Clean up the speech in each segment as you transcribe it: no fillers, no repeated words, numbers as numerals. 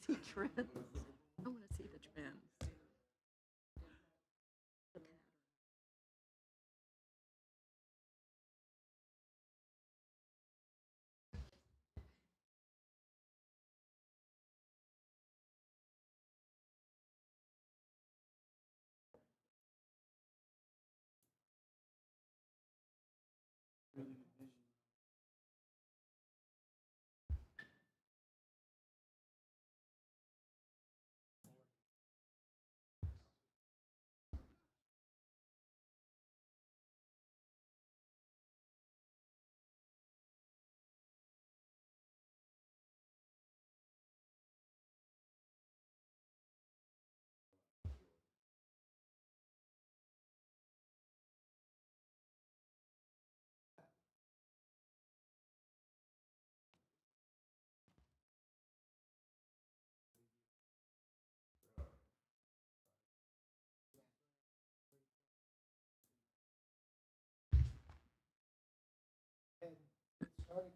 See trends. I want to see the trends.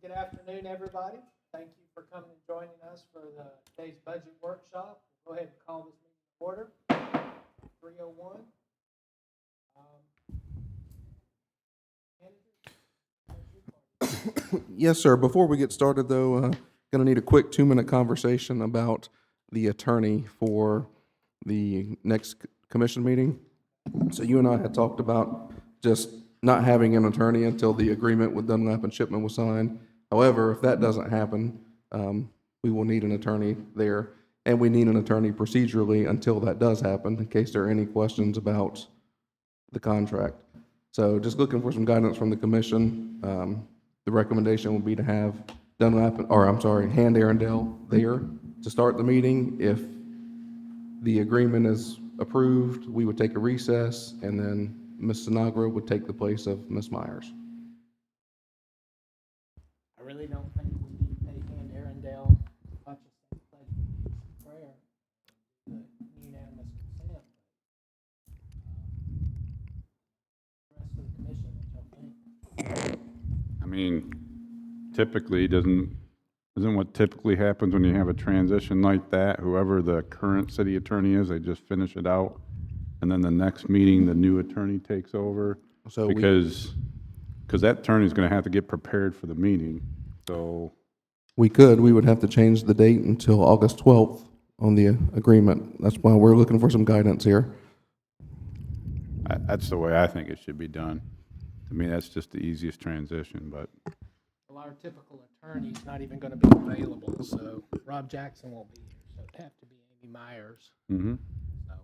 Good afternoon, everybody. Thank you for coming and joining us for today's budget workshop. Go ahead and call this meeting to order. 3:01. Yes, sir. Before we get started, though, going to need a quick 2-minute conversation about the attorney for the next commission meeting. So you and I had talked about just not having an attorney until the agreement with Dunlap and Shipman was signed. However, if that doesn't happen, we will need an attorney there, and we need an attorney procedurally until that does happen, in case there are any questions about the contract. So just looking for some guidance from the commission. The recommendation would be to have Hand Arundel there to start the meeting. If the agreement is approved, we would take a recess, and then Ms. Sinagra would take the place of Ms. Myers. I really don't think we need to pay Hand Arundel much of a pledge of prayer, the unanimous consent. The rest of the commission, what y'all think? I mean, typically, isn't what typically happens when you have a transition like that, whoever the current city attorney is, they just finish it out, and then the next meeting, the new attorney takes over? So Because that attorney's gonna have to get prepared for the meeting, so. we would have to change the date until August 12th on the agreement. That's why we're looking for some guidance here. That's the way I think it should be done. To me, that's just the easiest transition, but. Well, our typical attorney's not even going to be available, so Rob Jackson won't be here, so it'd have to be Amy Myers. Mm-hmm. So,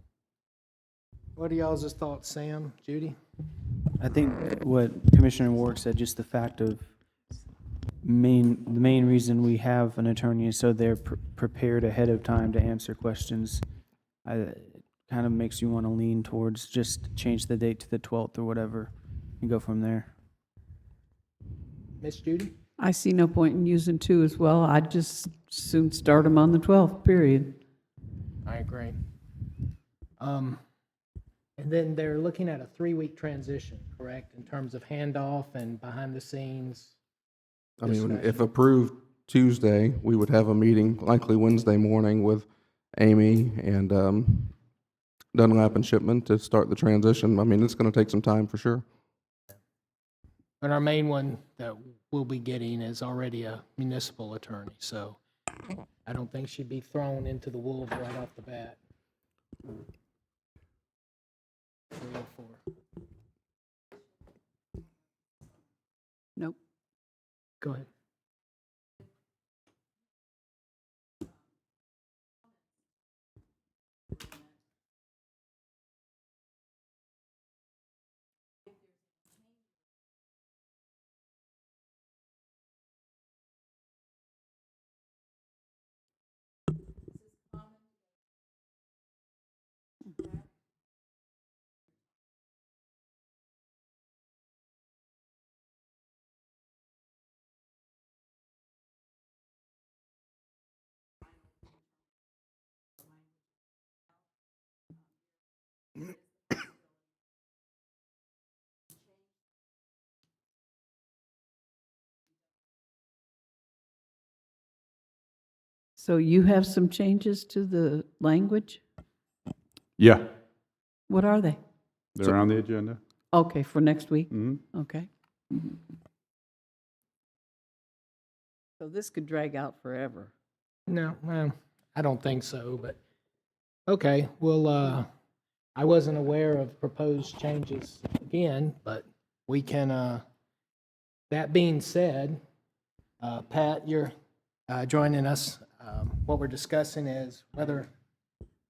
what are y'all's thoughts, Sam, Judy? I think what Commissioner Ward said, just the fact of the main reason we have an attorney is so they're prepared ahead of time to answer questions. Kind of makes you want to lean towards just change the date to the 12th or whatever and go from there. Miss Judy? I see no point in using two as well. I'd just soon start them on the 12th, period. I agree. And then they're looking at a 3-week transition, correct, in terms of handoff and behind the scenes? I mean, discussion? if approved Tuesday, we would have a meeting likely Wednesday morning with Amy and Dunlap and Shipman to start the transition. I mean, it's going to take some time for sure. And our main one that we'll be getting is already a municipal attorney, so I don't think she'd be thrown into the wolves right off the bat. 304. Nope. Go ahead. So you have some changes to the language? Yeah, What are they? they're on the agenda. Okay, for next week? Mhm. Okay. So this could drag out forever. No, well, I don't think so, but, okay, well, I wasn't aware of proposed changes again, but we can, that being said, Pat, you're joining us. What we're discussing is whether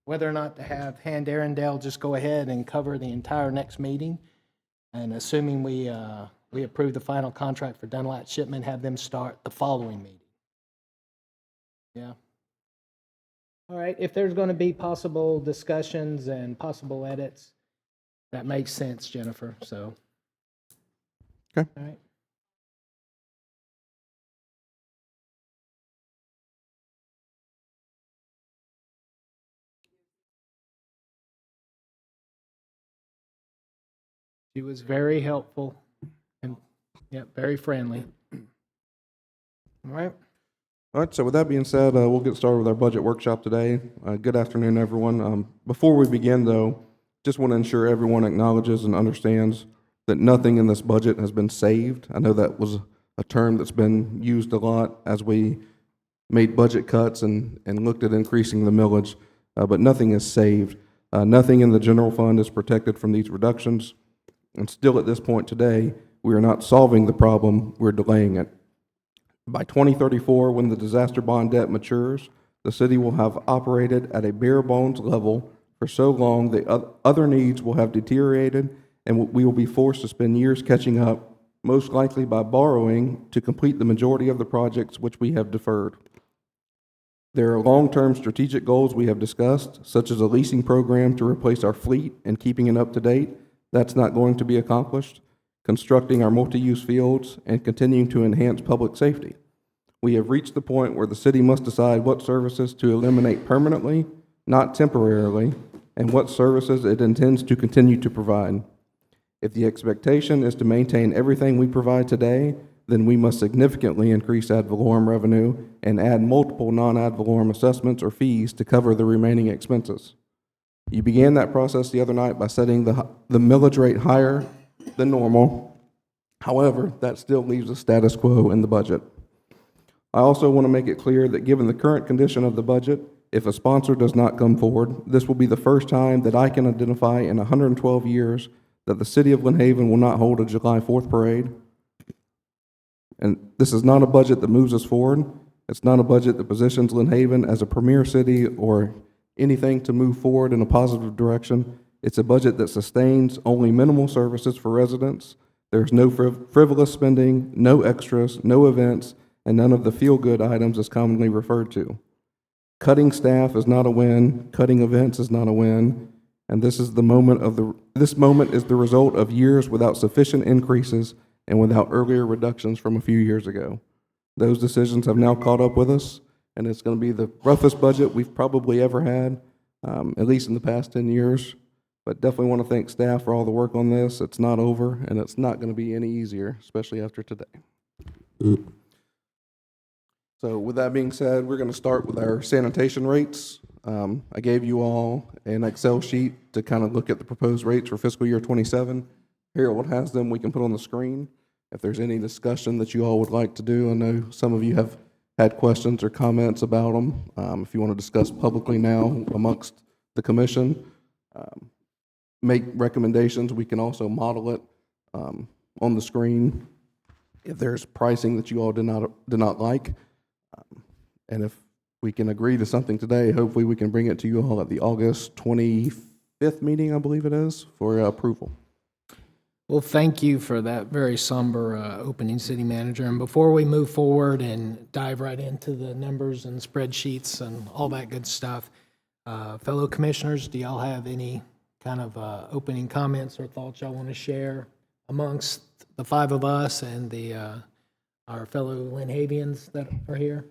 or not to have Hand Arundel just go ahead and cover the entire next meeting, and assuming we approve the final contract for Dunlap Shipment, have them start the following meeting. Yeah. All right, if there's going to be possible discussions and possible edits, that makes sense, Jennifer, so. Okay. All right. She was very helpful and, yeah, very friendly. All right. All right, so with that being said, we'll get started with our budget workshop today. Good afternoon, everyone. Before we begin, though, just want to ensure everyone acknowledges and understands that nothing in this budget has been saved. I know that was a term that's been used a lot as we made budget cuts and looked at increasing the millage, but nothing is saved. Nothing in the general fund is protected from these reductions. And still at this point today, we are not solving the problem, we're delaying it. By 2034, when the disaster bond debt matures, the city will have operated at a bare bones level for so long that other needs will have deteriorated, and we will be forced to spend years catching up, most likely by borrowing to complete the majority of the projects which we have deferred. There are long-term strategic goals we have discussed, such as a leasing program to replace our fleet and keeping it up to date. That's not going to be accomplished. Constructing our multi-use fields, and continuing to enhance public safety. We have reached the point where the city must decide what services to eliminate permanently, not temporarily, and what services it intends to continue to provide. If the expectation is to maintain everything we provide today, then we must significantly increase ad valorem revenue and add multiple non-ad valorem assessments or fees to cover the remaining expenses. You began that process the other night by setting the millage rate higher than normal. However, that still leaves a status quo in the budget. I also want to make it clear that given the current condition of the budget, if a sponsor does not come forward, this will be the first time that I can identify in 112 years that the city of Lynn Haven will not hold a July 4th parade. And this is not a budget that moves us forward. It's not a budget that positions Lynn Haven as a premier city or anything to move forward in a positive direction. It's a budget that sustains only minimal services for residents. There's no frivolous spending, no extras, no events, and none of the feel-good items as commonly referred to. Cutting staff is not a win, cutting events is not a win, and this moment is the result of years without sufficient increases and without earlier reductions from a few years ago. Those decisions have now caught up with us, and it's going to be the roughest budget we've probably ever had, at least in the past 10 years. But definitely want to thank staff for all the work on this. It's not over, and it's not going to be any easier, especially after today. So with that being said, we're going to start with our sanitation rates. I gave you all an Excel sheet to kind of look at the proposed rates for fiscal year 27. Harold has them. We can put on the screen. If there's any discussion that you all would like to do, I know some of you have had questions or comments about them. If you want to discuss publicly now amongst the commission, make recommendations. We can also model it on the screen if there's pricing that you all did not like. And if we can agree to something today, hopefully we can bring it to you all at the August 25th meeting, I believe it is, for approval. Well, thank you for that very somber opening, City Manager. And before we move forward and dive right into the numbers and spreadsheets and all that good stuff, Fellow commissioners, do y'all have any kind of opening comments or thoughts y'all want to share amongst the five of us and our fellow Lynn Havians that are here?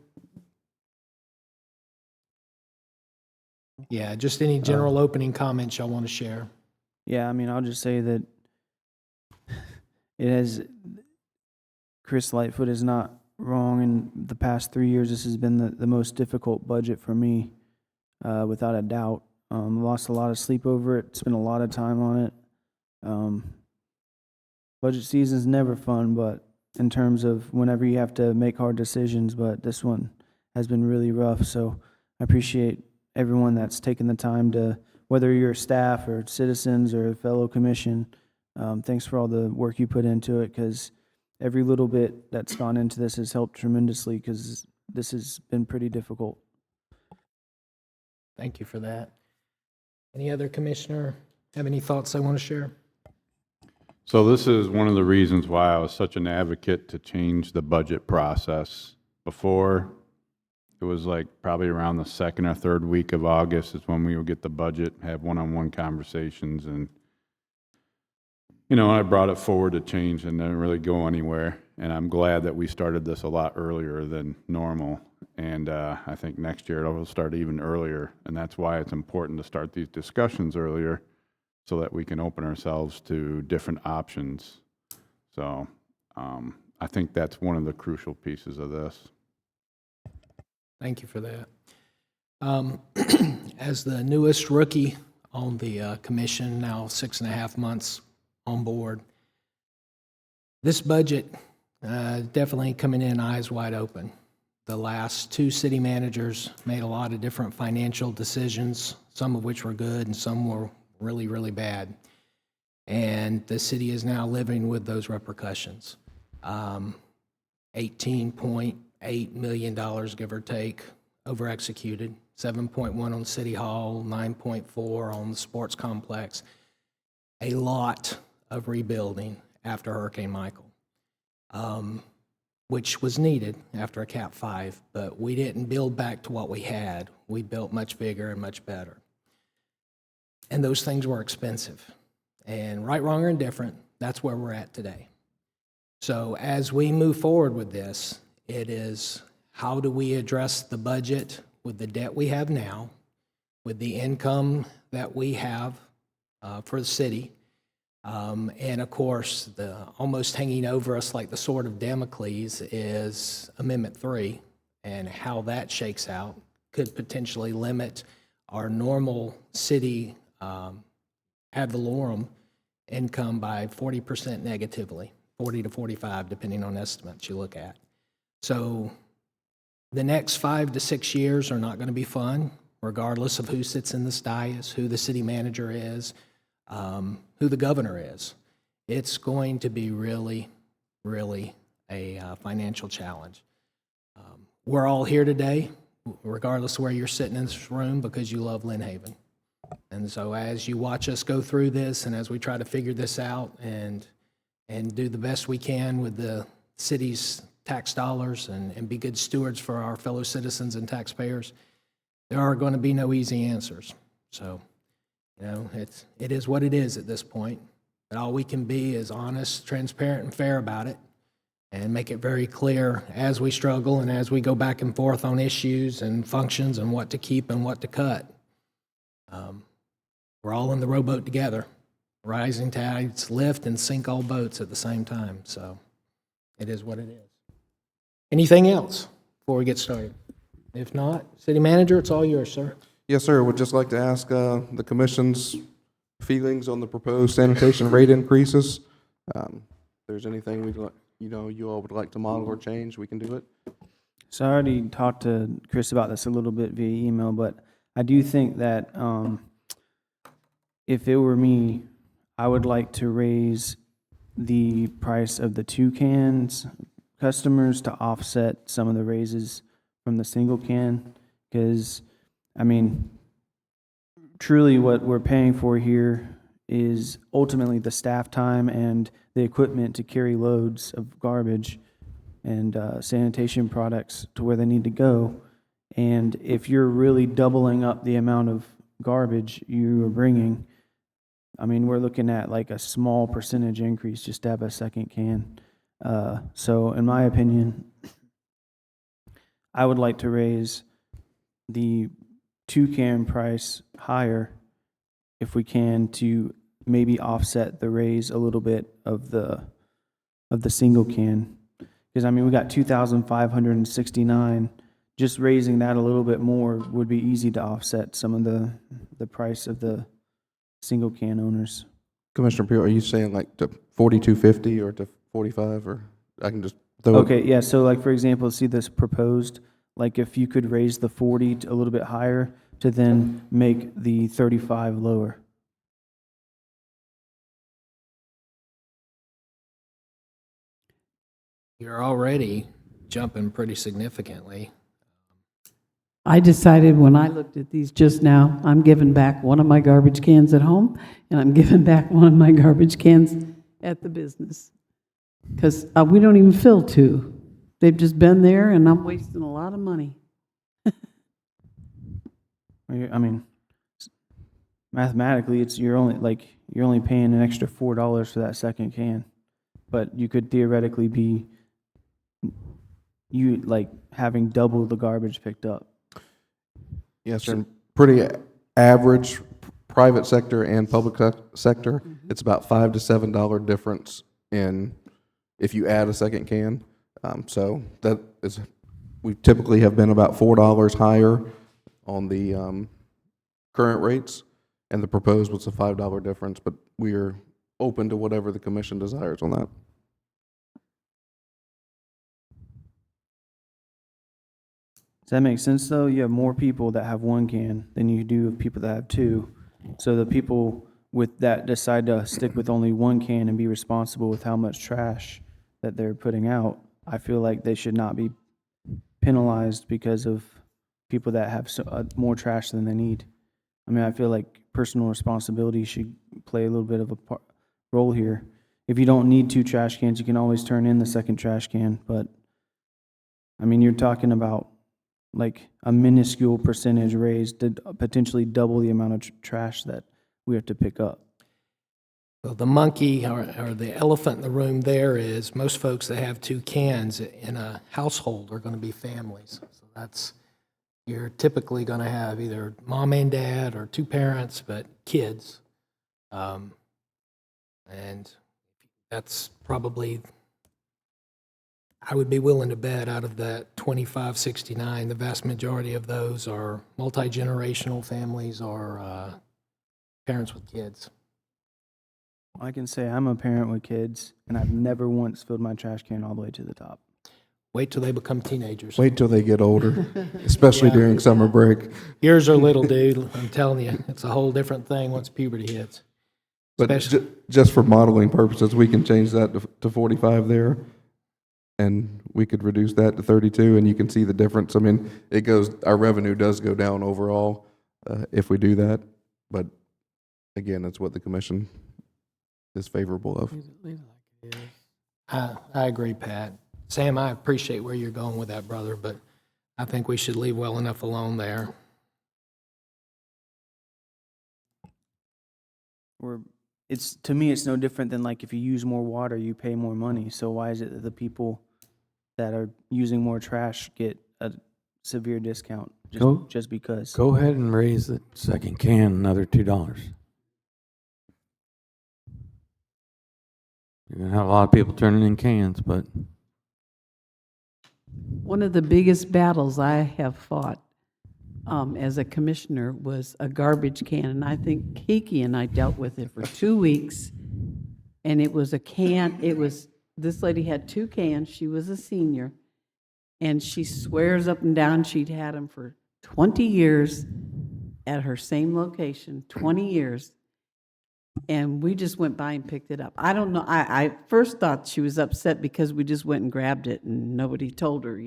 Yeah, just any general opening comments y'all want to share. Yeah, I mean, I'll just say that Chris Lightfoot is not wrong. In the past 3 years, this has been the most difficult budget for me, without a doubt. Lost a lot of sleep over it, spent a lot of time on it. Budget season is never fun, but in terms of whenever you have to make hard decisions, but this one has been really rough. So I appreciate everyone that's taken the time to, whether you're staff or citizens or a fellow commission, thanks for all the work you put into it, because every little bit that's gone into this has helped tremendously, because this has been pretty difficult. Thank you for that. Any other commissioner have any thoughts they want to share? So this is one of the reasons why I was such an advocate to change the budget process. Before, it was like probably around the second or third week of August is when we would get the budget, have one-on-one conversations, and I brought it forward to change and didn't really go anywhere. And I'm glad that we started this a lot earlier than normal. And I think next year it will start even earlier. And that's why it's important to start these discussions earlier, so that we can open ourselves to different options. So I think that's one of the crucial pieces of this. Thank you for that. As the newest rookie on the commission, now 6.5 months on board, this budget definitely coming in eyes wide open. The last two city managers made a lot of different financial decisions, some of which were good and some were really, really bad. And the city is now living with those repercussions. $18.8 million, give or take, over executed, 7.1 on City Hall, 9.4 on the sports complex. A lot of rebuilding after Hurricane Michael, which was needed after a Cat 5, but we didn't build back to what we had. We built much bigger and much better. And those things were expensive. And right, wrong, or indifferent, that's where we're at today. So as we move forward with this, it is how do we address the budget with the debt we have now, with the income that we have for the city, and of course, the almost hanging over us like the sword of Damocles is Amendment 3, and how that shakes out could potentially limit our normal city ad valorem income by 40% negatively, 40 to 45, depending on estimates you look at. So the next 5 to 6 years are not going to be fun, regardless of who sits in this dais, who the city manager is, who the governor is. It's going to be really, really a financial challenge. We're all here today, regardless of where you're sitting in this room, because you love Lynn Haven. And so as you watch us go through this and as we try to figure this out and do the best we can with the city's tax dollars and be good stewards for our fellow citizens and taxpayers, there are going to be no easy answers. So, it is what it is at this point. But all we can be is honest, transparent, and fair about it, and make it very clear as we struggle and as we go back and forth on issues and functions and what to keep and what to cut. We're all in the rowboat together. Rising tides lift and sink all boats at the same time. So it is what it is. Anything else before we get started? If not, City Manager, it's all yours, sir. Yes, sir. Would just like to ask the commission's feelings on the proposed sanitation rate increases. If there's anything you all would like to model or change, we can do it. So I already talked to Chris about this a little bit via email, but I do think that if it were me, I would like to raise the price of the 2 cans customers to offset some of the raises from the single can, because, truly what we're paying for here is ultimately the staff time and the equipment to carry loads of garbage and sanitation products to where they need to go. And if you're really doubling up the amount of garbage you are bringing, I mean, we're looking at like a small percentage increase just to have a second can. So in my opinion, I would like to raise the 2-can price higher if we can, to maybe offset the raise a little bit of the single can. Because I mean, we got 2,569. Just raising that a little bit more would be easy to offset some of the price of the single can owners. Commissioner Peel, are you saying like to 42.50 or to 45, or I can just throw it? Okay, yeah, so like, for example, see this proposed, like if you could raise the 40 a little bit higher to then make the 35 lower. You're already jumping pretty significantly. I decided when I looked at these just now, I'm giving back one of my garbage cans at home, and I'm giving back one of my garbage cans at the business. Because we don't even fill two. They've just been there, and I'm wasting a lot of money. I mean, mathematically, you're only paying an extra $4 for that second can, but you could theoretically be having double the garbage picked up. Yes, sir. Pretty average private sector and public sector. It's about $5 to $7 difference in if you add a second can. So that is, we typically have been about $4 higher on the current rates, and the proposed was a $5 difference, but we are open to whatever the commission desires on that. Does that make sense, though? You have more people that have one can than you do of people that have two. So the people with that decide to stick with only one can and be responsible with how much trash that they're putting out, I feel like they should not be penalized because of people that have more trash than they need. I mean, I feel like personal responsibility should play a little bit of a role here. If you don't need 2 trash cans, you can always turn in the second trash can. But, I mean, you're talking about like a minuscule percentage raise to potentially double the amount of trash that we have to pick up. Well, the monkey or the elephant in the room there is most folks that have 2 cans in a household are going to be families. So you're typically going to have either mom and dad or 2 parents, but kids. And that's probably, I would be willing to bet out of that 2569, the vast majority of those are multi-generational families or parents with kids. I can say I'm a parent with kids, and I've never once filled my trash can all the way to the top. Wait till they become teenagers. Wait till they get older, especially Yeah. during summer break. Yours are little, dude. I'm telling you, it's a whole different thing once puberty hits. But Especially- just for modeling purposes, we can change that to 45 there, and we could reduce that to 32, and you can see the difference. I mean, our revenue does go down overall if we do that, but again, it's what the commission is favorable of. I agree, Pat. Sam, I appreciate where you're going with that, brother, but I think we should leave well enough alone there. To me, it's no different than like if you use more water, you pay more money. So why is it that the people that are using more trash get a severe discount just because? Go ahead and raise the second can another $2. You're gonna have a lot of people turning in cans, but One of the biggest battles I have fought as a commissioner was a garbage can, and I think Kiki and I dealt with it for 2 weeks, and it was a can, this lady had 2 cans, she was a senior, and she swears up and down she'd had them for 20 years at her same location, 20 years. And we just went by and picked it up. I don't know, I first thought she was upset because we just went and grabbed it and nobody told her,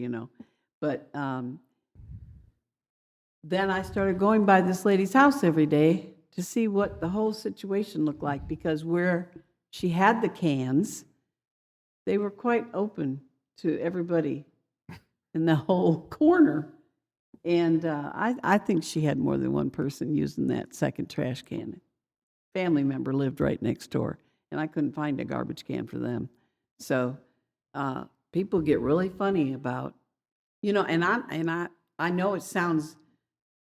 But then I started going by this lady's house every day to see what the whole situation looked like, because where she had the cans, they were quite open to everybody in the whole corner. And I think she had more than one person using that second trash can. Family member lived right next door, and I couldn't find a garbage can for them. So people get really funny about, and I know it sounds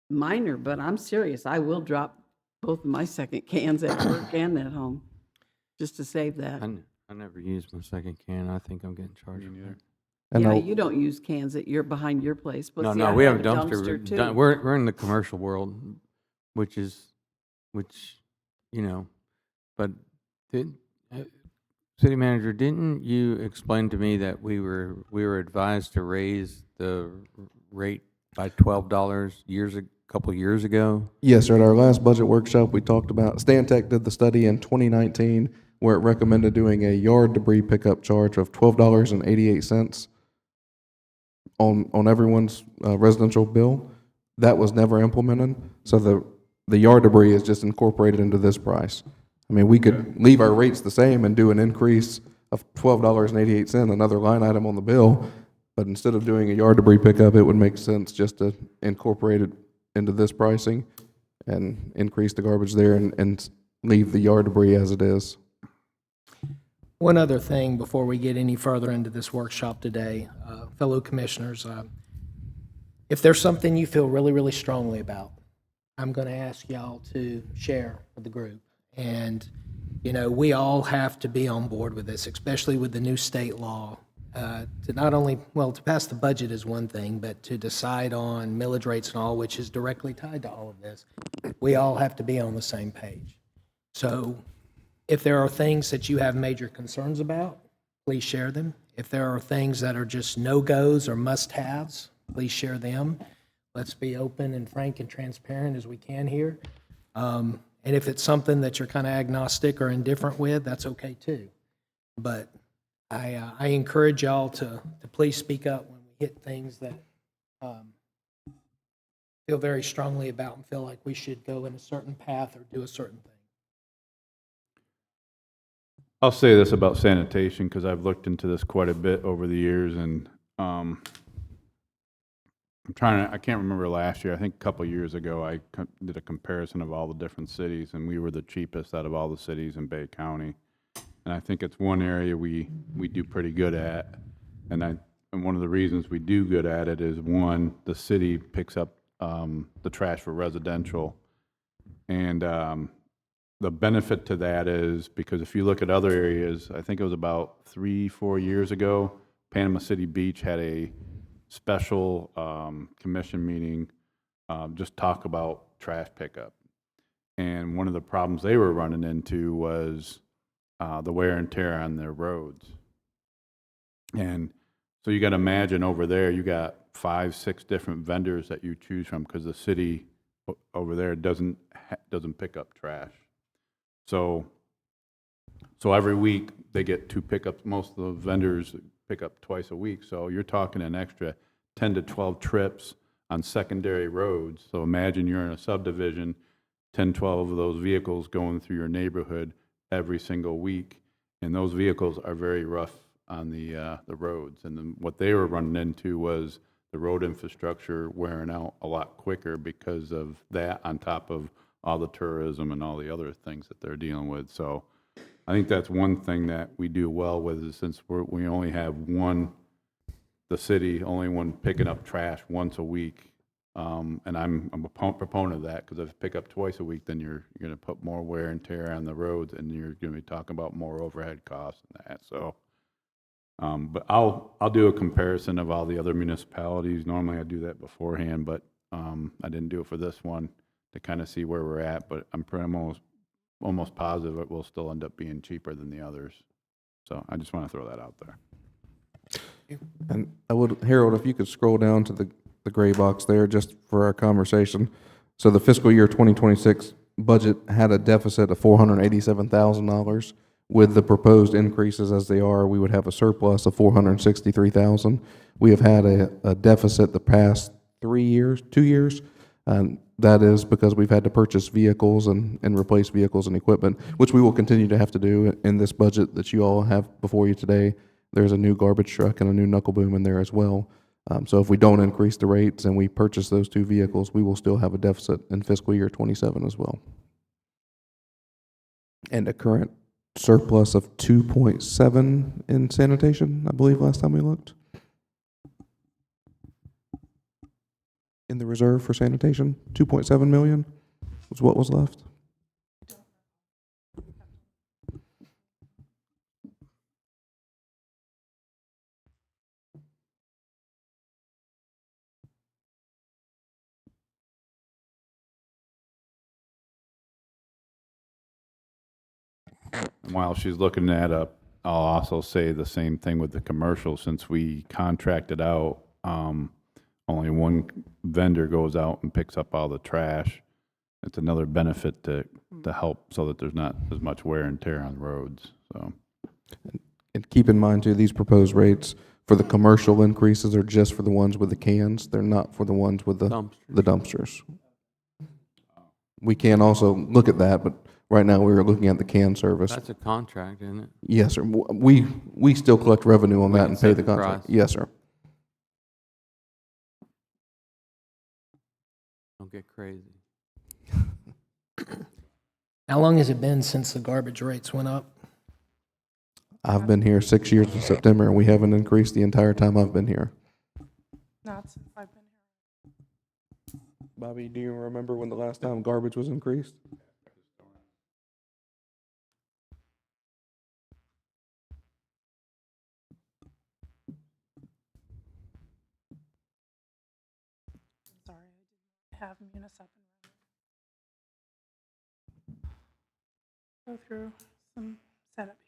minor, but I'm serious. I will drop both of my second cans at work and at home just to save that. I never used my second can. I think I'm getting charged. for that. And Yeah, I'll- you don't use cans at your behind your place. But No, see, no, I we have a dumpster dumpster. too. We're in the commercial world, which, but did, city manager, didn't you explain to me that we were advised to raise the rate by $12 couple years ago? Yes, sir. At our last budget workshop, we talked about, Stantec did the study in 2019 where it recommended doing a yard debris pickup charge of $12.88 on everyone's residential bill. That was never implemented, so the yard debris is just incorporated into this price. I mean, we could leave our rates the same and do an increase of $12.88, another line item on the bill, but instead of doing a yard debris pickup, it would make sense just to incorporate it into this pricing and increase the garbage there and leave the yard debris as it is. One other thing before we get any further into this workshop today, fellow commissioners, if there's something you feel really, really strongly about, I'm going to ask y'all to share with the group. And, we all have to be on board with this, especially with the new state law. To not only, to pass the budget is one thing, but to decide on millage rates and all, which is directly tied to all of this, we all have to be on the same page. So if there are things that you have major concerns about, please share them. If there are things that are just no-goes or must-haves, please share them. Let's be open and frank and transparent as we can here. And if it's something that you're kind of agnostic or indifferent with, that's okay too. But I encourage y'all to please speak up when we hit things that feel very strongly about and feel like we should go in a certain path or do a certain thing. I'll say this about sanitation, because I've looked into this quite a bit over the years, and I can't remember last year, I think a couple of years ago, I did a comparison of all the different cities, and we were the cheapest out of all the cities in Bay County. And I think it's one area we do pretty good at, and one of the reasons we do good at it is, one, the city picks up the trash for residential, and the benefit to that is, because if you look at other areas, I think it was about 3-4 years ago, Panama City Beach had a special commission meeting, just talk about trash pickup. And one of the problems they were running into was the wear and tear on their roads. And so you got to imagine over there, you got 5-6 different vendors that you choose from, because the city over there doesn't pick up trash. So every week they get 2 pickups. Most of the vendors pick up twice a week. So you're talking an extra 10 to 12 trips on secondary roads. So imagine you're in a subdivision, 10, 12 of those vehicles going through your neighborhood every single week. And those vehicles are very rough on the roads. And then what they were running into was the road infrastructure wearing out a lot quicker because of that, on top of all the tourism and all the other things that they're dealing with. So I think that's one thing that we do well with, is since we only have the city only one picking up trash once a week. And I'm a proponent of that, because if you pick up twice a week, then you're going to put more wear and tear on the roads, and you're going to be talking about more overhead costs and that. So, but I'll do a comparison of all the other municipalities. Normally I do that beforehand, but I didn't do it for this one, to kind of see where we're at. But I'm almost positive it will still end up being cheaper than the others. So I just want to throw that out there. And Harold, if you could scroll down to the gray box there, just for our conversation. So the fiscal year 2026 budget had a deficit of $487,000. With the proposed increases as they are, we would have a surplus of $463,000. We have had a deficit the past 2 years, and that is because we've had to purchase vehicles and replace vehicles and equipment, which we will continue to have to do in this budget that you all have before you today. There's a new garbage truck and a new knuckle boom in there as well. So if we don't increase the rates and we purchase those two vehicles, we will still have a deficit in fiscal year 27 as well. And a current surplus of 2.7 in sanitation, I believe last time we looked. In the reserve for sanitation, 2.7 million was what was left. While she's looking that up, I'll also say the same thing with the commercial, since we contracted out, only one vendor goes out and picks up all the trash. It's another benefit to help so that there's not as much wear and tear on roads, so. And keep in mind too, these proposed rates for the commercial increases are just for the ones with the cans. They're not for the ones with the dumpsters. We can also look at that, but right now we were looking at the can service. That's a contract, isn't it? Yes, sir. We still collect revenue on We that can and pay set the the contract. price. Yes, sir. Don't get crazy. How long has it been since the garbage rates went up? I've been here 6 years in September, and we haven't increased the entire time I've been here. Not since I've been here. Bobby, do you remember when the last time garbage was increased? Sorry, I didn't have Munis up and running. Go through some setup here.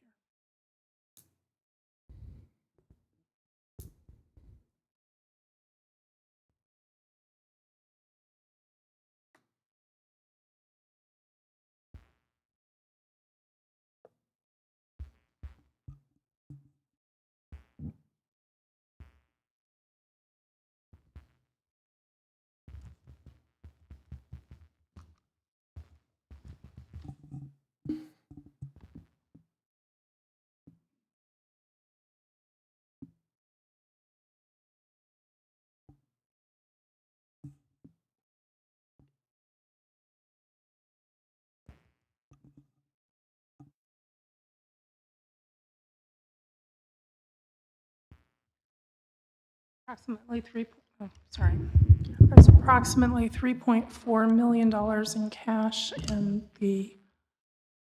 There's approximately $3.4 million in cash in the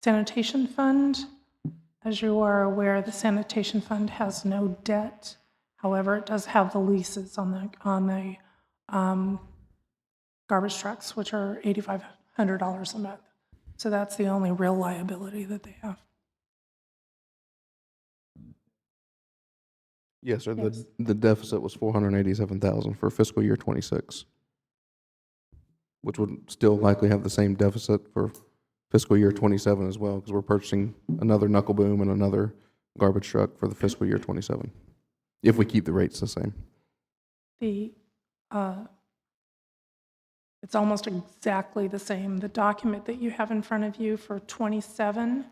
sanitation fund. As you are aware, the sanitation fund has no debt. However, it does have the leases on the garbage trucks, which are $8,500 a month. So that's the only real liability that they have. Yes, sir. Yes. The deficit was 487,000 for fiscal year 26, which would still likely have the same deficit for fiscal year 27 as well, because we're purchasing another knuckle boom and another garbage truck for the fiscal year 27, if we keep the rates the same. It's almost exactly the same. The document that you have in front of you for 27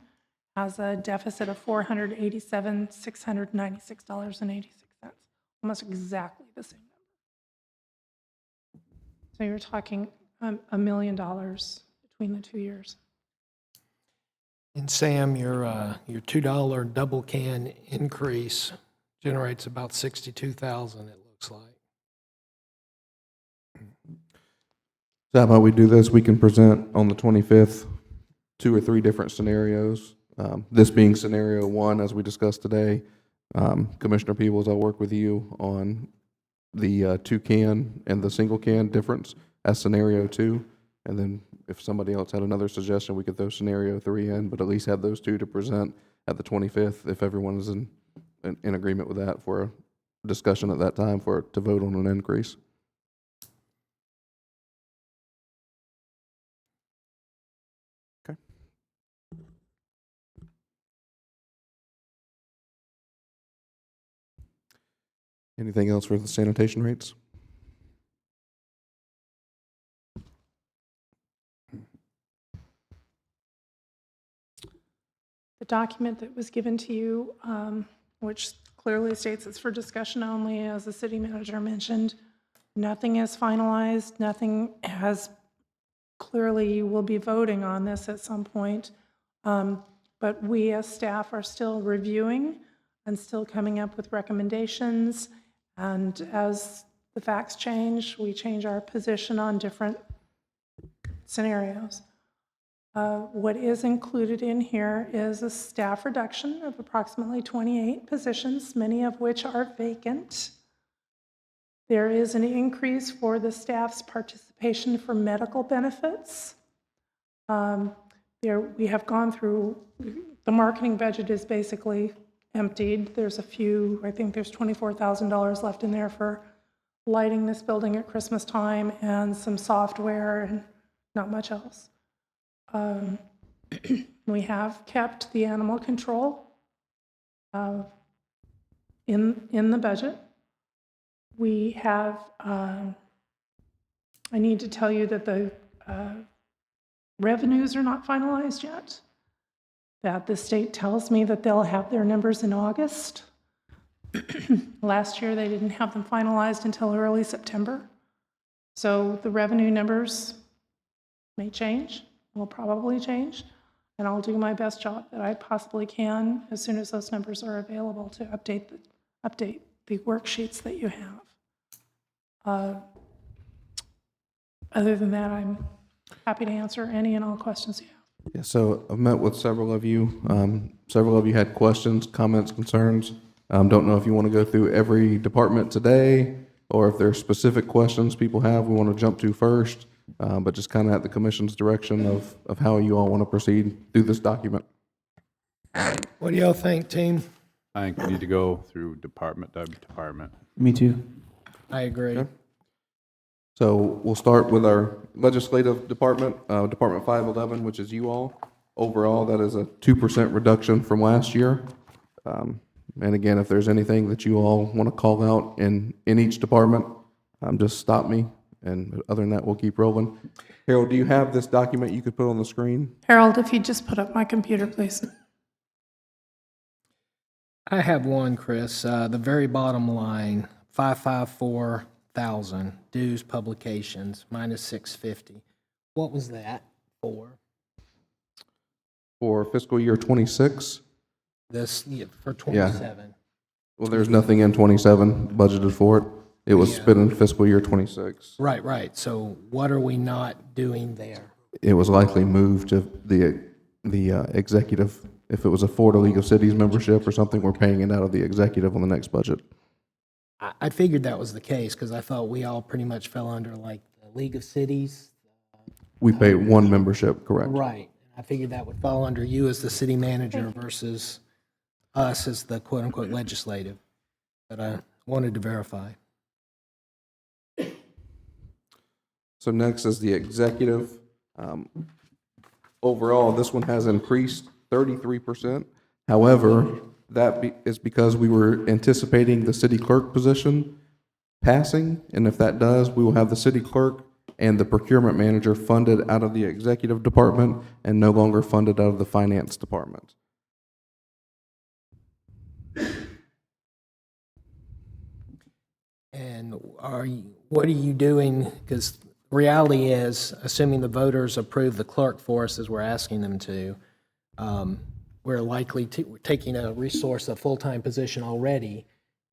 has a deficit of $487,696.86. Almost exactly the same number. So you're talking $1 million between the 2 years. And Sam, your $2 double can increase generates about 62,000, it looks like. So how about we do this? We can present on the 25th 2 or 3 different scenarios. This being scenario 1, as we discussed today. Commissioner Peebles, I'll work with you on the 2 can and the single can difference as scenario 2. And then if somebody else had another suggestion, we could throw scenario 3 in, but at least have those 2 to present at the 25th if everyone is in agreement with that for a discussion at that time to vote on an increase. Okay. Anything else for the sanitation rates? The document that was given to you, which clearly states it's for discussion only, as the city manager mentioned. Nothing is finalized, nothing has, clearly you will be voting on this at some point. But we as staff are still reviewing and still coming up with recommendations. And as the facts change, we change our position on different scenarios. What is included in here is a staff reduction of approximately 28 positions, many of which are vacant. There is an increase for the staff's participation for medical benefits. We have gone through, the marketing budget is basically emptied. There's a few, I think there's $24,000 left in there for lighting this building at Christmas time and some software and not much else. We have kept the animal control in the budget. We have, I need to tell you that the revenues are not finalized yet, that the state tells me that they'll have their numbers in August. Last year, they didn't have them finalized until early September. So the revenue numbers may change, will probably change, and I'll do my best job that I possibly can as soon as those numbers are available to update the worksheets that you have. Other than that, I'm happy to answer any and all questions you have. Yeah, so I've met with several of you. Several of you had questions, comments, concerns. Don't know if you want to go through every department today, or if there are specific questions people have we want to jump to first, but just kind of at the commission's direction of how you all want to proceed through this document. What do y'all think, team? I think we need to go through department by department. Me too. I agree. Okay. So we'll start with our legislative department, Department 511, which is you all. Overall, that is a 2% reduction from last year. And again, if there's anything that you all want to call out in each department, just stop me. And other than that, we'll keep rolling. Harold, do you have this document you could put on the screen? Harold, if you just put up my computer, please. I have one, Chris. The very bottom line, 554,000 dues publications minus 650. What was that for? For fiscal year 26? This for 27. Well, there's nothing in 27 budgeted for it. It was spent in fiscal year 26. Right. So what are we not doing there? It was likely moved to the executive. If it was a Florida League of Cities membership or something, we're paying it out of the executive on the next budget. I figured that was the case because I thought we all pretty much fell under like the League of Cities. We pay one membership, correct? Right. I figured that would fall under you as the city manager versus us as the quote-unquote legislative. But I wanted to verify. So next is the executive. Overall, this one has increased 33%. However, is because we were anticipating the city clerk position passing, and if that does, we will have the city clerk and the procurement manager funded out of the executive department and no longer funded out of the finance department. And what are you doing? Because reality is, assuming the voters approve the clerk for us as we're asking them to, we're likely taking a resource, a full-time position already,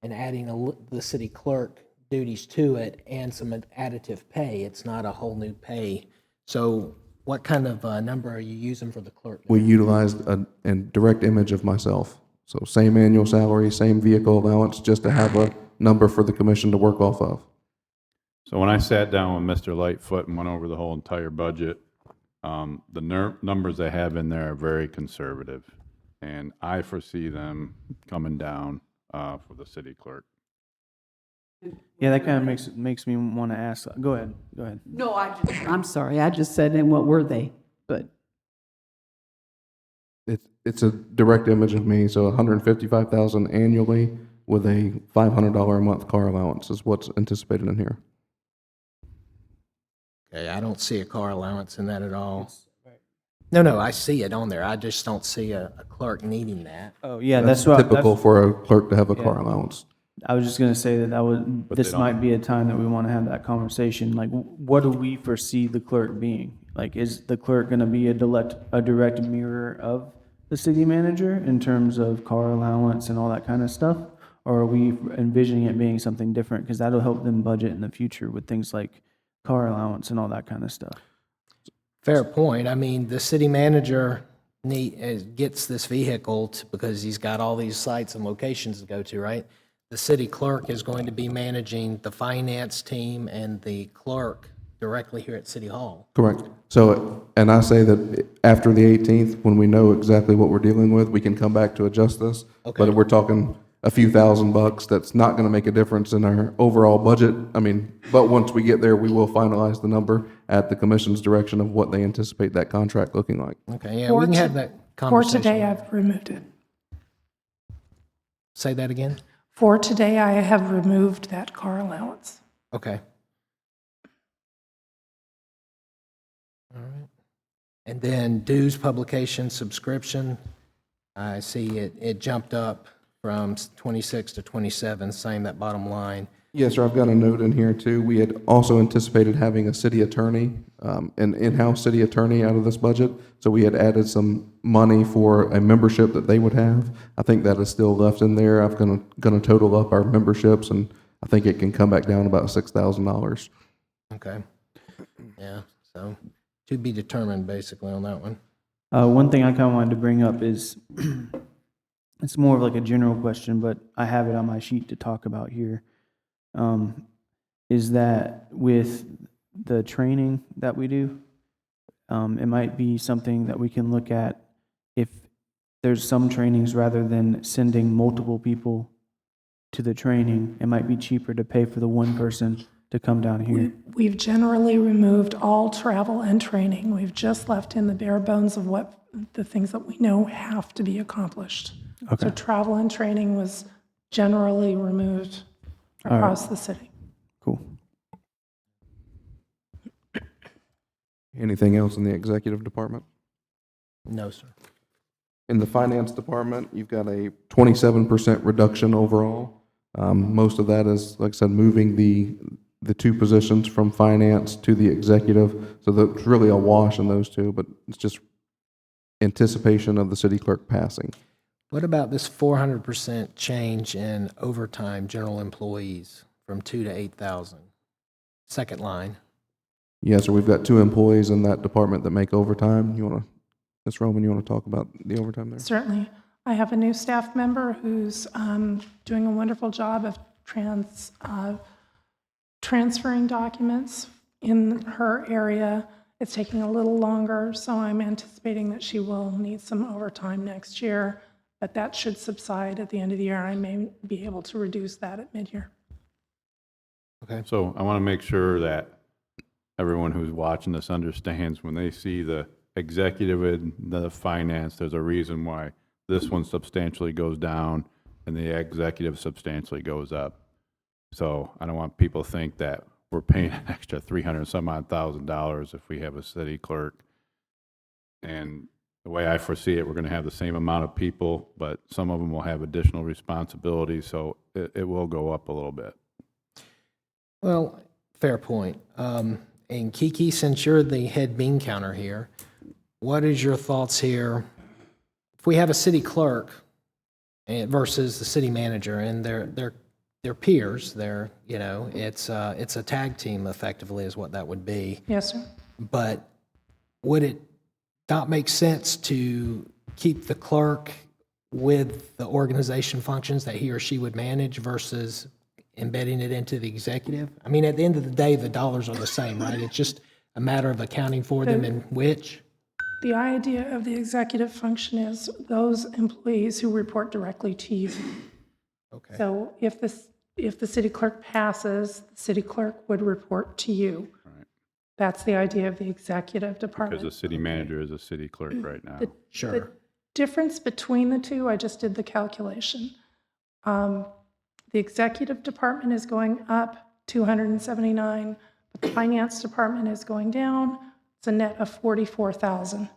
and adding the city clerk duties to it and some additive pay. It's not a whole new pay. So what kind of number are you using for the clerk? We utilized a direct image of myself. So same annual salary, same vehicle allowance, just to have a number for the commission to work off of. So when I sat down with Mr. Lightfoot and went over the whole entire budget, the numbers I have in there are very conservative, and I foresee them coming down for the city clerk. Yeah, that kind of makes me want to ask. Go ahead. No, I'm sorry, I just said, and what were they? But It's a direct image of me, so $155,000 annually with a $500 a month car allowance is what's anticipated in here. Okay, I don't see a car allowance in that at all. No, I see it on there. I just don't see a clerk needing that. Oh, yeah, That's that's what, typical that's, for a clerk to have a car allowance. I was just gonna say that would, But this they don't. might be a time that we want to have that conversation. Like, what do we foresee the clerk being? Like, is the clerk gonna be a direct mirror of the city manager in terms of car allowance and all that kind of stuff? Or are we envisioning it being something different? Because that'll help them budget in the future with things like car allowance and all that kind of stuff. Fair point. I mean, the city manager gets this vehicle because he's got all these sites and locations to go to, right? The city clerk is going to be managing the finance team and the clerk directly here at City Hall. Correct. So, and I say that after the 18th, when we know exactly what we're dealing with, we can come back to adjust this. Okay. But we're talking a few $1,000, that's not going to make a difference in our overall budget. I mean, but once we get there, we will finalize the number at the commission's direction of what they anticipate that contract looking like. Okay, yeah, we can have that For conversation. today, I've removed it. Say that again? For today, I have removed that car allowance. Okay. All right. And then dues, publication, subscription, I see it jumped up from 26 to 27, same that bottom line. Yes, sir, I've got a note in here too. We had also anticipated having a city attorney, an in-house city attorney out of this budget. So we had added some money for a membership that they would have. I think that is still left in there. I'm gonna total up our memberships, and I think it can come back down about $6,000. Okay. Yeah, so to be determined basically on that one. One thing I kind of wanted to bring up is, it's more of like a general question, but I have it on my sheet to talk about here. Is that with the training that we do, it might be something that we can look at if there's some trainings, rather than sending multiple people to the training, it might be cheaper to pay for the one person to come down here. We've generally removed all travel and training. We've just left in the bare bones of what the things that we know have to be accomplished. Okay. So travel and training was generally removed All right. across the city. Cool. Anything else in the executive department? No, sir. In the finance department, you've got a 27% reduction overall. Most of that is, like I said, moving the two positions from finance to the executive. So that's really a wash in those two, but it's just anticipation of the city clerk passing. What about this 400% change in overtime general employees from 2 to 8,000? Second line. Yes, sir, we've got two employees in that department that make overtime. Ms. Roman, you want to talk about the overtime there? Certainly. I have a new staff member who's doing a wonderful job of transferring documents in her area. It's taking a little longer, so I'm anticipating that she will need some overtime next year, but that should subside at the end of the year. I may be able to reduce that at mid-year. Okay. So I want to make sure that everyone who's watching this understands when they see the executive and the finance, there's a reason why this one substantially goes down and the executive substantially goes up. So I don't want people to think that we're paying an extra $300,000 if we have a city clerk. And the way I foresee it, we're going to have the same amount of people, but some of them will have additional responsibilities, so it will go up a little bit. Well, fair point. And Kiki, since you're the head bean counter here, what is your thoughts here? If we have a city clerk versus the city manager, and they're peers, it's a tag team effectively is what that would be. Yes, sir. But would it not make sense to keep the clerk with the organization functions that he or she would manage versus embedding it into the executive? I mean, at the end of the day, the dollars are the same, right? It's just a matter of accounting for them in which. The idea of the executive function is those employees who report directly to you. Okay. So if the city clerk passes, the city clerk would report to you. Right. That's the idea of the executive Because department. the city manager is a city clerk right now. The Sure. difference between the two, I just did the calculation. The executive department is going up 279, but the finance department is going down. It's a net of 44,000.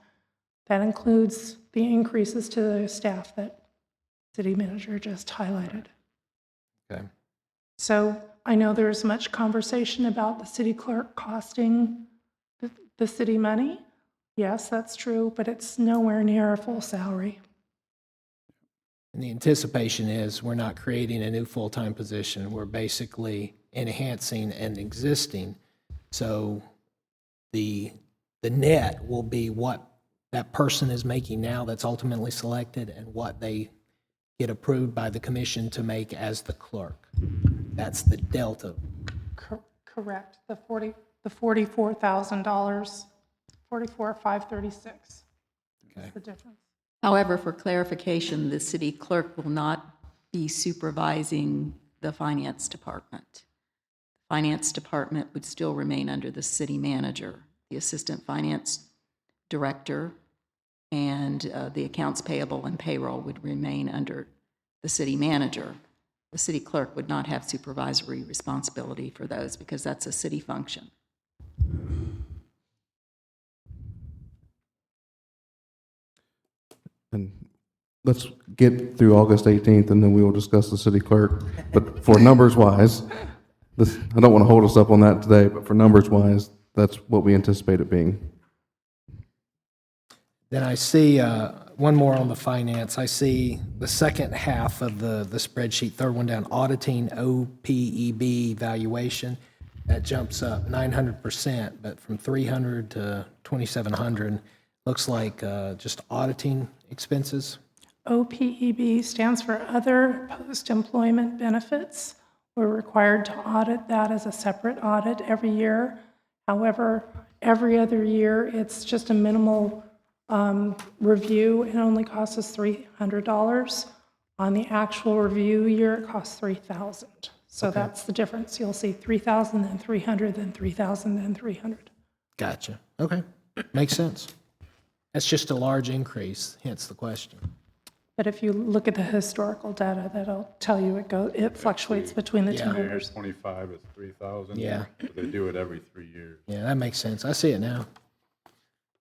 That includes the increases to the staff that city manager just highlighted. Okay. So I know there's much conversation about the city clerk costing the city money. Yes, that's true, but it's nowhere near a full salary. And the anticipation is we're not creating a new full-time position. We're basically enhancing an existing. So the net will be what that person is making now that's ultimately selected and what they get approved by the commission to make as the clerk. That's the delta. Correct. The $44,000, 44,536. Okay. That's the difference. However, for clarification, the city clerk will not be supervising the finance department. Finance department would still remain under the city manager. The assistant finance director and the accounts payable and payroll would remain under the city manager. The city clerk would not have supervisory responsibility for those because that's a city function. And let's get through August 18th, and then we will discuss the city clerk. But for numbers-wise, this, I don't want to hold us up on that today, but for numbers-wise, that's what we anticipate it being. Then I see one more on the finance. I see the second half of the spreadsheet, third one down, auditing OPEB valuation. That jumps up 900%, but from 300 to 2,700. Looks like just auditing expenses. OPEB stands for Other Post-Employment Benefits. We're required to audit that as a separate audit every year. However, every other year, it's just a minimal review. It only costs us $300. On the actual review year, it costs $3,000. So that's the difference. You'll see 3,000, then 300, then 3,000, then 300. Gotcha. Okay, makes sense. That's just a large increase, hence the question. But if you look at the historical data, that'll tell you it fluctuates between the two Yeah. numbers. 25 is 3,000. Yeah. But they do it every 3 years. Yeah, that makes sense. I see it now.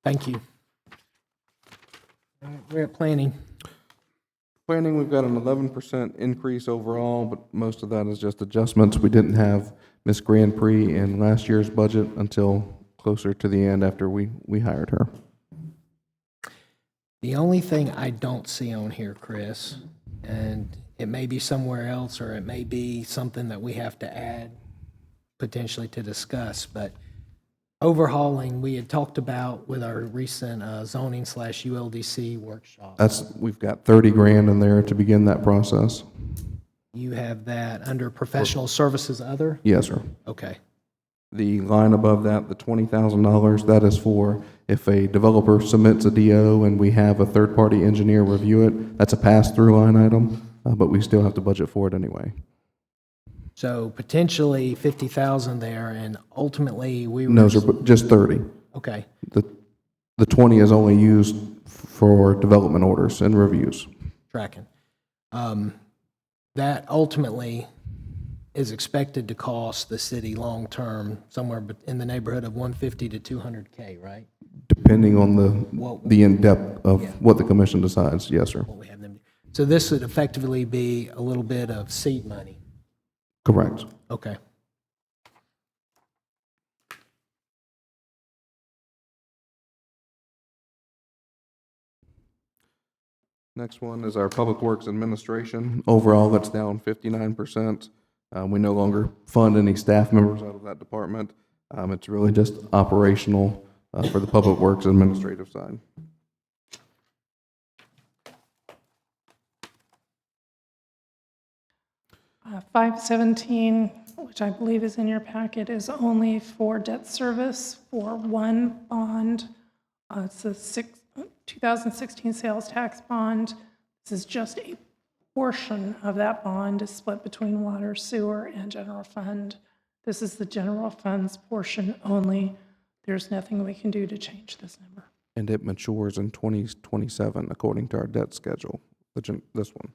Thank you. All right, we're at planning. Planning, we've got an 11% increase overall, but most of that is just adjustments. We didn't have Ms. Grand Prix in last year's budget until closer to the end after we hired her. The only thing I don't see on here, Chris, and it may be somewhere else or it may be something that we have to add potentially to discuss, but overhauling, we had talked about with our recent zoning/ULDC workshop. We've got 30 grand in there to begin that process. You have that under professional services other? Yes, sir. Okay. The line above that, the $20,000, that is for if a developer submits a DO and we have a third-party engineer review it, that's a pass-through line item, but we still have to budget for it anyway. So potentially 50,000 there, and ultimately we were. No, sir, but just 30. Okay, The 20 is only used for development orders and reviews. tracking. That ultimately is expected to cost the city long-term somewhere in the neighborhood of 150 to 200K, right? Depending on the in-depth of Yeah. what the commission decides, yes, sir. What we have them do. So this would effectively be a little bit of seed money. Correct. Okay. Next one is our Public Works Administration. Overall, that's down 59%. We no longer fund any staff members out of that department. It's really just operational for the Public Works Administrative side. Uh, 517, which I believe is in your packet, is only for debt service for one bond. It's a 2016 sales tax bond. This is just a portion of that bond is split between water, sewer, and general fund. This is the general fund's portion only. There's nothing we can do to change this number. And it matures in 2027 according to our debt schedule, this one.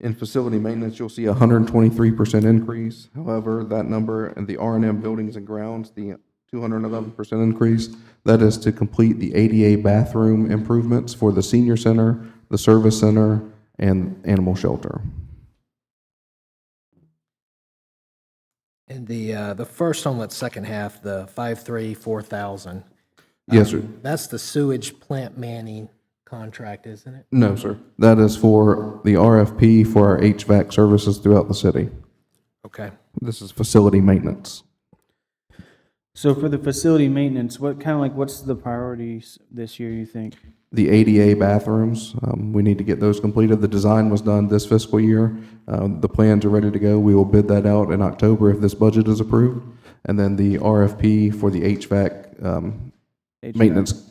In facility maintenance, you'll see a 123% increase. However, that number in the R&M buildings and grounds, the 211% increase, that is to complete the ADA bathroom improvements for the senior center, the service center, and animal shelter. And the first on that second half, the 534,000. Yes, sir. That's the sewage plant manning contract, isn't it? No, sir. That is for the RFP for our HVAC services throughout the city. Okay. This is facility maintenance. So for the facility maintenance, what's the priorities this year, you think? The ADA bathrooms, we need to get those completed. The design was done this fiscal year. The plans are ready to go. We will bid that out in October if this budget is approved. And then the RFP for the HVAC HVAC. maintenance.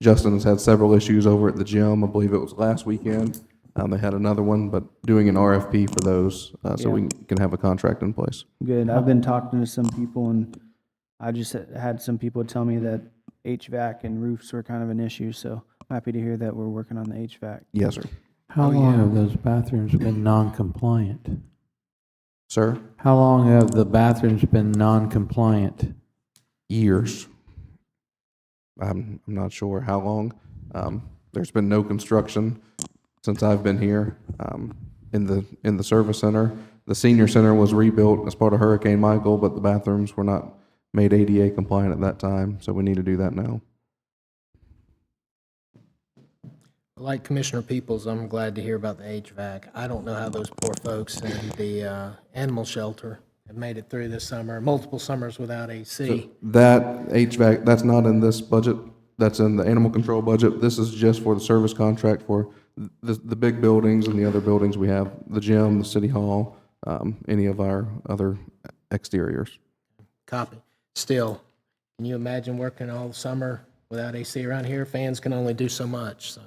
Justin has had several issues over at the gym. I believe it was last weekend. They had another one, but doing an RFP for those so we can have a contract in place. Good. I've been talking to some people, and I just had some people tell me that HVAC and roofs were kind of an issue, so I'm happy to hear that we're working on the HVAC. Yes, sir. How long have those bathrooms been non-compliant? Sir? How long have the bathrooms been non-compliant? Years. I'm not sure how long. There's been no construction since I've been here in the service center. The senior center was rebuilt as part of Hurricane Michael, but the bathrooms were not made ADA compliant at that time, so we need to do that now. Like Commissioner Peoples, I'm glad to hear about the HVAC. I don't know how those poor folks in the animal shelter have made it through this summer, multiple summers without AC. That HVAC, that's not in this budget. That's in the animal control budget. This is just for the service contract for the big buildings and the other buildings we have, the gym, the city hall, any of our other exteriors. Copy. Still, can you imagine working all summer without AC around here? Fans can only do so much, so.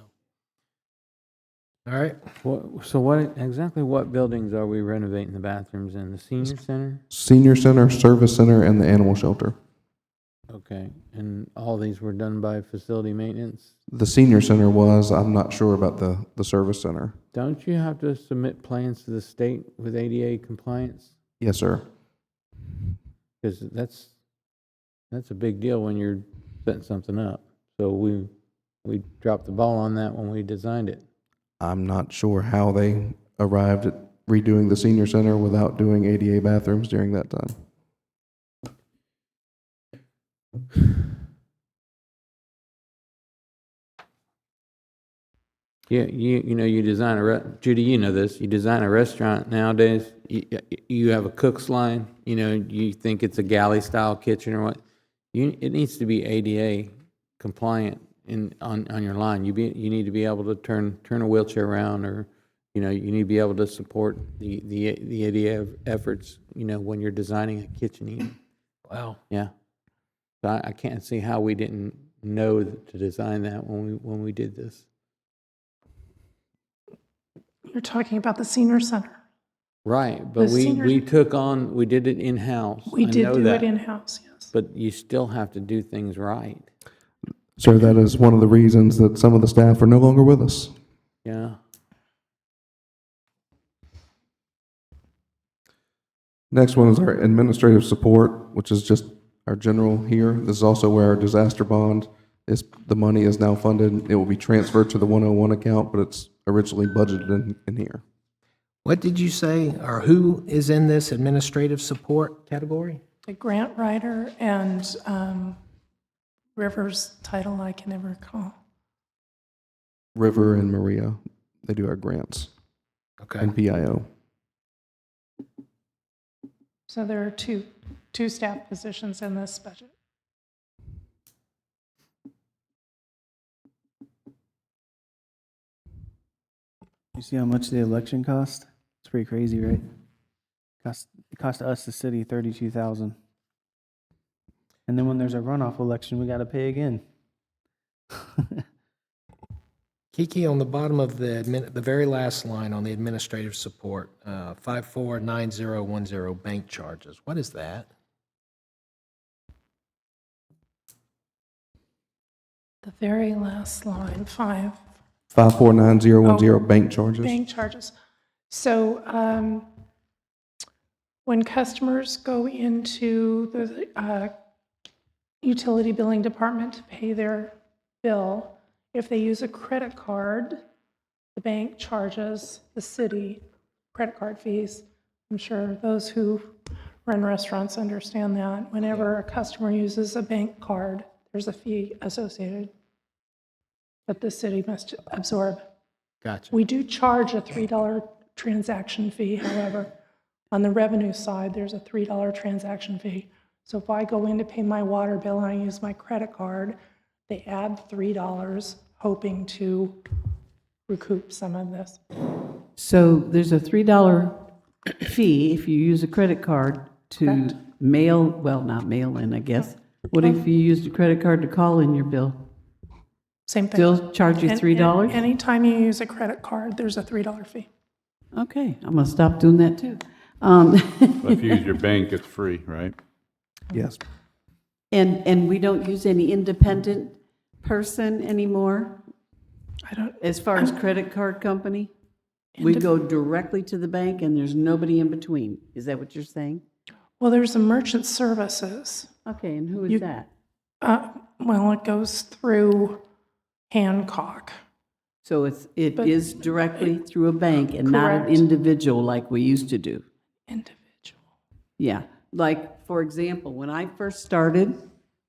All right. So exactly what buildings are we renovating the bathrooms in? The senior center? Senior center, service center, and the animal shelter. Okay, and all these were done by facility maintenance? The senior center was, I'm not sure about the service center. Don't you have to submit plans to the state with ADA compliance? Yes, sir. Because that's a big deal when you're setting something up. So we dropped the ball on that when we designed it. I'm not sure how they arrived at redoing the senior center without doing ADA bathrooms during that time. Yeah, you design Judy, you know this, you design a restaurant nowadays, you have a cook's line, you think it's a galley style kitchen or what, it needs to be ADA compliant on your line. You need to be able to turn a wheelchair around, or you need to be able to support the ADA efforts, when you're designing a kitchen even. Wow. Yeah. So I can't see how we didn't know to design that when we did this. You're talking about the senior center. Right, but The we senior- we did it in-house. We I did know do that. it in-house, yes. But you still have to do things right. Sir, that is one of the reasons that some of the staff are no longer with us. Yeah. Next one is our administrative support, which is just our general here. This is also where our disaster bond is. The money is now funded. It will be transferred to the 101 account, but it's originally budgeted in here. What did you say, or who is in this administrative support category? The grant writer and River's title I can never recall. River and Maria, they do our grants Okay. and PIO. So there are two staff positions in this budget. You see how much the election cost? It's pretty crazy, right? It cost us, the city, $32,000. And then when there's a runoff election, we got to pay again. Kiki, on the bottom of the very last line on the administrative support, 549010 bank charges. What is that? The very last line, 5. 549010 bank charges. Bank charges. So when customers go into the utility billing department to pay their bill, if they use a credit card, the bank charges the city credit card fees. I'm sure those who run restaurants understand that. Whenever a customer uses a bank card, there's a fee associated that the city must absorb. Gotcha. We do charge a $3 transaction fee, however. On the revenue side, there's a $3 transaction fee. So if I go in to pay my water bill and I use my credit card, they add $3, hoping to recoup some of this. So there's a $3 fee if you use a credit card to Correct. not mail in, I guess. What if you used a credit card to call in your bill? Same thing. Still charge you $3? Anytime you use a credit card, there's a $3 fee. Okay, I'm gonna stop doing that too. So if you use your bank, it's free, right? Yes. And we don't use any independent person anymore I don't, as far as credit card company? We go directly to the bank and there's nobody in between. Is that what you're saying? well, there's a merchant services. Okay, and who is that? Well, it goes through Hancock. So it is directly through a bank and not an Correct. individual like we used to do? Individual. Yeah, like, for example, when I first started,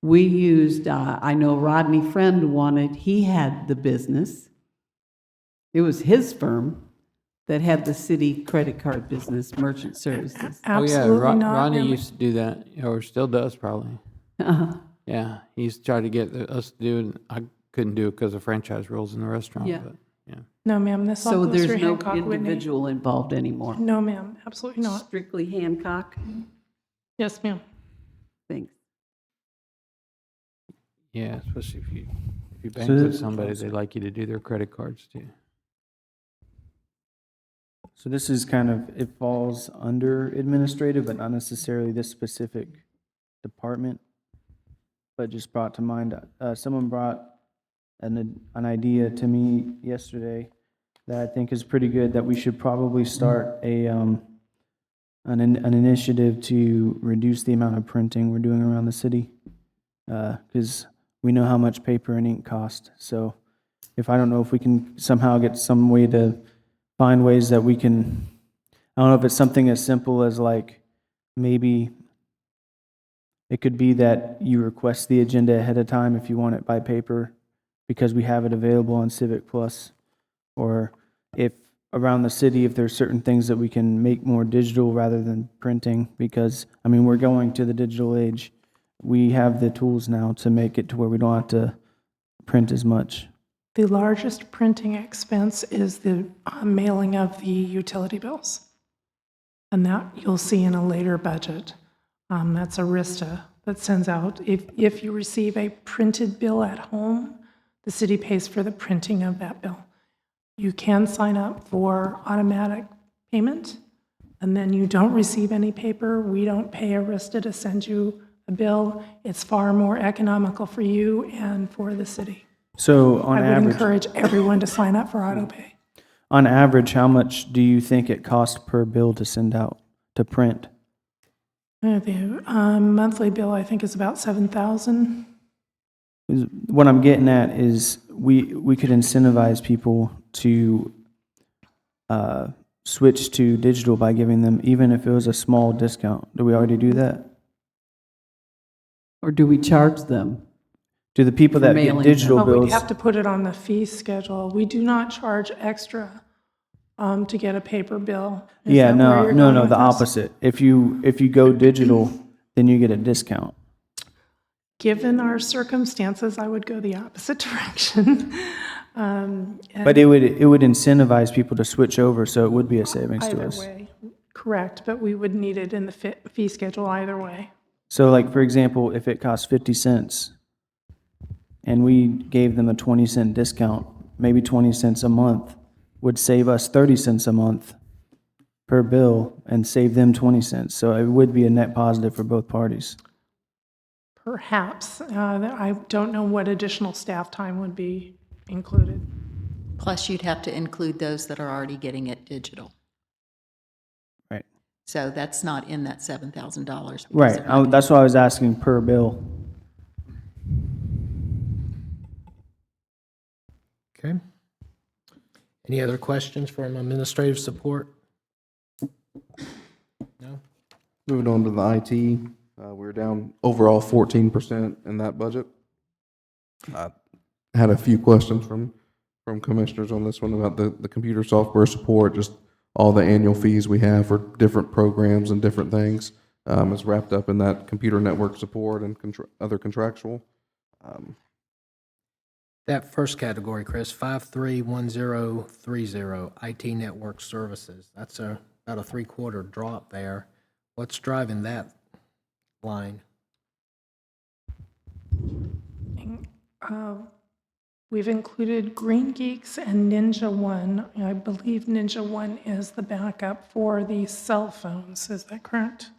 we used, I know Rodney Friend he had the business. It was his firm that had the city credit card business, merchant services. Absolutely Oh, yeah, not. Ronnie And used to do that, or still does probably. Uh-huh. Yeah, he used to try to get us to do it. I couldn't do it because of franchise rules in the restaurant, Yeah. but, yeah. No, ma'am, this all So goes there's through no Hancock Whitney. individual involved anymore? No, ma'am, absolutely not. Strictly Hancock? Yes, ma'am. Thanks. Yeah, especially if you bank So with this- somebody, they like you to do their credit cards too. So this is kind of, it falls under administrative, but not necessarily this specific department. But just brought to mind, someone brought an idea to me yesterday that I think is pretty good, that we should probably start an initiative to reduce the amount of printing we're doing around the city. Because we know how much paper and ink cost. So I don't know if we can somehow get some way to find ways that we can, I don't know if it's something as simple as like, maybe it could be that you request the agenda ahead of time if you want it by paper, because we have it available on Civic Plus. Or if around the city, if there's certain things that we can make more digital rather than printing, because, I mean, we're going to the digital age. We have the tools now to make it to where we don't have to print as much. The largest printing expense is the mailing of the utility bills. And that you'll see in a later budget. That's Arista that sends out. If you receive a printed bill at home, the city pays for the printing of that bill. You can sign up for automatic payment, and then you don't receive any paper. We don't pay Arista to send you a bill. It's far more economical for you and for the city. So on I would average, encourage everyone to sign up for autopay. on average, how much do you think it costs per bill to send out, to print? The monthly bill, I think, is about $7,000. What I'm getting at is we could incentivize people to switch to digital by giving them, even if it was a small discount. Do we already do that? Or do we charge them? Do the people For that get mailing digital Oh, we'd bills? have to put it on the fee schedule. We do not charge extra to get a paper bill. Is Yeah, that where you're going no, with the this? opposite. If you go digital, then you get a discount. Given our circumstances, I would go the opposite direction. But it would incentivize people to switch over, so it would be a savings to Either us. way, correct, but we would need it in the fee schedule either way. So like, for example, if it costs 50 cents and we gave them a 20-cent discount, maybe 20 cents a month would save us 30 cents a month per bill and save them 20 cents. So it would be a net positive for both parties. Perhaps. I don't know what additional staff time would be included. Plus, you'd have to include those that are already getting it digital. So that's not in that $7,000. because Right, they're not that's why I was asking per bill. Okay. Any other questions from administrative support? No? Moving on to the IT, we're down overall 14% in that budget. I had a few questions from commissioners on this one about the computer software support, just all the annual fees we have for different programs and different things. Is wrapped up in that computer network support and other contractual. That first category, Chris, 531030, IT network services. That's about a 3/4 drop there. What's driving that line? We've included Green Geeks and Ninja One. I believe Ninja One is the backup for the cell phones. Is that correct?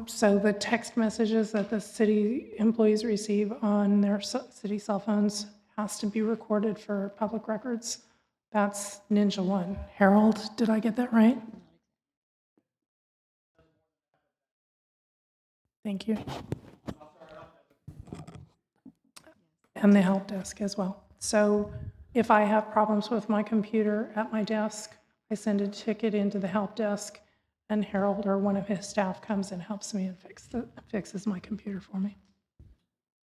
So the text messages that the city employees receive on their city cell phones has to be recorded for public records. That's Ninja One. Harold, did I get that right? Thank you. And the help desk as well. So if I have problems with my computer at my desk, I send a ticket into the help desk, and Harold or one of his staff comes and helps me and fixes my computer for me.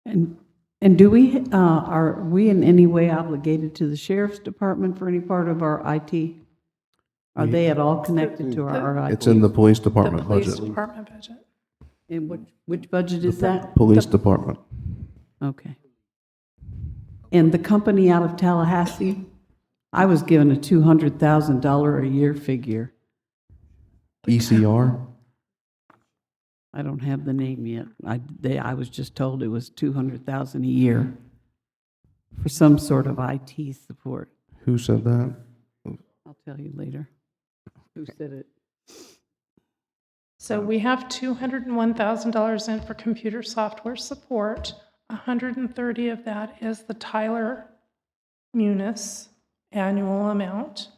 And do we, are we in any way obligated to the sheriff's department for any part of our IT? Are they at all connected to our IT? It's in the police The department police budget. department budget. And which budget is that? Police department. Okay. And the company out of Tallahassee, I was given a $200,000 a year figure. ECR? I don't have the name yet. I was just told it was $200,000 a year for some sort of IT support. Who said that? I'll tell you later who said it. So we have $201,000 in for computer software support. 130 of that is the Tyler Munis annual amount.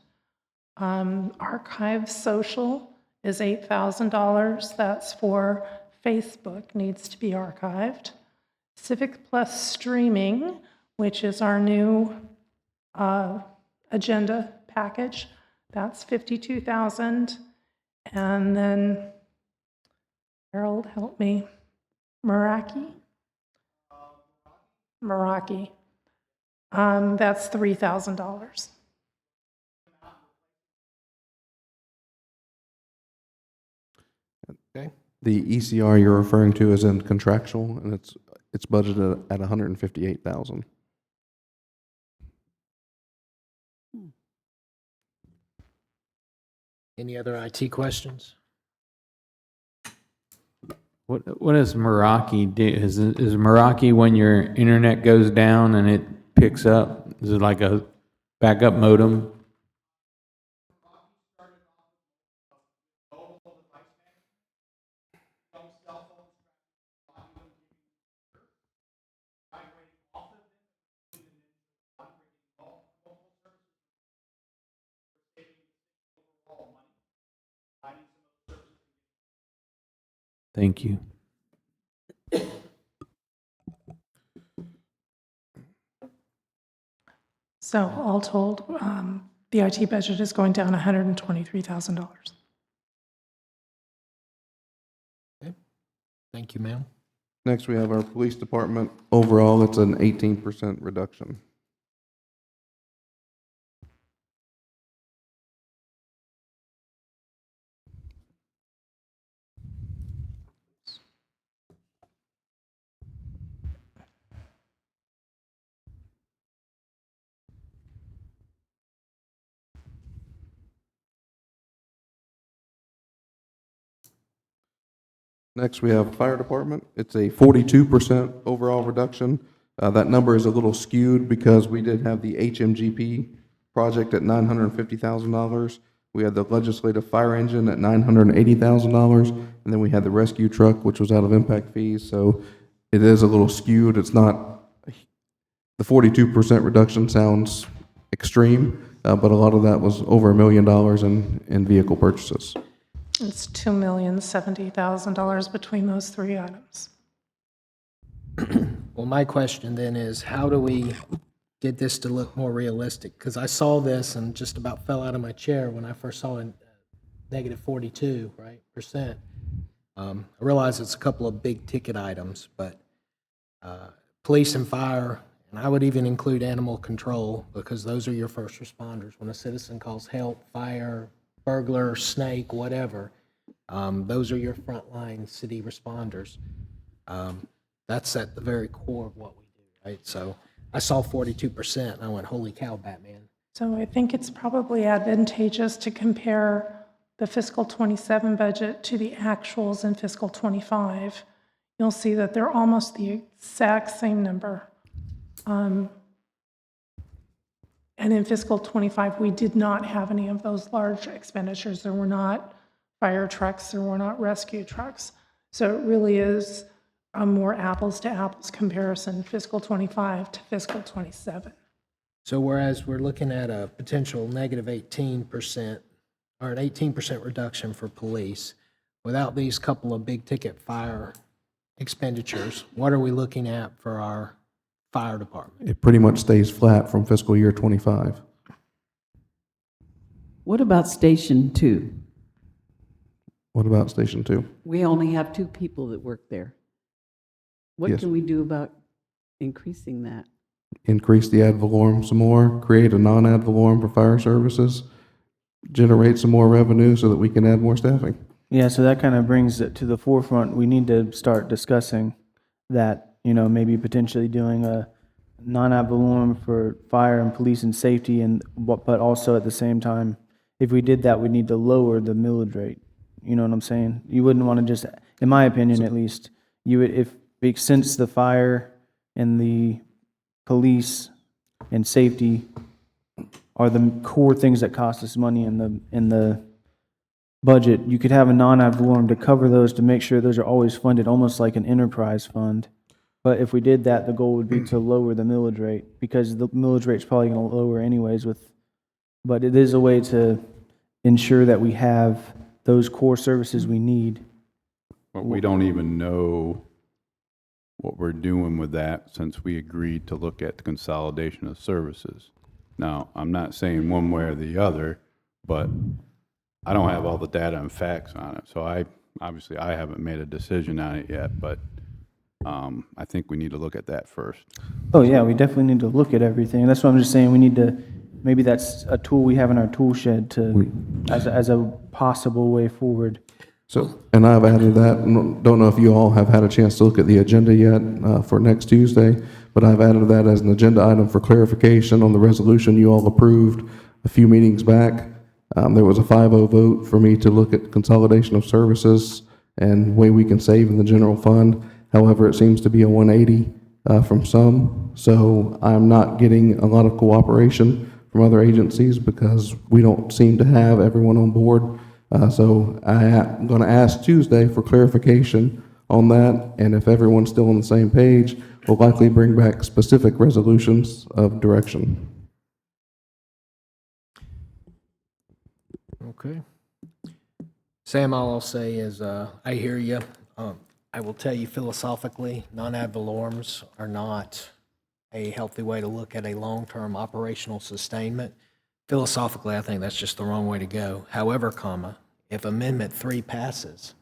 Archive Social is $8,000. That's for Facebook, needs to be archived. Civic Plus Streaming, which is our new agenda package, that's $52,000. And then, Harold, help me, Meraki, that's $3,000. Okay. The ECR you're referring to is in contractual, and it's budgeted at 158,000. Any other IT questions? What does Meraki do? Is Meraki when your internet goes down and it picks up? Is it like a backup modem? Thank you. So all told, the IT budget is going down $123,000. Okay. Thank you, ma'am. Next, we have our police department. Overall, it's an 18% reduction. Next, we have fire department. It's a 42% overall reduction. That number is a little skewed because we did have the HMGP project at $950,000. We had the legislative fire engine at $980,000, and then we had the rescue truck, which was out of impact fees. So it is a little skewed. It's not, the 42% reduction sounds extreme, but a lot of that was over $1 million in vehicle purchases. It's $2,070,000 between those three items. Well, my question then is, how do we get this to look more realistic? Because I saw this and just about fell out of my chair when I first saw it, negative 42, right, percent. I realize it's a couple of big ticket items, but police and fire, and I would even include animal control, because those are your first responders. When a citizen calls help, fire, burglar, snake, whatever, those are your frontline city responders. That's at the very core of what we do, right? So I saw 42%, and I went, holy cow, Batman. So I think it's probably advantageous to compare the fiscal '27 budget to the actuals in fiscal '25. You'll see that they're almost the exact same number. And in fiscal '25, we did not have any of those large expenditures. There were not fire trucks, there were not rescue trucks. So it really is a more apples to apples comparison, fiscal '25 to fiscal '27. So whereas we're looking at a potential negative 18%, or an 18% reduction for police, without these couple of big ticket fire expenditures, what are we looking at for our fire department? It pretty much stays flat from fiscal year '25. What about Station 2? What about Station 2? We only have 2 people that work there. What Yes. can we do about increasing that? Increase the ad valorem some more, create a non-ad valorem for fire services, generate some more revenue so that we can add more staffing. Yeah, so that kind of brings it to the forefront. We need to start discussing that, maybe potentially doing a non-ad valorem for fire and police and safety, but also at the same time, if we did that, we need to lower the millage rate. You know what I'm saying? You wouldn't want to just, in my opinion at least, you would, since the fire and the police and safety are the core things that cost us money in the budget, you could have a non-ad valorem to cover those, to make sure those are always funded, almost like an enterprise fund. But if we did that, the goal would be to lower the millage rate, because the millage rate's probably going to lower anyways but it is a way to ensure that we have those core services we need. But we don't even know what we're doing with that, since we agreed to look at the consolidation of services. Now, I'm not saying one way or the other, but I don't have all the data and facts on it. So I haven't made a decision on it yet, but I think we need to look at that first. Oh, yeah, we definitely need to look at everything. That's what I'm just saying, we need to, maybe that's a tool we have in our tool shed as a possible way forward. So, and I've added that, don't know if you all have had a chance to look at the agenda yet for next Tuesday, but I've added that as an agenda item for clarification on the resolution you all approved a few meetings back. There was a 5-0 vote for me to look at consolidation of services and way we can save in the general fund. However, it seems to be a 180 from some, so I'm not getting a lot of cooperation from other agencies because we don't seem to have everyone on board. So I'm going to ask Tuesday for clarification on that, and if everyone's still on the same page, we'll likely bring back specific resolutions of direction. Okay. Sam, all I'll say is, I hear you. I will tell you philosophically, non-ad valorems are not a healthy way to look at a long-term operational sustainment. Philosophically, I think that's just the wrong way to go. However, if Amendment 3 passes,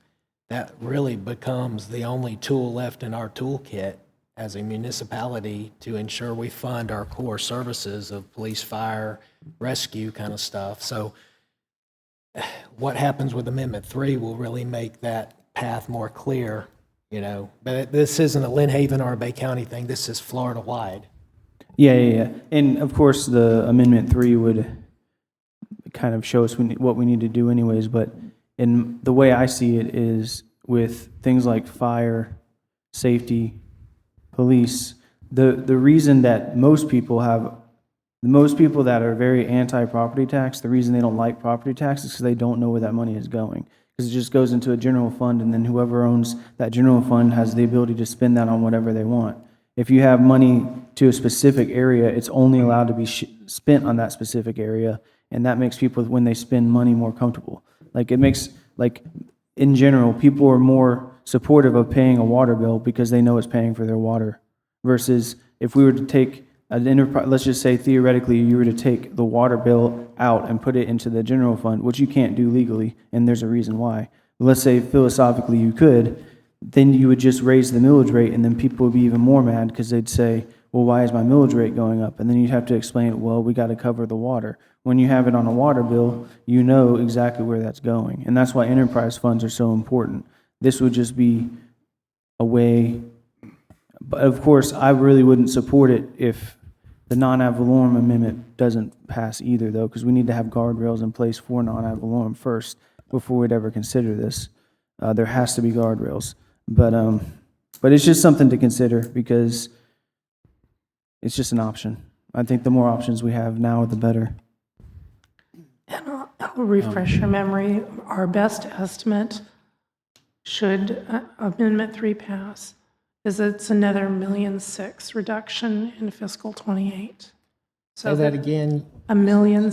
that really becomes the only tool left in our toolkit as a municipality to ensure we fund our core services of police, fire, rescue kind of stuff. So what happens with Amendment 3 will really make that path more clear, But this isn't a Lynn Haven or a Bay County thing. This is Florida-wide. Yeah. And of course, the Amendment 3 would kind of show us what we need to do anyways, but in the way I see it is with things like fire, safety, police, the reason that most people that are very anti-property tax, the reason they don't like property tax is because they don't know where that money is going. Because it just goes into a general fund, and then whoever owns that general fund has the ability to spend that on whatever they want. If you have money to a specific area, it's only allowed to be spent on that specific area, and that makes people, when they spend money, more comfortable. Like, it makes, like, in general, people are more supportive of paying a water bill because they know it's paying for their water, versus if we were to take an enterprise, let's just say theoretically you were to take the water bill out and put it into the general fund, which you can't do legally, and there's a reason why. Let's say philosophically you could, then you would just raise the millage rate, and then people would be even more mad because they'd say, well, why is my millage rate going up? And then you'd have to explain, well, we got to cover the water. When you have it on a water bill, you know exactly where that's going. And that's why enterprise funds are so important. This would just be a way, but of course, I really wouldn't support it if the non-ad valorem amendment doesn't pass either, though, because we need to have guardrails in place for non-ad valorem first before we'd ever consider this. There has to be guardrails. But it's just something to consider because it's just an option. I think the more options we have now, the better. And I'll refresh your memory. Our best estimate, should Amendment 3 pass, is it's another $1.6 million reduction in fiscal '28. Say that again. $1.6 million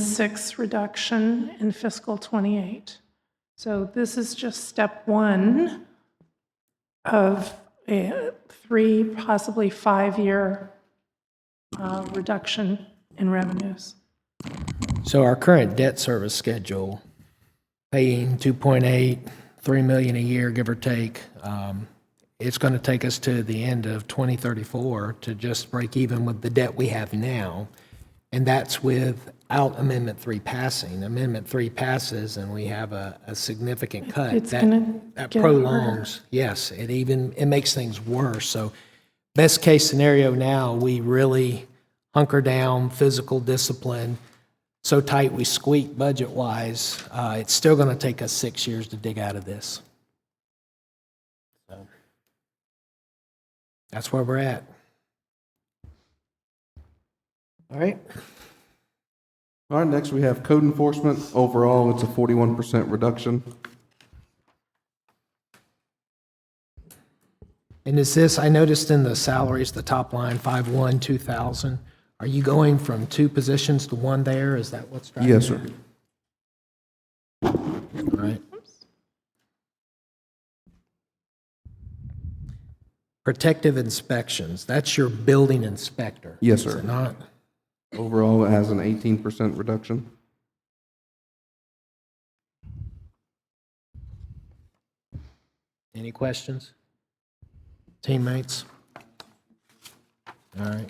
reduction in fiscal '28. So this is just step one of a 3, possibly 5-year reduction in revenues. So our current debt service schedule, paying 2.8, 3 million a year, give or take, it's going to take us to the end of 2034 to just break even with the debt we have now. And that's without Amendment 3 passing. Amendment 3 passes and we have a significant cut. It's gonna that get prolongs. Yes, it makes things worse. So best case scenario now, we really hunker down, physical discipline, so tight we squeak budget-wise. It's still going to take us 6 years to dig out of this. So that's where we're at. All right. All right, next we have code enforcement. Overall, it's a 41% reduction. And is this, I noticed in the salaries, the top line, 5/1/2000, are you going from 2 positions to 1 there? Is that what's driving? Yes, sir. All right. Protective inspections, that's your building inspector. Yes, is sir. it not? Overall, it has an 18% reduction. Any questions? Teammates? All right.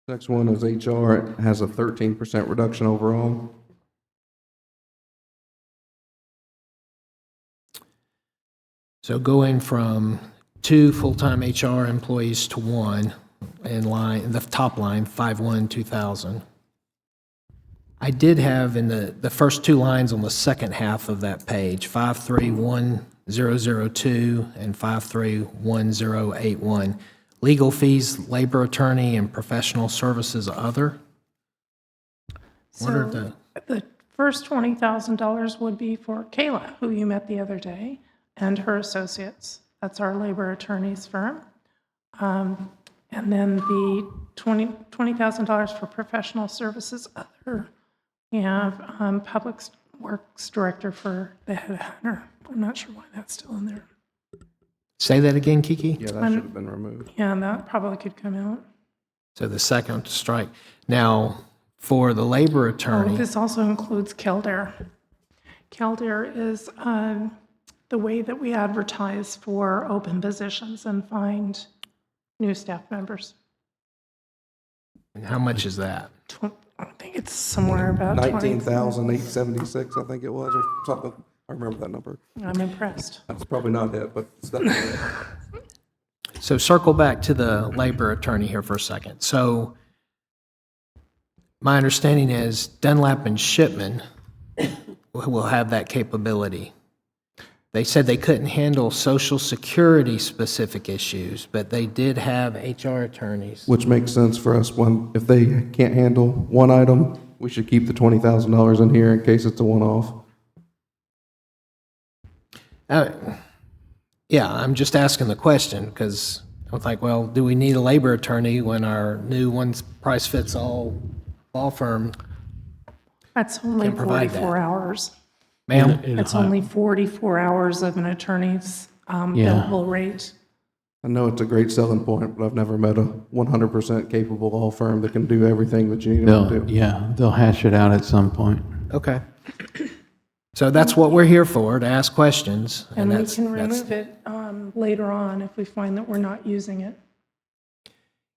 Next one is HR. It has a 13% reduction overall. So going from 2 full-time HR employees to 1 in line, the top line, 5/1/2000. I did have in the first 2 lines on the second half of that page, 531,002 and 531,081. Legal fees, labor attorney, and professional services other. What are So the first $20,000 would be for Kayla, who you met the other day, and her associates. That's our labor attorney's firm. And then the $20,000 for professional services other. We have Public Works Director for the head hunter. I'm not sure why that's still in there. Say that again, Kiki? Yeah, that should have been removed. Yeah, that probably could come out. So the second strike. Now, for the labor Oh, attorney, this also includes Kildare. Kildare is the way that we advertise for open positions and find new staff members. and how much is that? I think it's somewhere about 20. 19,876, I think it was, or something. I remember that number. I'm impressed. That's probably not it, but it's definitely it. So circle back to the labor attorney here for a second. So my understanding is Dunlap and Shipman will have that capability. They said they couldn't handle Social Security specific issues, but they did have HR attorneys. Which makes sense for us when, if they can't handle one item, we should keep the $20,000 in here in case it's a one-off. Yeah, I'm just asking the question because I was like, well, do we need a labor attorney when our new one price fits all law firm? That's only Can't provide 44 that. hours. Ma'am? It's only 44 hours of an attorney's Yeah. billable rate. I know it's a great selling point, but I've never met a 100% capable law firm that can do everything that you need them to do. They'll hash it out at some point. Okay. So that's what we're here for, to ask questions. And we that's- can that's- remove it later on if we find that we're not using it.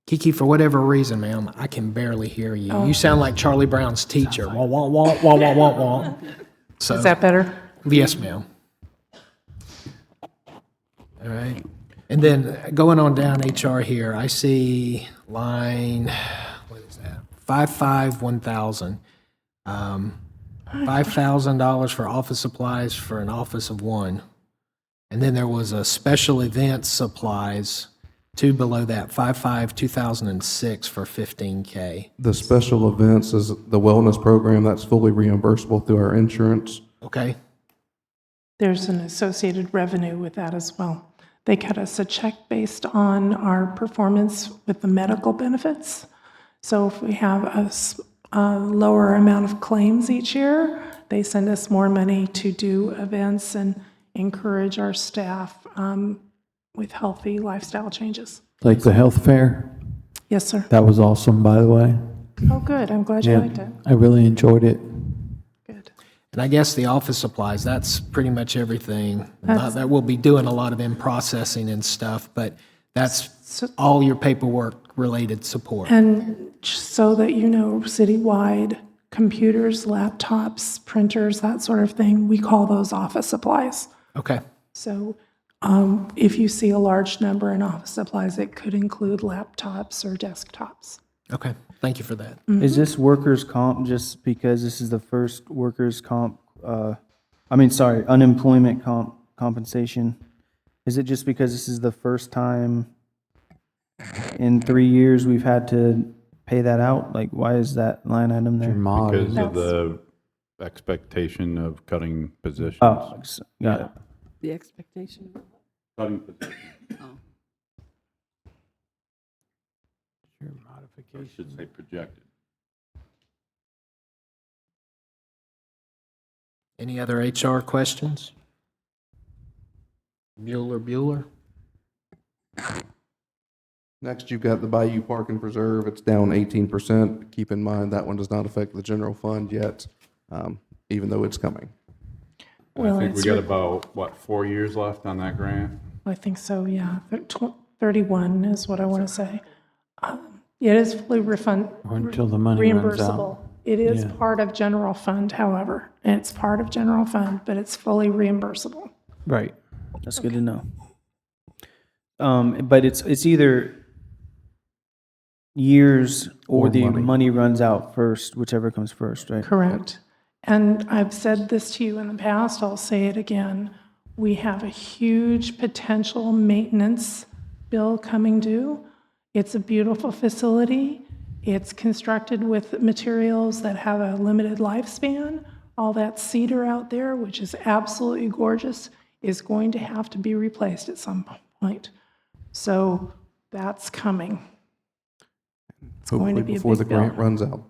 Kiki, for whatever reason, ma'am, I can barely hear you. Oh. You sound like Charlie Brown's teacher. Wah, wah, wah, wah, wah, wah, wah. So, Is that better? yes, ma'am. All right. And then going on down HR here, I see line, what is that? 55-1000. $5,000 for office supplies for an office of one. And then there was a special event supplies, two below that, 2006 for $15K. The special events is the wellness program that's fully reimbursable through our insurance. Okay? There's an associated revenue with that as well. They cut us a check based on our performance with the medical benefits. So if we have a lower amount of claims each year, they send us more money to do events and encourage our staff with healthy lifestyle changes. Like the health fair, Yes, sir. that was awesome, by the way. Oh, good. I'm glad you Yeah, liked it. I really enjoyed it. Good. And I guess the office supplies, that's pretty much everything. That's- That we'll be doing a lot of in-processing and stuff, but that's So- all your paperwork-related support. And so that you know, citywide, computers, laptops, printers, that sort of thing, we call those office supplies. Okay, So if you see a large number in office supplies, it could include laptops or desktops. okay. Thank you for that. Is this workers' comp just because this is the first workers' comp, unemployment compensation? Is it just because this is the first time in 3 years we've had to pay that out? Like, why is that line item Your there? mod Because is, of the expectation of cutting positions. Oh, got it. The expectation. Cutting positions. your I modification. should say projected. Any other HR questions? Bueller? Next, you've got the Bayou Park and Preserve. It's down 18%. Keep in mind, that one does not affect the general fund yet, even though it's coming. Well, I think we it's got re- about, 4 years left on that grant? I think so, yeah. 31 is what I want to say. It is fully Or until the money runs out. reimbursable. It is part of general fund, however. It's part of general fund, but it's fully reimbursable. Right. That's good to know. But it's either years or Or the money. money runs out first, whichever comes first, right? Correct. And I've said this to you in the past, I'll say it again. We have a huge potential maintenance bill coming due. It's a beautiful facility. It's constructed with materials that have a limited lifespan. All that cedar out there, which is absolutely gorgeous, is going to have to be replaced at some point. So that's coming. It's going to Hopefully be a before the big bill. grant runs out.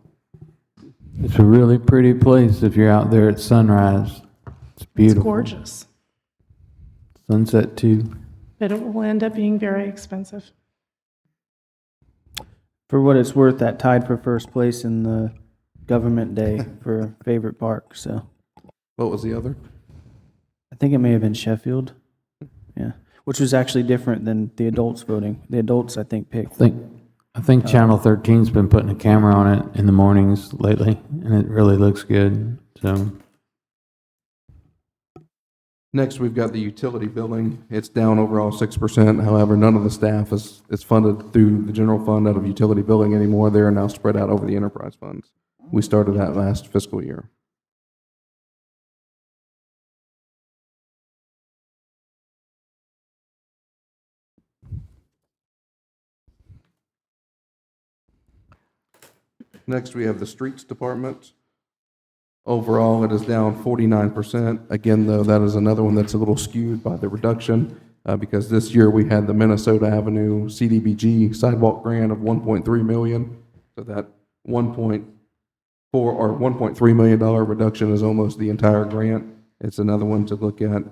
It's a really pretty place if you're out there at sunrise. It's It's beautiful. gorgeous, Sunset too. but it will end up being very expensive. For what it's worth, that tied for first place in the government day for favorite park, so. What was the other? I think it may have been Sheffield. Yeah, which was actually different than the adults voting. The adults, I think, picked. I think Channel 13's been putting a camera on it in the mornings lately, and it really looks good, so. Next, we've got the utility billing. It's down overall 6%. However, none of the staff is funded through the general fund out of utility billing anymore. They are now spread out over the enterprise funds. We started that last fiscal year. Next, we have the streets department. Overall, it is down 49%. Again, though, that is another one that's a little skewed by the reduction because this year we had the Minnesota Avenue CDBG sidewalk grant of 1.3 million. So that 1.4 or $1.3 million reduction is almost the entire grant. It's another one to look at.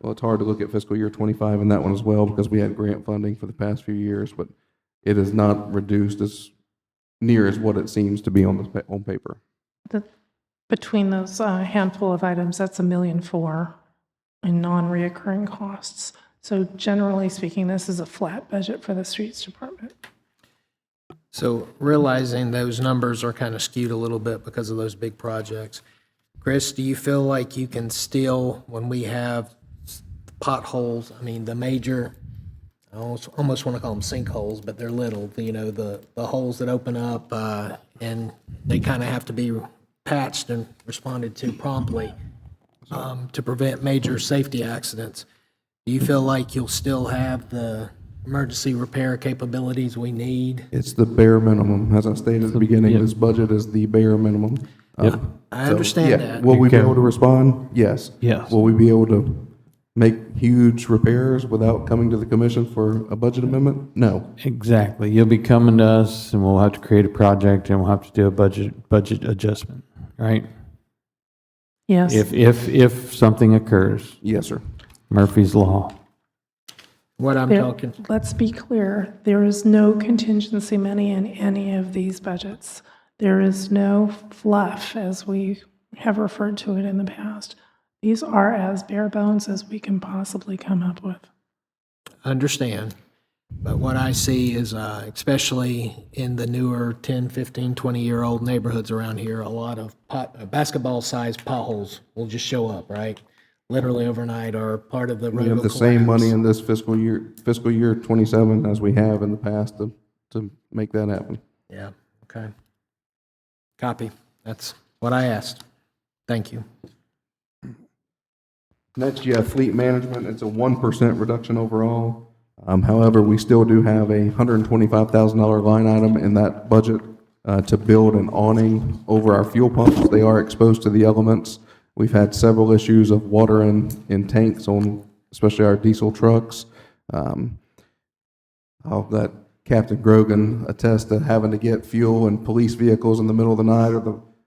Well, it's hard to look at fiscal year 25 in that one as well because we had grant funding for the past few years, but it is not reduced as near as what it seems to be on paper. Between those handful of items, that's $1.4 million in non-reoccurring costs. So generally speaking, this is a flat budget for the streets department. So realizing those numbers are kind of skewed a little bit because of those big projects, Chris, do you feel like you can still, when we have potholes, I mean, the major, I almost want to call them sinkholes, but they're little, the holes that open up and they kind of have to be patched and responded to promptly to prevent major safety accidents. Do you feel like you'll still have the emergency repair capabilities we need? It's the bare minimum. As I stated at the beginning, this budget is the bare minimum. I understand that. Will we be able to respond? Yes. Yes. Will we be able to make huge repairs without coming to the commission for a budget amendment? No. Exactly. You'll be coming to us and we'll have to create a project and we'll have to do a budget adjustment, right? Yes. If something occurs, Yes, sir. Murphy's Law. What I'm There- talking, Let's be clear, there is no contingency money in any of these budgets. There is no fluff, as we have referred to it in the past. These are as bare bones as we can possibly come up with. understand, but what I see is, especially in the newer 10, 15, 20-year-old neighborhoods around here, a lot of basketball-sized potholes will just show up, right? Literally overnight, or part of the road We have will the same collapse. money in this fiscal year 27 as we have in the past to make that happen. Yeah, okay. Copy. That's what I asked. Thank you. Next, you have fleet management. It's a 1% reduction overall. However, we still do have a $125,000 line item in that budget to build an awning over our fuel pumps. They are exposed to the elements. We've had several issues of water in tanks on, especially our diesel trucks. I'll let Captain Grogan attest to having to get fuel in police vehicles in the middle of the night,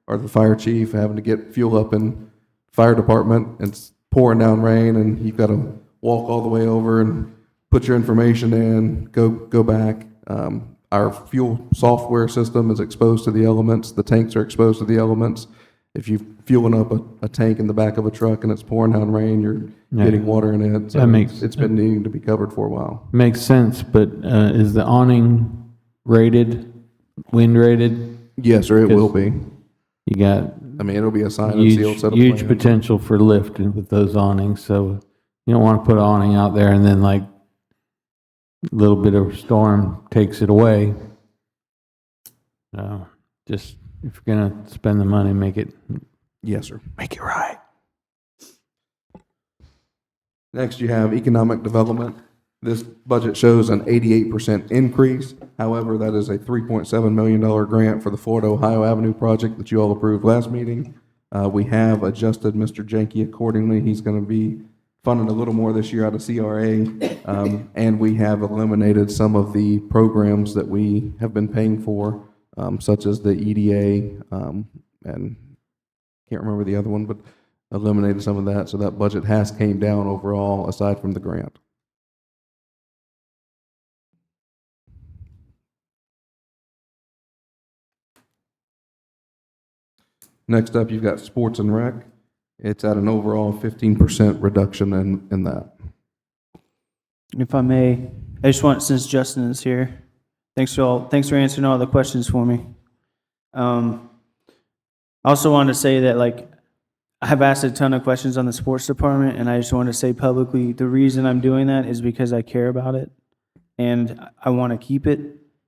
or the fire chief having to get fuel up in fire department. It's pouring down rain, and you've got to walk all the way over and put your information in, go back. Our fuel software system is exposed to the elements. The tanks are exposed to the elements. If you're fueling up a tank in the back of a truck and it's pouring down rain, you're getting water in it. So it's been needing to be covered for a while. Makes sense, but is the awning rated, wind rated? Yes, or it will be. You got I mean, it'll be a signed and sealed set of huge plans. potential for lift with those awnings, so you don't want to put an awning out there and then like a little bit of storm takes it away. Just if you're gonna spend the money, make it right. Next, you have economic development. This budget shows an 88% increase. However, that is a $3.7 million grant for the Florida Ohio Avenue project that you all approved last meeting. We have adjusted Mr. Jenke accordingly. He's going to be funded a little more this year out of CRA. And we have eliminated some of the programs that we have been paying for, such as the EDA, and can't remember the other one, but eliminated some of that. So that budget has came down overall aside from the grant. Next up, you've got sports and rec. It's at an overall 15% reduction in that. If I may, I just want, since Justin is here, thanks for answering all the questions for me. I also wanted to say that, like, I've asked a ton of questions on the sports department, and I just want to say publicly, the reason I'm doing that is because I care about it, and I want to keep it.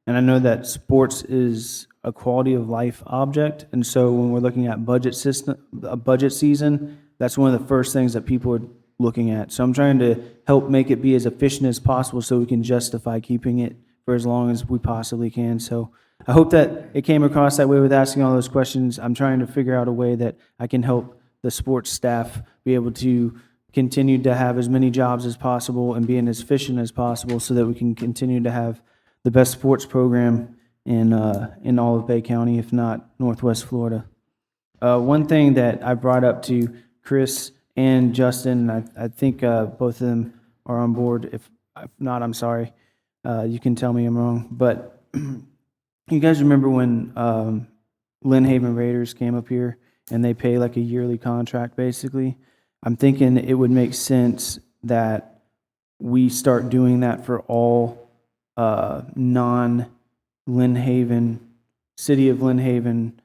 And I know that sports is a quality of life object, and so when we're looking at a budget season, that's one of the first things that people are looking at. So I'm trying to help make it be as efficient as possible so we can justify keeping it for as long as we possibly can. So I hope that it came across that way with asking all those questions. I'm trying to figure out a way that I can help the sports staff be able to continue to have as many jobs as possible and being as efficient as possible so that we can continue to have the best sports program in all of Bay County, if not Northwest Florida. One thing that I brought up to Chris and Justin, I think both of them are on board. If not, I'm sorry. You can tell me I'm wrong. But you guys remember when Lynn Haven Raiders came up here and they pay like a yearly contract, basically? I'm thinking it would make sense that we start doing that for all non-Lynn Haven, City of Lynn Haven,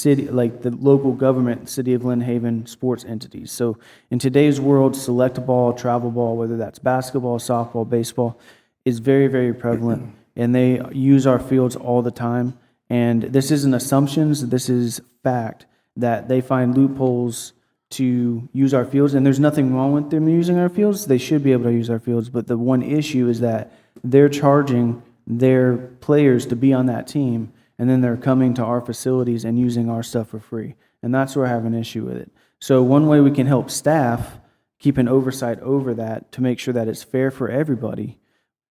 like the local government, City of Lynn Haven sports entities. So in today's world, select ball, travel ball, whether that's basketball, softball, baseball, is very, very prevalent. And they use our fields all the time. And this isn't assumptions, this is fact, that they find loopholes to use our fields, and there's nothing wrong with them using our fields. They should be able to use our fields, but the one issue is that they're charging their players to be on that team, and then they're coming to our facilities and using our stuff for free, and that's where I have an issue with it. So one way we can help staff keep an oversight over that to make sure that it's fair for everybody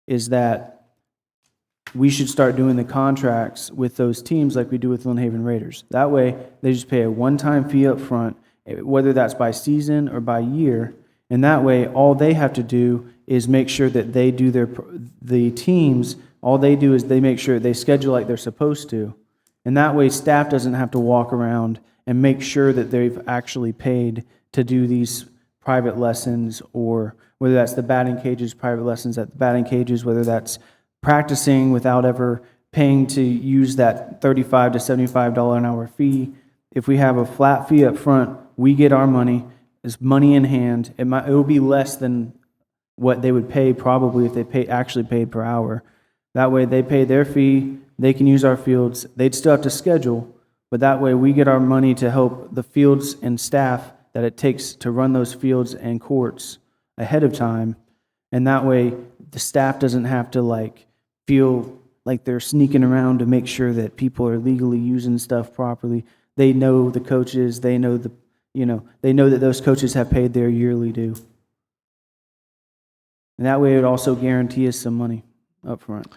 is that we should start doing the contracts with those teams like we do with Lynn Haven Raiders. That way, they just pay a one-time fee up front, whether that's by season or by year, and that way all they have to do is make sure that they do the teams, all they do is they make sure they schedule like they're supposed to, and that way staff doesn't have to walk around and make sure that they've actually paid to do these private lessons, or whether that's the batting cages, private lessons at the batting cages, whether that's practicing without ever paying to use that $35 to $75 an hour fee. If we have a flat fee up front, we get our money. It's money in hand. It will be less than what they would pay probably if they actually paid per hour. That way they pay their fee, they can use our fields. They'd still have to schedule, but that way we get our money to help the fields and staff that it takes to run those fields and courts ahead of time. And that way the staff doesn't have to feel like they're sneaking around to make sure that people are legally using stuff properly. They know the coaches, they know they know that those coaches have paid their yearly due. And that way it would also guarantee us some money up front.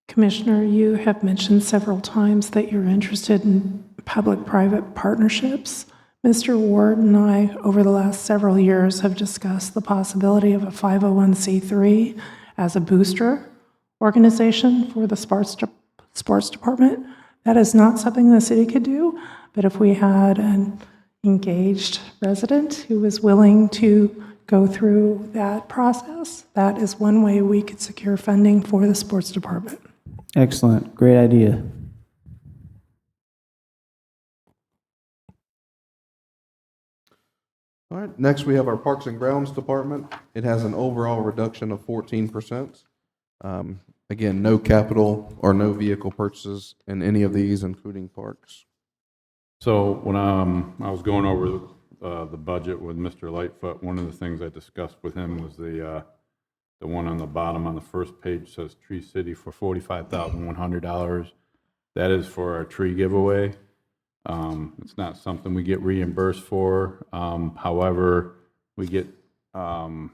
Commissioner, you have mentioned several times that you're interested in public-private partnerships. Mr. Ward and I, over the last several years, have discussed the possibility of a 501c3 as a booster organization for the sports department. That is not something the city could do, but if we had an engaged resident who was willing to go through that process, that is one way we could secure funding for the sports department. Excellent. Great idea. All right, next we have our Parks and Grounds Department. It has an overall reduction of 14%. Again, no capital or no vehicle purchases in any of these, including parks. So when I was going over the budget with Mr. Lightfoot, one of the things I discussed with him was the one on the bottom on the first page says Tree City for $45,100. That is for our tree giveaway. It's not something we get reimbursed for. However, we get, so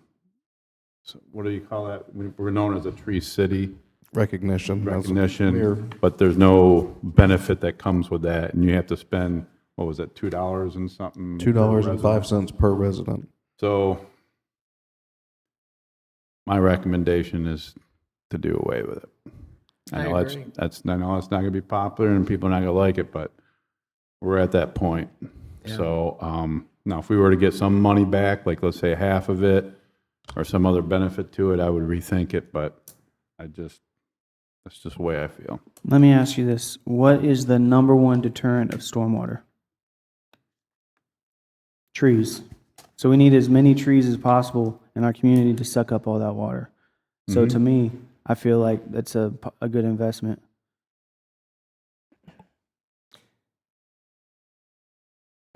what do you call that? We're known as a Tree City. Recognition, But there's no benefit that comes with that. And you have to spend, what was it, $2 and something? $2.05 per resident. So my recommendation is to do away with it. I know agree. that's I know it's not going to be popular and people are not going to like it, but we're at that point. Yeah. So now if we were to get some money back, like let's say half of it or some other benefit to it, I would rethink it, but that's just the way I feel. Let me ask you this. What is the number one deterrent of stormwater? Trees. So we need as many trees as possible in our community to suck up all that water. So to me, I feel like that's a good investment.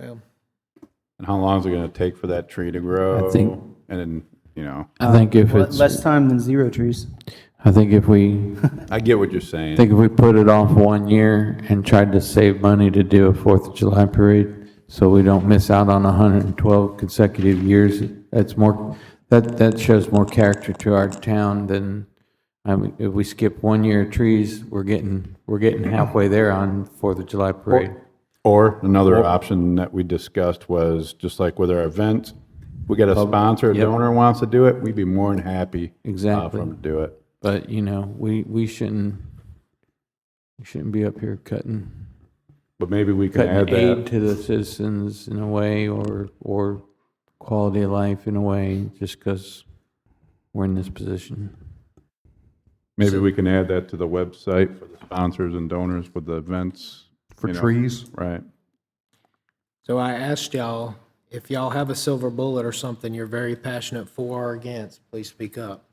Yeah. And how long is it going to take for that tree to grow? I think- And then, you know, I think if it's, Less time than zero trees. I think if we, I get what you're saying. I think if we put it off 1 year and tried to save money to do a 4th of July parade, so we don't miss out on 112 consecutive years It's more, that shows more character to our town than, I mean, if we skip 1 year of trees, we're getting halfway there on Fourth of July parade. Or another option that we discussed was, just like with our events, we get a sponsor, a Yep. donor wants to do it, we'd be more than happy for Exactly. them to do it. But, you know, we shouldn't be up here cutting But maybe we can add aid that, to the citizens in a way, or quality of life in a way, just because we're in this position. maybe we can add that to the website for the sponsors and donors with the events. For you know. trees, Right. So I asked y'all, if y'all have a silver bullet or something you're very passionate for or against, please speak up.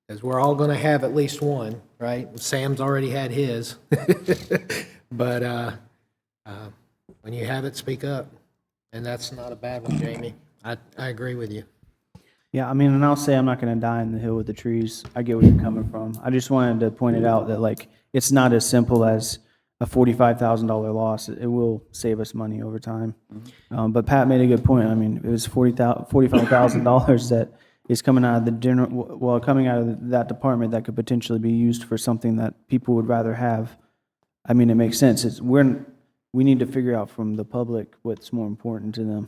Because we're all going to have at least one, right? Sam's already had his. But when you have it, speak up. And that's not a bad one, Jamie. I agree with you. Yeah, I mean, and I'll say I'm not gonna die in the hill with the trees. I get where you're coming from. I just wanted to point it out that, like, it's not as simple as a $45,000 loss. It will save us money over time. But Pat made a good point. I mean, it was $45,000 that is coming out of the general, well, coming out of that department that could potentially be used for something that people would rather have. I mean, it makes sense. We need to figure out from the public what's more important to them.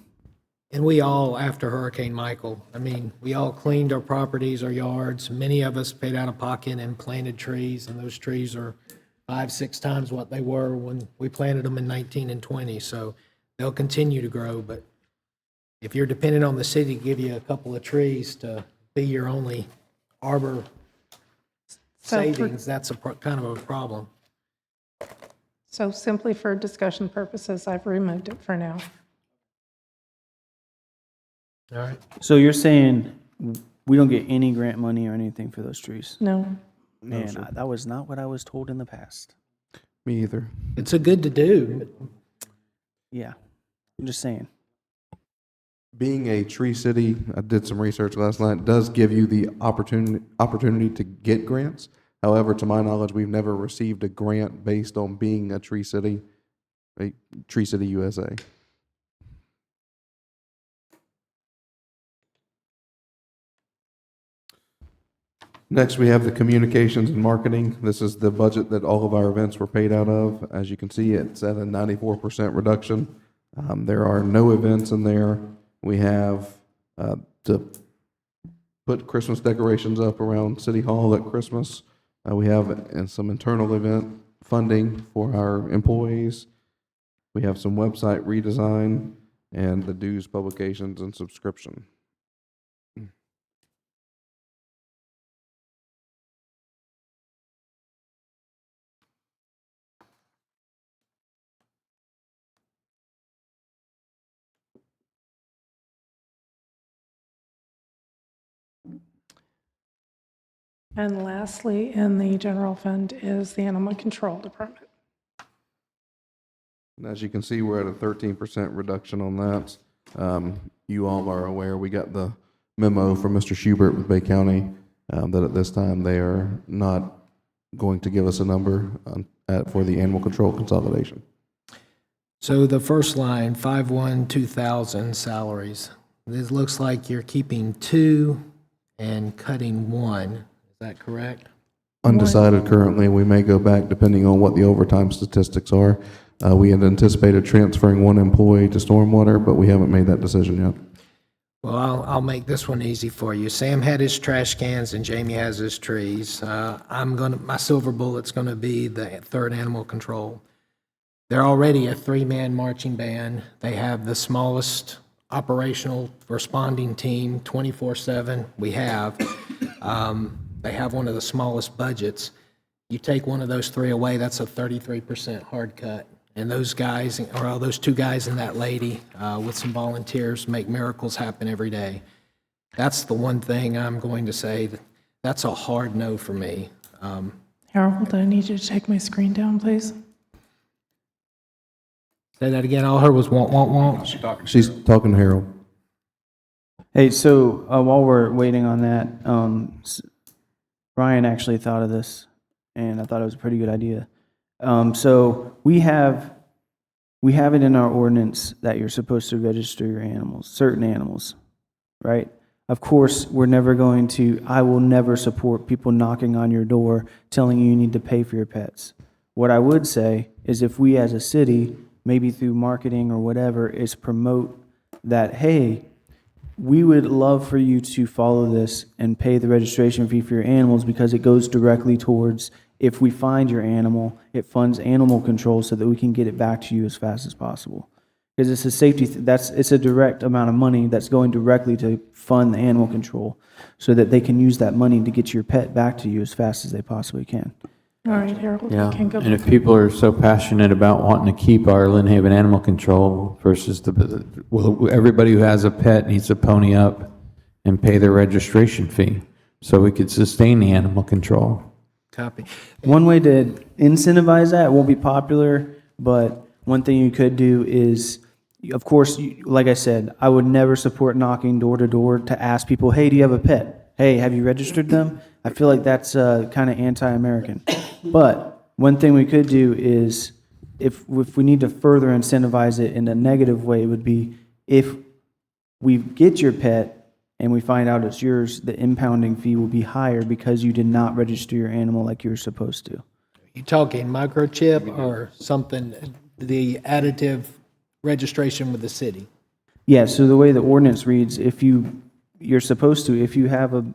And we all, after Hurricane Michael, I mean, we all cleaned our properties, our yards. Many of us paid out of pocket and planted trees, and those trees are 5, 6 times what they were when we planted them in 19 and 20. So they'll continue to grow, but if you're dependent on the city to give you a couple of trees to be your only arbor So for- savings, that's kind of a problem. So simply for discussion purposes, I've removed it for now. All right. So you're saying we don't get any grant money or anything for those trees? No. Man, that was not what I was told in the past. me either. It's a good to do, but Yeah, I'm just saying. Being a tree city, I did some research last night, does give you the opportunity to get grants. However, to my knowledge, we've never received a grant based on being a Tree City USA. Next, we have the communications and marketing. This is the budget that all of our events were paid out of. As you can see, it's at a 94% reduction. There are no events in there. We have to put Christmas decorations up around City Hall at Christmas. We have some internal event funding for our employees. We have some website redesign and the dues, publications, and subscription. And lastly, in the general fund is the animal control department. And as you can see, we're at a 13% reduction on that. You all are aware, we got the memo from Mr. Schubert with Bay County that at this time they are not going to give us a number for the animal control consolidation. so the first line, 5/1/2000 salaries. This looks like you're keeping 2 and cutting 1. Is that correct? Undecided currently. We may go back depending on what the overtime statistics are. We had anticipated transferring 1 employee to stormwater, but we haven't made that decision yet. Well, I'll make this one easy for you. Sam had his trash cans and Jamie has his trees. My silver bullet's gonna be the third animal control. They're already a 3-man marching band. They have the smallest operational responding team, 24/7 we have. They have one of the smallest budgets. You take one of those 3 away, that's a 33% hard cut. And those guys, or those 2 guys and that lady, with some volunteers, make miracles happen every day. That's the one thing I'm going to say, that's a hard no for me. Harold, I need you to take my screen down, please. Say that again, all I heard was won't, won't, won't. She's talking to Harold. Hey, so while we're waiting on that, Ryan actually thought of this, and I thought it was a pretty good idea. So we have it in our ordinance that you're supposed to register your animals, certain animals, right? Of course, I will never support people knocking on your door telling you need to pay for your pets. What I would say is if we as a city, maybe through marketing or whatever, is promote that, hey, we would love for you to follow this and pay the registration fee for your animals because it goes directly towards, if we find your animal, it funds animal control so that we can get it back to you as fast as possible. Because it's a safety, it's a direct amount of money that's going directly to fund the animal control so that they can use that money to get your pet back to you as fast as they possibly can. All right, Harold, Yeah, we can go and if back. people are so passionate about wanting to keep our Lynn Haven animal control versus well, everybody who has a pet needs to pony up and pay their registration fee so we could sustain the animal control. Copy. One way to incentivize that, it won't be popular, but one thing you could do is, of course, like I said, I would never support knocking door to door to ask people, hey, do you have a pet? Hey, have you registered them? I feel like that's kind of anti-American. But one thing we could do is, if we need to further incentivize it in a negative way, it would be if we get your pet and we find out it's yours, the impounding fee will be higher because you did not register your animal like you were supposed to. You talking microchip or something, the additive registration with the city? Yeah, so the way the ordinance reads, you're supposed to, if you have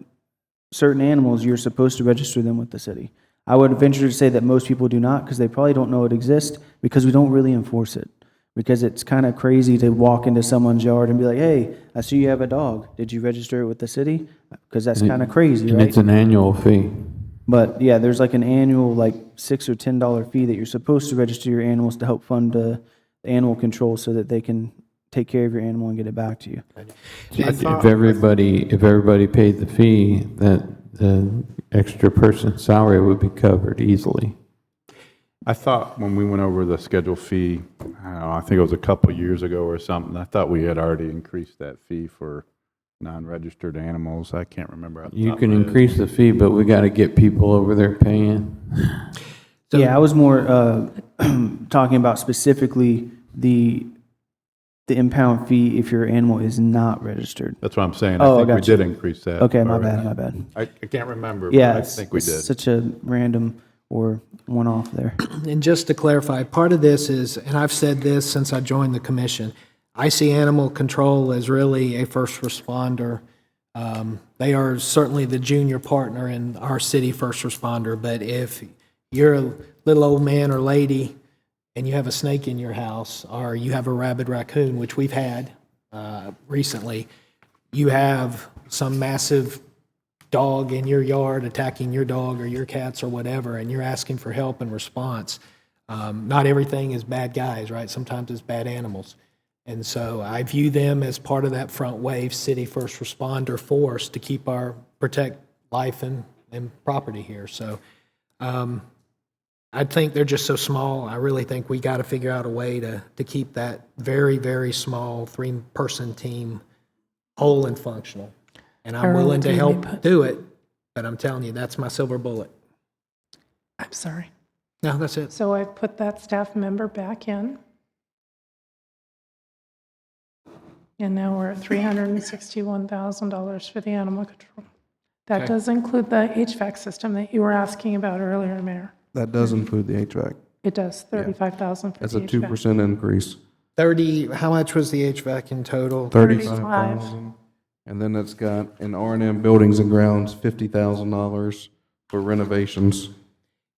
certain animals, you're supposed to register them with the city. I would venture to say that most people do not because they probably don't know it exists because we don't really enforce it. Because it's kind of crazy to walk into someone's yard and be like, hey, I see you have a dog. Did you register it with the city? Because that's kind of crazy, And right? it's an annual fee. But yeah, there's like an annual $6 or $10 fee that you're supposed to register your animals to help fund the animal control so that they can take care of your animal and get it back to you. If everybody paid the fee, that the extra person's salary would be covered easily. I thought when we went over the schedule fee, I don't know, I think it was a couple years ago or something, I thought we had already increased that fee for non-registered animals. I can't remember. off the You top can of my head. increase the fee, but we got to get people over there paying. Yeah, I was more talking about specifically the impound fee if your animal is not registered. That's what I'm saying. Oh, I I think we got you. did increase that. Okay, my already. bad. I can't remember, but Yeah, I it's think we did. such a random or one-off there. And just to clarify, part of this is, and I've said this since I joined the commission, I see animal control as really a first responder. They are certainly the junior partner in our city first responder, but if you're a little old man or lady and you have a snake in your house, or you have a rabid raccoon, which we've had recently, you have some massive dog in your yard attacking your dog or your cats or whatever, and you're asking for help and response. Not everything is bad guys, right? Sometimes it's bad animals. And so I view them as part of that front wave city first responder force to protect life and property here. So I think they're just so small. I really think we got to figure out a way to keep that very, very small 3-person team whole and functional. And I'm Harold, willing to you may help put- do it, but I'm telling you, that's my silver bullet. I'm sorry. No, that's it. So I've put that staff member back in. And now we're at $361,000 for the animal control. That Okay. does include the HVAC system that you were asking about earlier, Mayor. That does include the HVAC. It does, 35,000 for That's the a HVAC. 2% increase. 30, how much was the HVAC in total? 35,000. And then it's got in R&M Buildings and Grounds, $50,000 for renovations.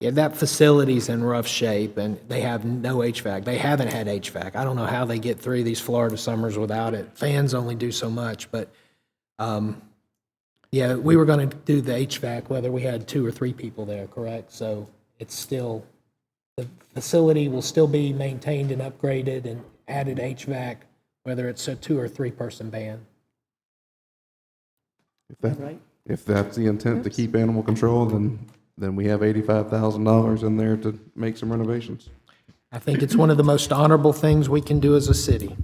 Yeah, that facility's in rough shape, and they have no HVAC. They haven't had HVAC. I don't know how they get through these Florida summers without it. Fans only do so much, but, yeah, we were going to do the HVAC whether we had 2 or 3 people there, correct? So it's still, the facility will still be maintained and upgraded and added HVAC, whether it's a 2 or 3-person band. If that's the intent to keep animal control, then we have $85,000 in there to make some renovations. I think it's one of the most honorable things we can do as a city.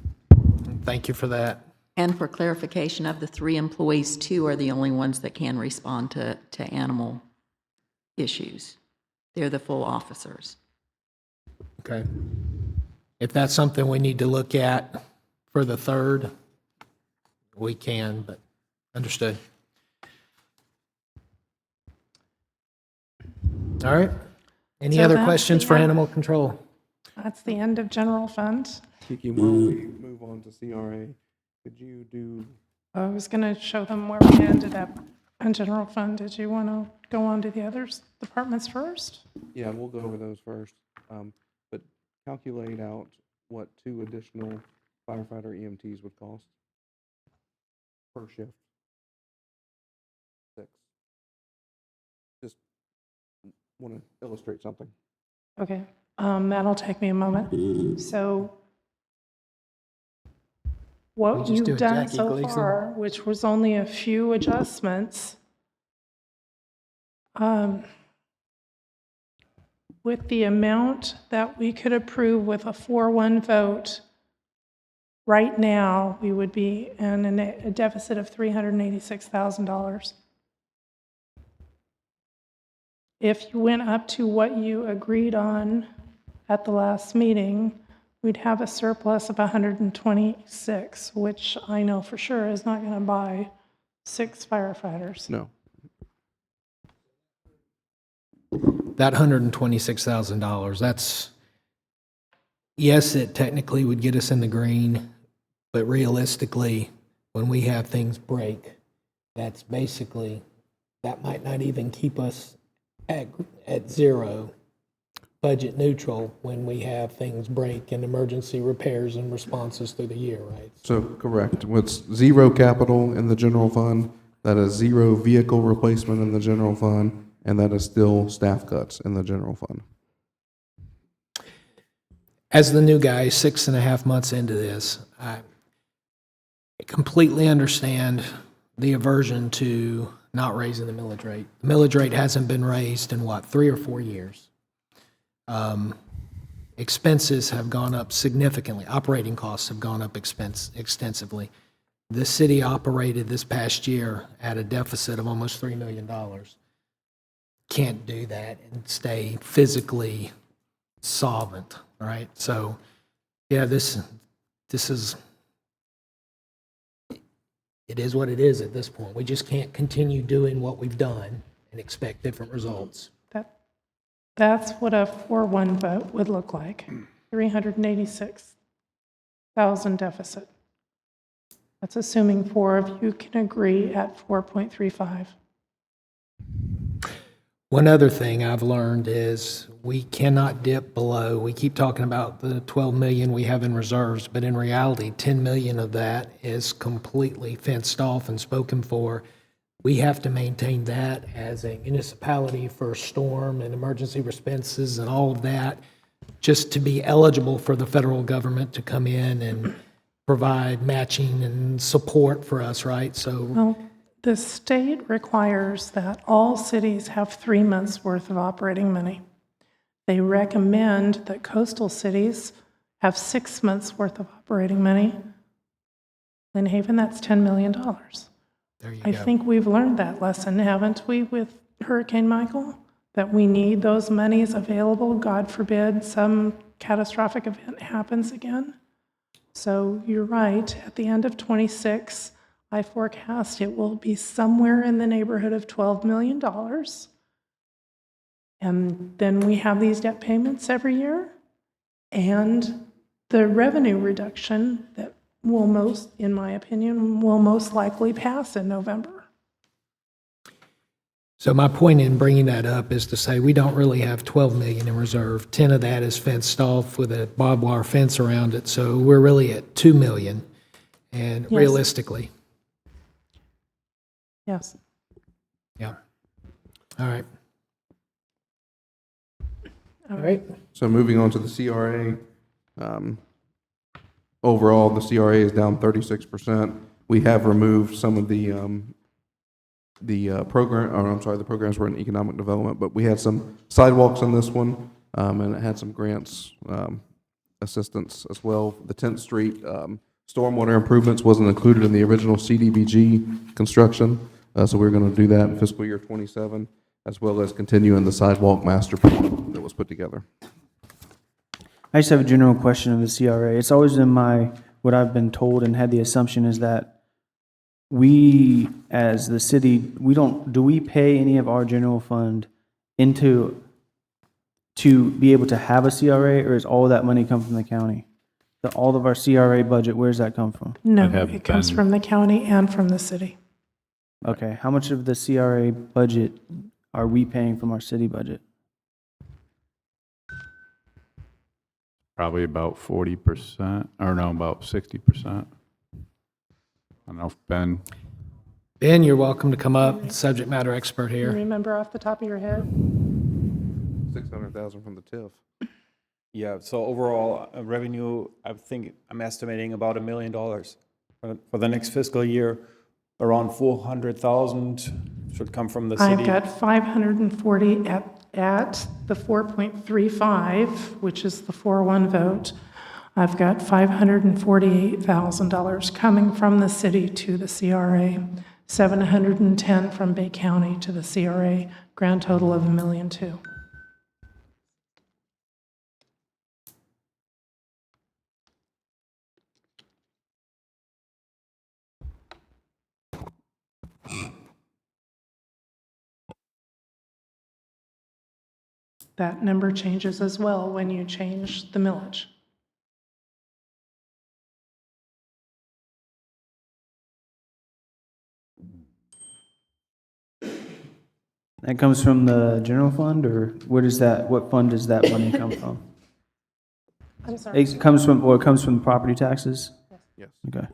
Thank you for that. And for clarification, of the 3 employees, 2 are the only ones that can respond to animal issues. They're the full officers. Okay. If that's something we need to look at for the 3rd, we can, but Understood. All right. Any So other that's questions the for end. animal control? That's the end of general fund. Kiki, while we move on to CRA, could you do, I was going to show them where we ended up on general fund. Did you want to go on to the others departments first? yeah, we'll go over those first, but calculate out what 2 additional firefighter EMTs would cost per shift. 6. Just want to illustrate something. Okay, that'll take me a moment. So what just do you've it, done Jackie so Gleason. far, which was only a few adjustments, with the amount that we could approve with a 4-1 vote, right now, we would be in a deficit of $386,000. If you went up to what you agreed on at the last meeting, we'd have a surplus of 126, which I know for sure is not going to buy 6 firefighters. No. That $126,000, that's, yes, it technically would get us in the green, but realistically, when we have things break, that's basically, that might not even keep us at zero, budget neutral, when we have things break and emergency repairs and responses through the year, right? So, correct. With 0 capital in the general fund, that is 0 vehicle replacement in the general fund, and that is still staff cuts in the general fund. As the new guy, 6.5 months into this, I completely understand the aversion to not raising the millage rate. The millage rate hasn't been raised in, 3 or 4 years. Expenses have gone up significantly. Operating costs have gone up extensively. The city operated this past year at a deficit of almost $3 million. Can't do that and stay physically solvent, right? So, yeah, this is, it is what it is at this point. We just can't continue doing what we've done and expect different results. That's what a 4-1 vote would look like, 386,000 deficit. That's assuming 4 of you can agree at 4.35. One other thing I've learned is we cannot dip below. We keep talking about the 12 million we have in reserves, but in reality, 10 million of that is completely fenced off and spoken for. We have to maintain that as a municipality for storm and emergency responses and all of that, just to be eligible for the federal government to come in and provide matching and support for us, right? So, Well, the state requires that all cities have 3 months' worth of operating money. They recommend that coastal cities have 6 months' worth of operating money. Lynn Haven, that's $10 million. there you I go. think we've learned that lesson, haven't we, with Hurricane Michael? That we need those monies available, God forbid some catastrophic event happens again. So you're right, at the end of '26, I forecast it will be somewhere in the neighborhood of $12 million. And then we have these debt payments every year, and the revenue reduction that will most, in my opinion, will most likely pass in November. So my point in bringing that up is to say we don't really have 12 million in reserve. 10 of that is fenced off with a barbed wire fence around it. So we're really at 2 million. And Yes. realistically, Yes. yeah. All right. All right. So moving on to the CRA, overall, the CRA is down 36%. We have removed some of the program, or I'm sorry, the programs were in economic development, but we had some sidewalks on this one, and it had some grants, assistance as well. The 10th Street, stormwater improvements wasn't included in the original CDBG construction, so we're gonna do that in fiscal year '27, as well as continue in the sidewalk master plan that was put together. I just have a general question of the CRA. It's always been what I've been told and had the assumption is that we, as the city, do we pay any of our general fund to be able to have a CRA, or is all that money come from the county? All of our CRA budget, where does that come from? No, have it comes been- from the county and from the city. Okay, how much of the CRA budget are we paying from our city budget? Probably about 40%, or no, about 60%. I don't know if Ben, Ben, you're welcome to come up, subject matter expert You here. remember off the top of your head? 600,000 from the TIF. Yeah, so overall revenue, I think I'm estimating about $1 million for the next fiscal year. Around 400,000 should come from the I've city. got 540 at the 4.35, which is the 4-1 vote. I've got $548,000 coming from the city to the CRA, 710 from Bay County to the CRA, grand total of $1.2 million. That number changes as well when you change the millage. That comes from the general fund, or what fund does that money come from? I'm sorry. It comes from property taxes? Yes. Okay.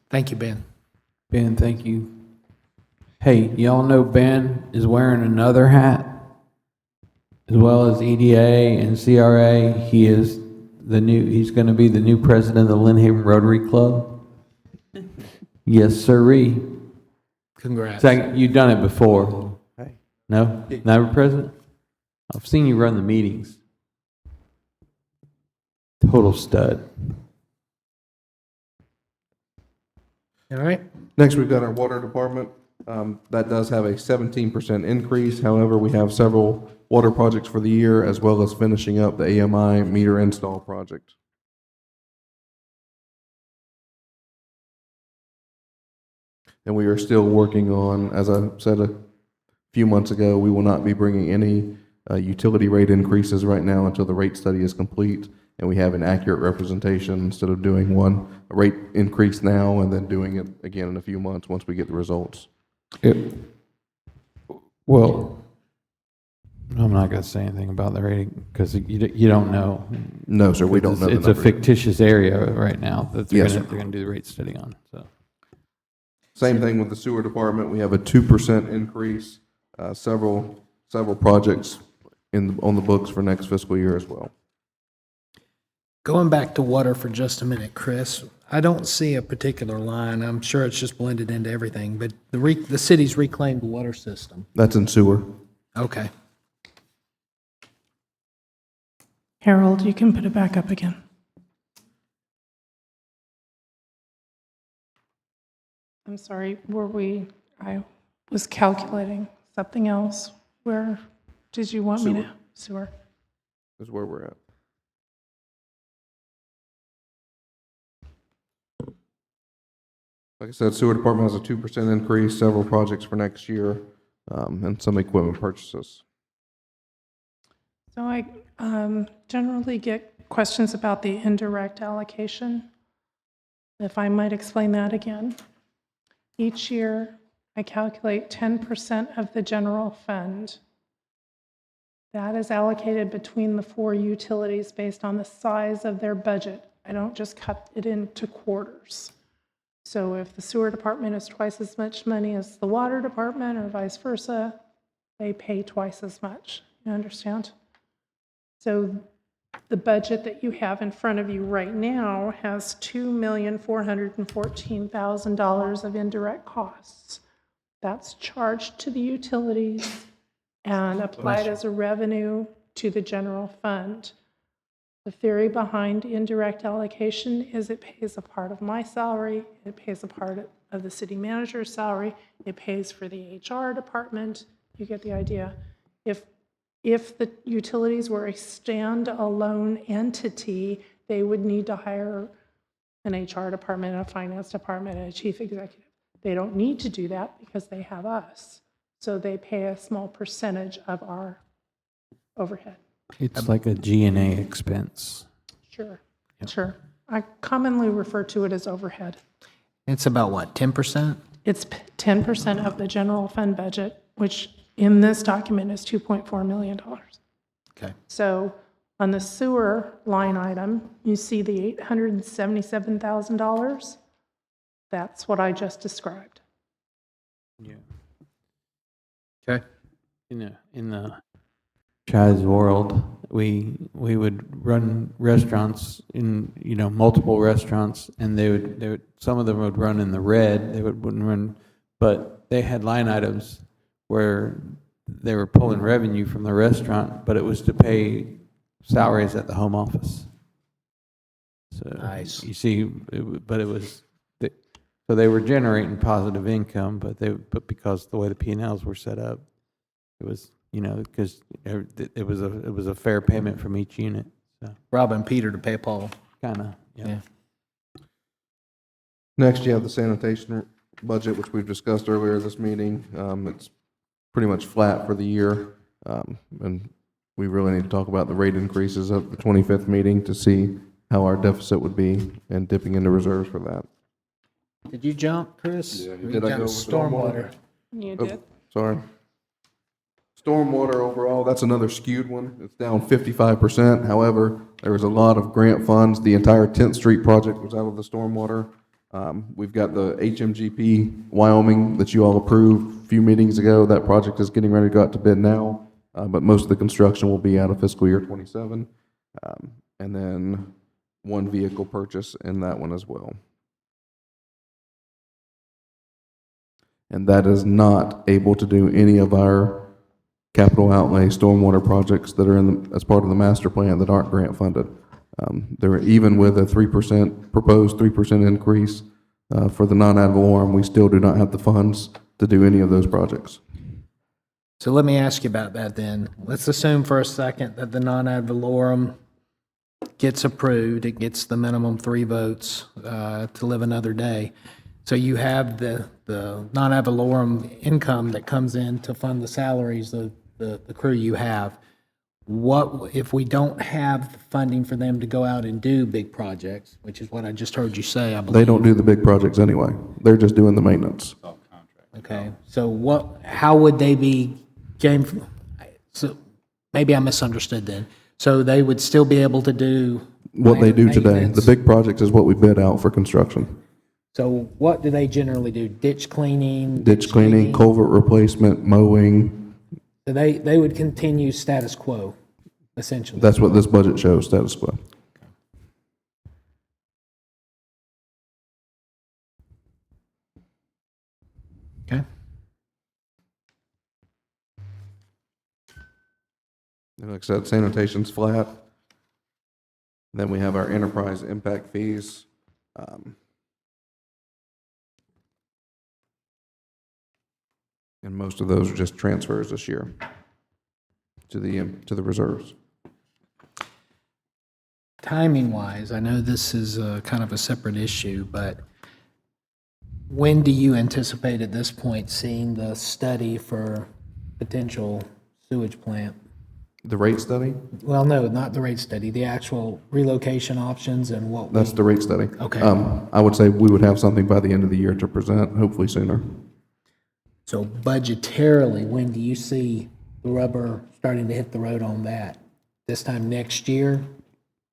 Thank you, Ben. Ben, thank you. Hey, y'all know Ben is wearing another hat? As well as EDA and CRA, he's going to be the new president of the Lynn Haven Rotary Club. Yes, sirree. Congrats. Second, you've done it before. Hey. No? Never president? I've seen you run the meetings. Total stud. All right. Next, we've got our water department. That does have a 17% increase. However, we have several water projects for the year, as well as finishing up the AMI meter install project. And we are still working on, as I said a few months ago, we will not be bringing any utility rate increases right now until the rate study is complete and we have an accurate representation, instead of doing one rate increase now and then doing it again in a few months once we get the results. Well, I'm not going to say anything about the rating because you don't know. No, sir, we don't know the It's a number. fictitious area right now that they're Yes, going sir. to do the rate study on, so. Same thing with the sewer department. We have a 2% increase, several projects on the books for next fiscal year as well. Going back to water for just a minute, Chris, I don't see a particular line. I'm sure it's just blended into everything, but the city's reclaimed water system. That's in sewer. Okay. Harold, you can put it back up again. I'm sorry, I was calculating something else. Where did you want me to? Sewer. Is where we're at. Like I said, sewer department has a 2% increase, several projects for next year, and some equipment purchases. So I generally get questions about the indirect allocation. If I might explain that again. Each year, I calculate 10% of the general fund. That is allocated between the 4 utilities based on the size of their budget. I don't just cut it into quarters. So if the sewer department is twice as much money as the water department or vice versa, they pay twice as much. You understand? So the budget that you have in front of you right now has $2,414,000 of indirect costs. That's charged to the utilities and applied as a revenue to the general fund. The theory behind indirect allocation is it pays a part of my salary, it pays a part of the city manager's salary, it pays for the HR department. You get the idea. If the utilities were a standalone entity, they would need to hire an HR department, a finance department, and a chief executive. They don't need to do that because they have us. So they pay a small percentage of our overhead. It's like a G&A expense. Sure, sure. I commonly refer to it as overhead. It's about what, 10%? It's 10% of the general fund budget, which in this document is $2.4 million. Okay. So on the sewer line item, you see the $877,000. That's what I just described. Yeah. Okay. In the Chai's world, we would run restaurants in, multiple restaurants, and they would some of them would run in the red, wouldn't run, but they had line items where they were pulling revenue from the restaurant, but it was to pay salaries at the home office. So Nice. you see, so they were generating positive income, but because the way the P&Ls were set up, it was, because it was a fair payment from each unit. So Robbing Peter to pay Paul. kind of, yeah. Next, you have the sanitation budget, which we've discussed earlier this meeting. It's pretty much flat for the year. And we really need to talk about the rate increases at the 25th meeting to see how our deficit would be and dipping into reserves for that. Did you jump, Chris? Yeah, Or did I go jumped over stormwater? You Oh, did? Sorry. Stormwater overall, that's another skewed one. It's down 55%. However, there was a lot of grant funds. The entire 10th Street project was out of the stormwater. We've got the HMGP Wyoming that you all approved a few meetings ago. That project is getting ready to go out to bid now, but most of the construction will be out of fiscal year '27. And then one vehicle purchase in that one as well. And that is not able to do any of our capital outlay stormwater projects that are as part of the master plan that aren't grant funded. There, even with a 3%, proposed 3% increase for the non-ad valorem, we still do not have the funds to do any of those projects. So let me ask you about that then. Let's assume for a second that the non-ad valorem gets approved. It gets the minimum 3 votes to live another day. So you have the non-ad valorem income that comes in to fund the salaries of the crew you have. What if we don't have the funding for them to go out and do big projects, which is what I just heard you say, I believe? They don't do the big projects anyway. They're just doing the maintenance. Okay, so how would they be game, so maybe I misunderstood then. So they would still be able to do What they do today, the maintenance. big projects is what we bid out for construction. So what do they generally do? Ditch cleaning? Ditch cleaning, culvert replacement, mowing. So they would continue status quo, essentially? That's what this budget shows, status quo. Okay. And like I said, sanitation's flat. Then we have our enterprise impact fees. And most of those are just transfers this year to the reserves. Timing-wise, I know this is kind of a separate issue, but when do you anticipate at this point seeing the study for potential sewage plant? The rate study, Well, no, not the rate study, the actual relocation options and what we... that's the rate study. Okay. I would say we would have something by the end of the year to present, hopefully sooner. So budgetarily, when do you see the rubber starting to hit the road on that? This time next year?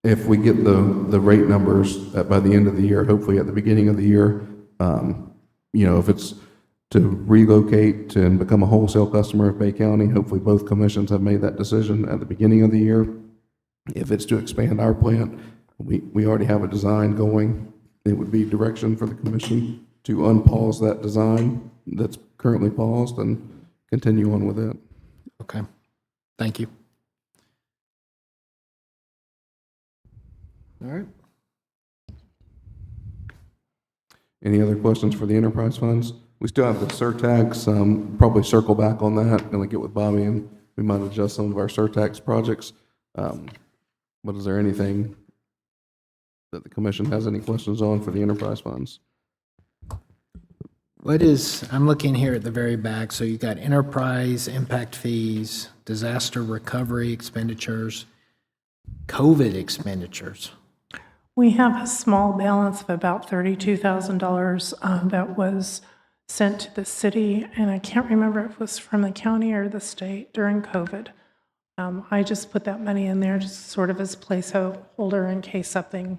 If we get the rate numbers by the end of the year, hopefully at the beginning of the year, if it's to relocate and become a wholesale customer of Bay County, hopefully both commissions have made that decision at the beginning of the year. If it's to expand our plant, we already have a design going. It would be direction for the commission to unpause that design that's currently paused and continue on with it. Okay, thank you. All right. Any other questions for the enterprise funds? We still have the surtax, probably circle back on that, and get with Bobby, and we might adjust some of our surtax projects. But is there anything that the commission has any questions on for the enterprise funds. What is, I'm looking here at the very back, so you've got enterprise, impact fees, disaster recovery expenditures, COVID expenditures. We have a small balance of about $32,000 that was sent to the city, and I can't remember if it was from the county or the state during COVID. I just put that money in there just sort of as a placeholder in case something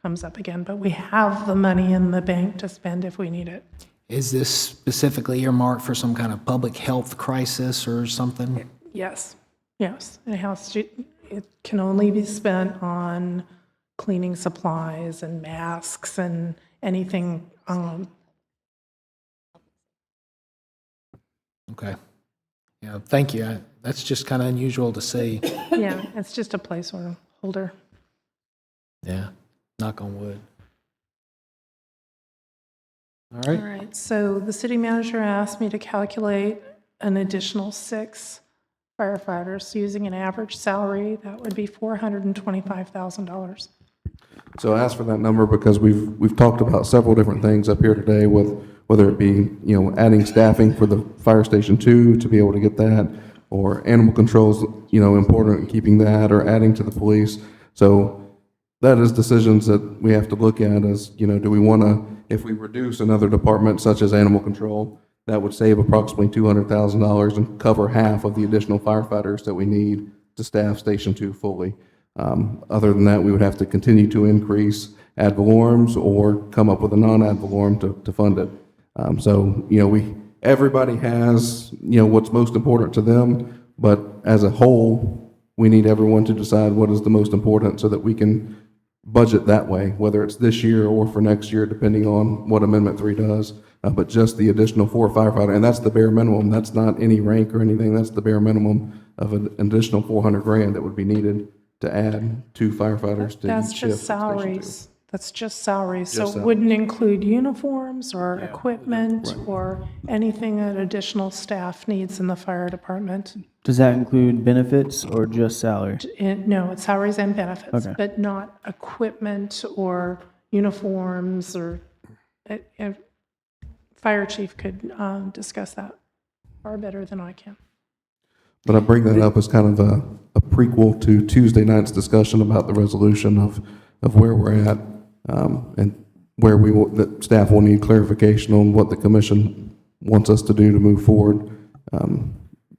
comes up again, but we have the money in the bank to spend if we need it. Is this specifically earmarked for some kind of public health crisis or something? Yes, yes. It can only be spent on cleaning supplies and masks and anything. Okay. Yeah, thank you. That's just kind of unusual to see. Yeah, it's just a placeholder. Yeah, knock on wood. All All right. right, so the city manager asked me to calculate an additional 6 firefighters using an average salary. That would be $425,000. So I asked for that number because we've talked about several different things up here today, with whether it be, adding staffing for the fire station 2 to be able to get that, or animal controls, important in keeping that, or adding to the police. So that is decisions that we have to look at as, do we want to, if we reduce another department such as animal control, that would save approximately $200,000 and cover half of the additional firefighters that we need to staff Station 2 fully. Other than that, we would have to continue to increase ad valorem or come up with a non-ad valorem to fund it. So, everybody has, what's most important to them, but as a whole, we need everyone to decide what is the most important so that we can budget that way, whether it's this year or for next year, depending on what Amendment 3 does. But just the additional 4 firefighters, and that's the bare minimum. That's not any rank or anything. That's the bare minimum of an additional $400,000 that would be needed to add 2 firefighters to That's each shift. just at Station 2. salaries. That's just salaries. So Just it wouldn't include uniforms or equipment or anything that additional staff needs in the fire department. Does that include benefits or just salary? No, it's salaries and benefits, Okay. but not equipment or uniforms or, fire chief could discuss that far better than I can. But I bring that up as kind of a prequel to Tuesday night's discussion about the resolution of where we're at, and where that staff will need clarification on what the commission wants us to do to move forward.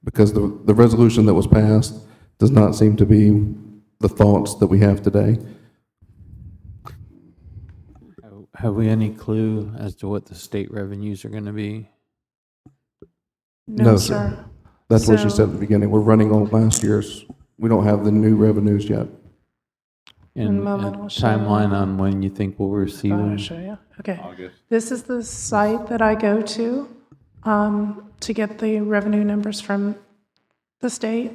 Because the resolution that was passed does not seem to be the thoughts that we have today. Have we any clue as to what the state revenues are going to be? No, sir. That's what she So- said at the beginning. We're running on last year's. We don't have the new revenues yet. And moment, and I'll show you. timeline on when you think we'll receive I'll them? show you. Okay. August. This is the site that I go to get the revenue numbers from the state.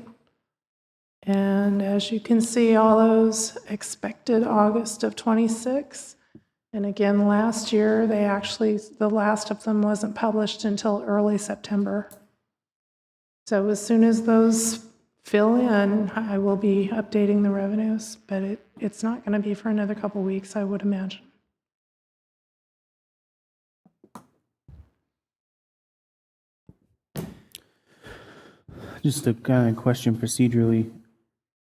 And as you can see, all those expected August of '26. And again, last year, the last of them wasn't published until early September. So as soon as those fill in, I will be updating the revenues, but it's not going to be for another couple weeks, I would imagine. Just a kind of question procedurally,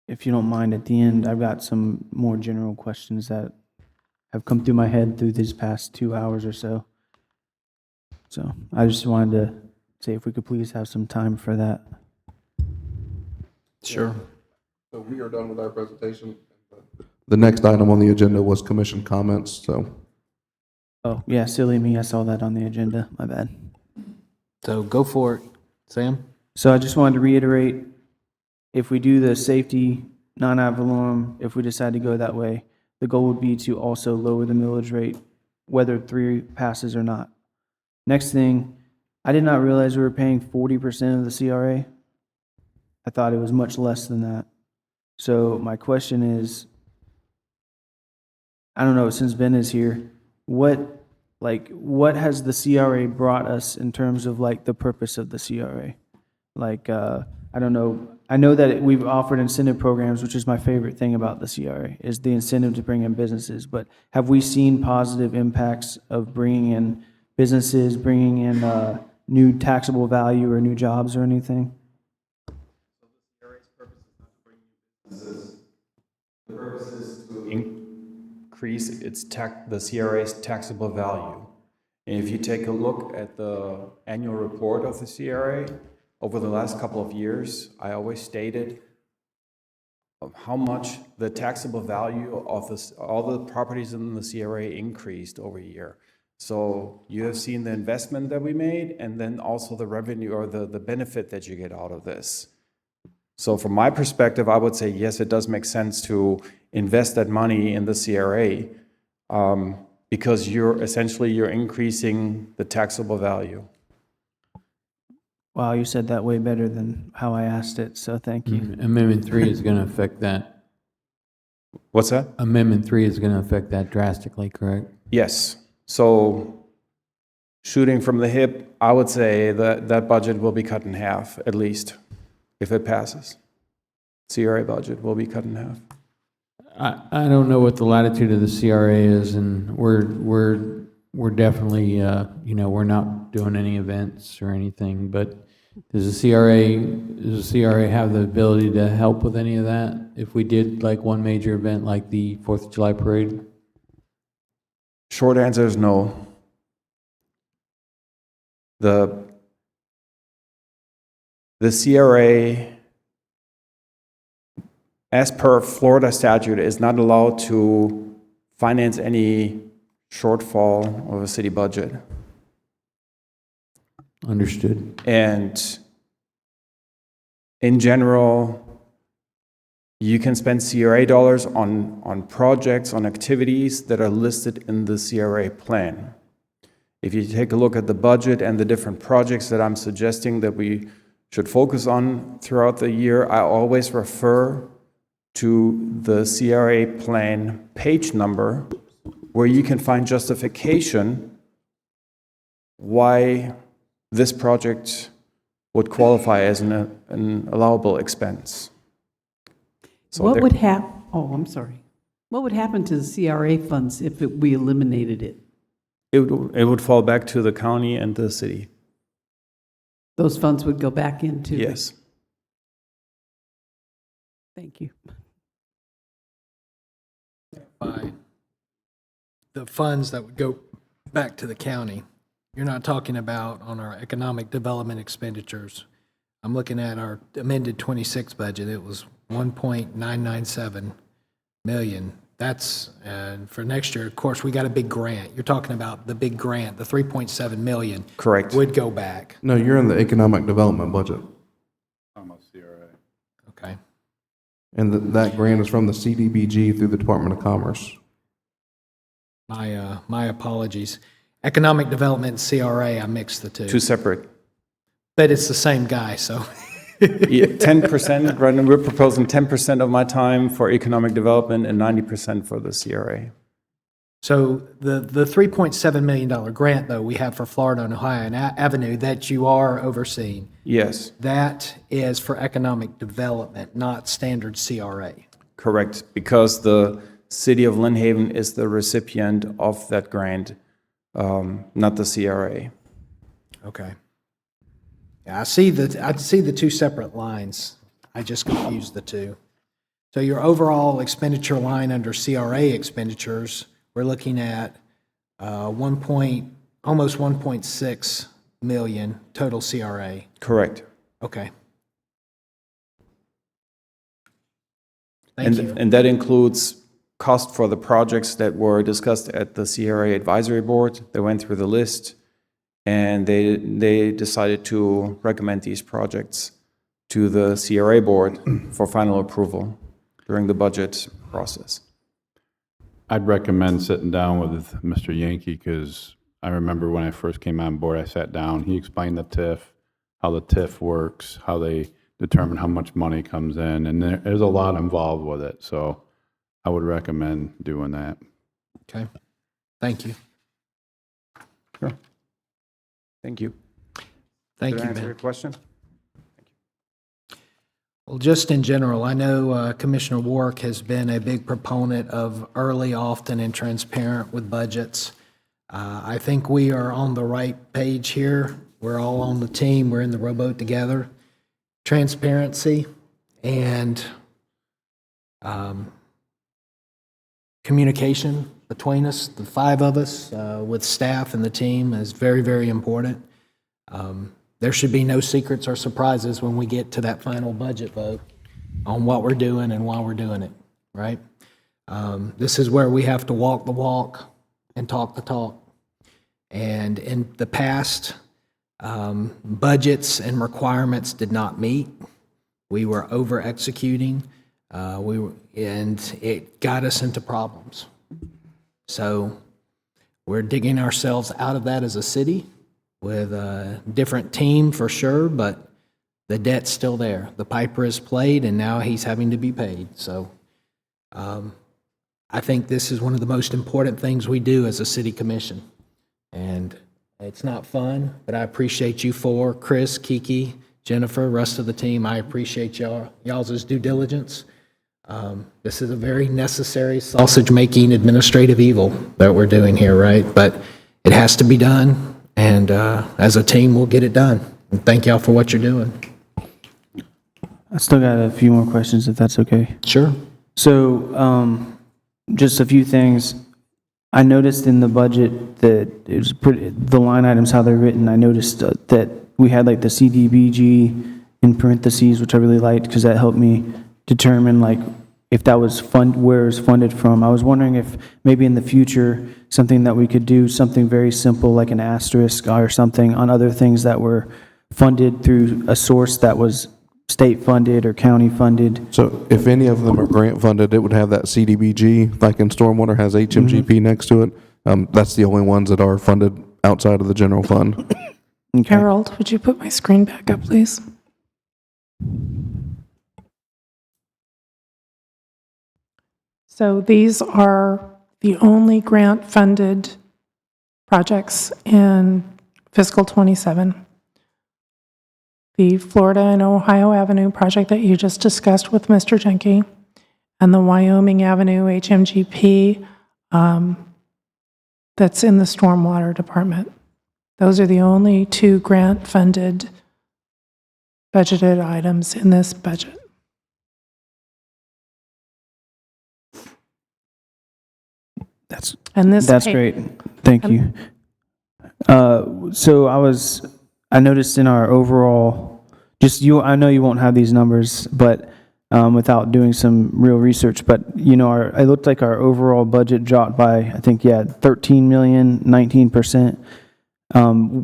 if you don't mind, at the end, I've got some more general questions that have come through my head through these past 2 hours or so. So I just wanted to say if we could please have some time for that. Sure. So we are done with our presentation. The next item on the agenda was commission comments, so. Oh, yeah, silly me, I saw that on the agenda, my bad. So go for it, Sam. So I just wanted to reiterate, if we do the safety non-ad valorem, if we decide to go that way, the goal would be to also lower the millage rate, whether 3 passes or not. Next thing, I did not realize we were paying 40% of the CRA. I thought it was much less than that. So my question is, I don't know, since Ben is here, what has the CRA brought us in terms of like the purpose of the CRA? Like, I don't know, I know that we've offered incentive programs, which is my favorite thing about the CRA, is the incentive to bring in businesses. But have we seen positive impacts of bringing in businesses, bringing in new taxable value or new jobs or anything? Increase the CRA's taxable value. And if you take a look at the annual report of the CRA, over the last couple of years, I always stated of how much the taxable value of all the properties in the CRA increased over a year. So you have seen the investment that we made and then also the revenue or the benefit that you get out of this. So from my perspective, I would say, yes, it does make sense to invest that money in the CRA because you're increasing the taxable value. Wow, you said that way better than how I asked it, so thank you. Amendment 3 is going to affect that. What's that? Amendment 3 is going to affect that drastically, correct? Yes. So shooting from the hip, I would say that that budget will be cut in half, at least, if it passes. CRA budget will be cut in half. I don't know what the latitude of the CRA is, and we're definitely, we're not doing any events or anything, but does the CRA have the ability to help with any of that? If we did like one major event like the 4th of July parade? Short answer is no. The CRA, as per Florida statute, is not allowed to finance any shortfall of a city budget. Understood. And in general, you can spend CRA dollars on projects, on activities that are listed in the CRA plan. If you take a look at the budget and the different projects that I'm suggesting that we should focus on throughout the year, I always refer to the CRA plan page number where you can find justification why this project would qualify as an allowable expense. So What would happen, oh, I'm sorry. What would happen to the CRA funds if we eliminated it? it would fall back to the county and the city. Those funds would go back into? Yes. Thank you. By the funds that would go back to the county. You're not talking about on our economic development expenditures. I'm looking at our amended 26 budget. It was 1.997 million. That's, and for next year, of course, we got a big grant. You're talking about the big grant, the 3.7 million. Correct. Would go back. No, you're in the economic development budget. Okay. And that grant is from the CDBG through the Department of Commerce. My apologies. Economic development and CRA, I mixed the two. Two separate. But it's the same guy, so. 10%, right, and we're proposing 10% of my time for economic development and 90% for the CRA. So the $3.7 million grant, though, we have for Florida and Ohio and Avenue that you are overseeing, Yes, that is for economic development, not standard CRA. correct, because the city of Lynn Haven is the recipient of that grant, not the CRA. Okay. Yeah, I see the two separate lines. I just confused the two. So your overall expenditure line under CRA expenditures, we're looking at almost 1.6 million total CRA. Correct. Okay. Thank you. And that includes cost for the projects that were discussed at the CRA advisory board. They went through the list and they decided to recommend these projects to the CRA board for final approval during the budget process. I'd recommend sitting down with Mr. Yankee, because I remember when I first came on board, I sat down, he explained the TIF, how the TIF works, how they determine how much money comes in, and there's a lot involved with it, so I would recommend doing that. Okay. Thank you. Sure. Thank you. Thank Did I you, answer your Ben. question? Well, just in general, I know Commissioner Warwick has been a big proponent of early, often, and transparent with budgets. I think we are on the right page here. We're all on the team. We're in the rowboat together. Transparency and communication between us, the five of us, with staff and the team is very, very important. There should be no secrets or surprises when we get to that final budget vote on what we're doing and why we're doing it, right? This is where we have to walk the walk and talk the talk. And in the past, budgets and requirements did not meet. We were over executing, and it got us into problems. So we're digging ourselves out of that as a city with a different team for sure, but the debt's still there. The piper is played, and now he's having to be paid. So I think this is one of the most important things we do as a city commission. And it's not fun, but I appreciate you four, Chris, Kiki, Jennifer, rest of the team. I appreciate y'all's due diligence. This is a very necessary sausage-making administrative evil that we're doing here, right? But it has to be done, and as a team, we'll get it done. And thank y'all for what you're doing. I still got a few more questions, if that's okay. Sure. So, just a few things. I noticed in the budget that it was the line items, how they're written, I noticed that we had like the CDBG in parentheses, which I really liked because that helped me determine like if that was where it was funded from. I was wondering if maybe in the future, something that we could do, something very simple like an asterisk or something on other things that were funded through a source that was state funded or county funded. So if any of them are grant funded, it would have that CDBG, like in stormwater has HMGP next to it. That's the only ones that are funded outside of the general fund. Okay. Harold, would you put my screen back up, please? So these are the only grant-funded projects in fiscal '27. The Florida and Ohio Avenue project that you just discussed with Mr. Jenke, and the Wyoming Avenue HMGP that's in the Stormwater Department. Those are the only two grant-funded budgeted items in this budget. That's great. Thank you. So I noticed in our overall, I know you won't have these numbers, but without doing some real research, but it looked like our overall budget dropped by, I think, 13 million, 19%,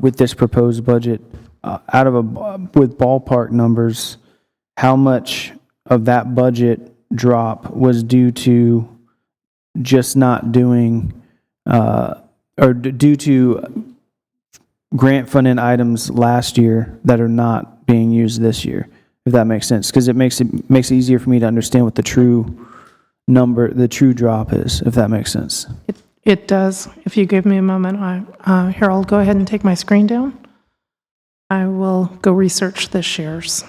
with this proposed budget. With ballpark numbers, how much of that budget drop was due to just not doing, or due to grant funded items last year that are not being used this year, if that makes sense? Because it makes it easier for me to understand what the true drop is, if that makes sense. It does. If you give me a moment, Harold, go ahead and take my screen down. I will go research the shares.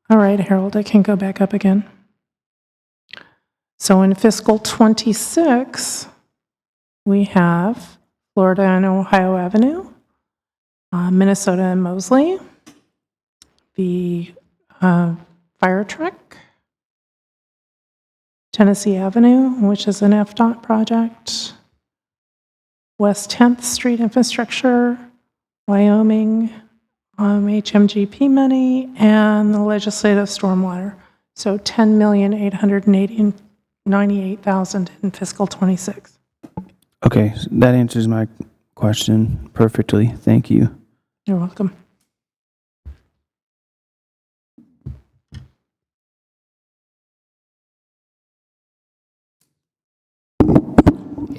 All right, Harold, I can go back up again. So in fiscal '26, we have Florida and Ohio Avenue, Minnesota and Mosley, the fire truck, Tennessee Avenue, which is an FDOT project, West 10th Street infrastructure, Wyoming, HMGP money, and the legislative stormwater. So $10,898,000 in fiscal '26. Okay, so that answers my question perfectly. Thank you. You're welcome.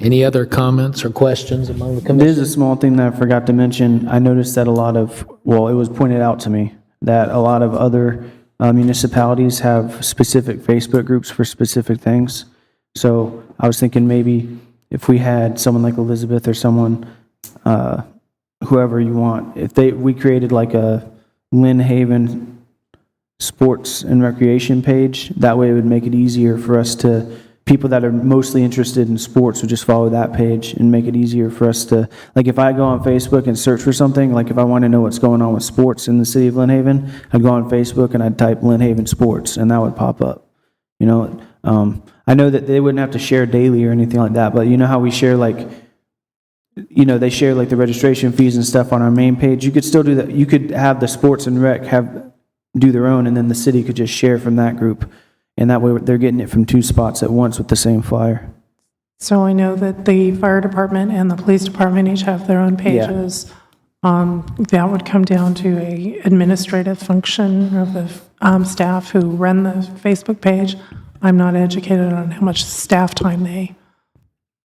Any other comments or questions among the There's commission? a small thing that I forgot to mention. I noticed that a lot of, well, it was pointed out to me that a lot of other municipalities have specific Facebook groups for specific things. So I was thinking maybe if we had someone like Elizabeth or someone, whoever you want, we created like a Lynn Haven sports and recreation page, that way it would make it easier for us to, people that are mostly interested in sports would just follow that page and make it easier for us to, like if I go on Facebook and search for something, like if I want to know what's going on with sports in the city of Lynn Haven, I'd go on Facebook and I'd type Lynn Haven sports and that would pop up. You know, I know that they wouldn't have to share daily or anything like that, but you know how we share like, you know, they share like the registration fees and stuff on our main page. You could still do that. You could have the sports and rec do their own, and then the city could just share from that group. And that way they're getting it from two spots at once with the same flyer. So I know that the fire department and the police department each have their own pages. That would come down to a administrative function of the staff who run the Facebook page. I'm not educated on how much staff time they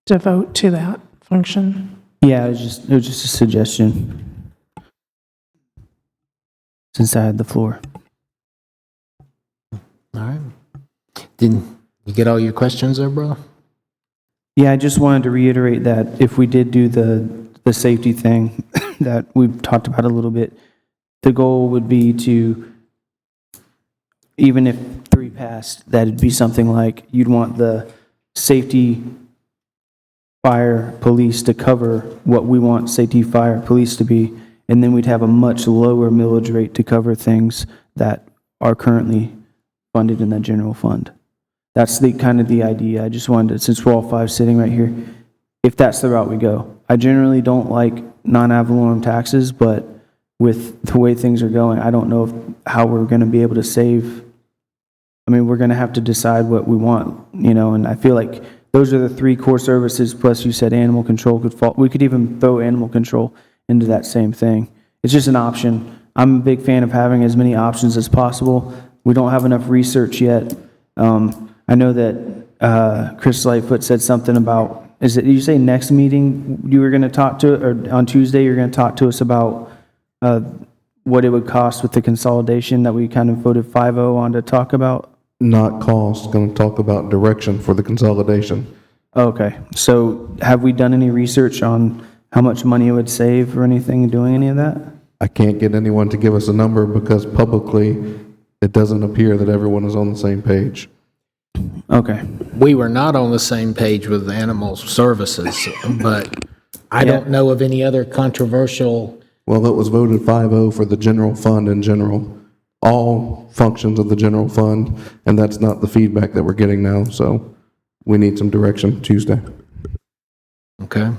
devote to that function. Yeah, it was just a suggestion. Since I had the floor. All right. Did you get all your questions there, bro? Yeah, I just wanted to reiterate that if we did do the safety thing that we've talked about a little bit, the goal would be to, even if 3 passed, that'd be something like you'd want the safety, fire, police to cover what we want safety, fire, police to be, and then we'd have a much lower millage rate to cover things that are currently funded in the general fund. That's the kind of the idea. I just wanted to, since we're all 5 sitting right here, if that's the route we go. I generally don't like non-ad valorem taxes, but with the way things are going, I don't know how we're going to be able to save. I mean, we're going to have to decide what we want, you know, and I feel like those are the 3 core services, plus you said animal control could fall. We could even throw animal control into that same thing. It's just an option. I'm a big fan of having as many options as possible. We don't have enough research yet. I know that Chris Lightfoot said something about, did you say next meeting you were going to talk to, or on Tuesday you're going to talk to us about what it would cost with the consolidation that we kind of voted 5-0 on to talk about? Not cost, going to talk about direction for the consolidation. Okay, so have we done any research on how much money it would save or anything doing any of that? I can't get anyone to give us a number because publicly it doesn't appear that everyone is on the same page. Okay. We were not on the same page with animal services, but I don't know of any other controversial. Well, it was voted 5-0 for the general fund in general, all functions of the general fund, and that's not the feedback that we're getting now, so we need some direction Tuesday. Okay.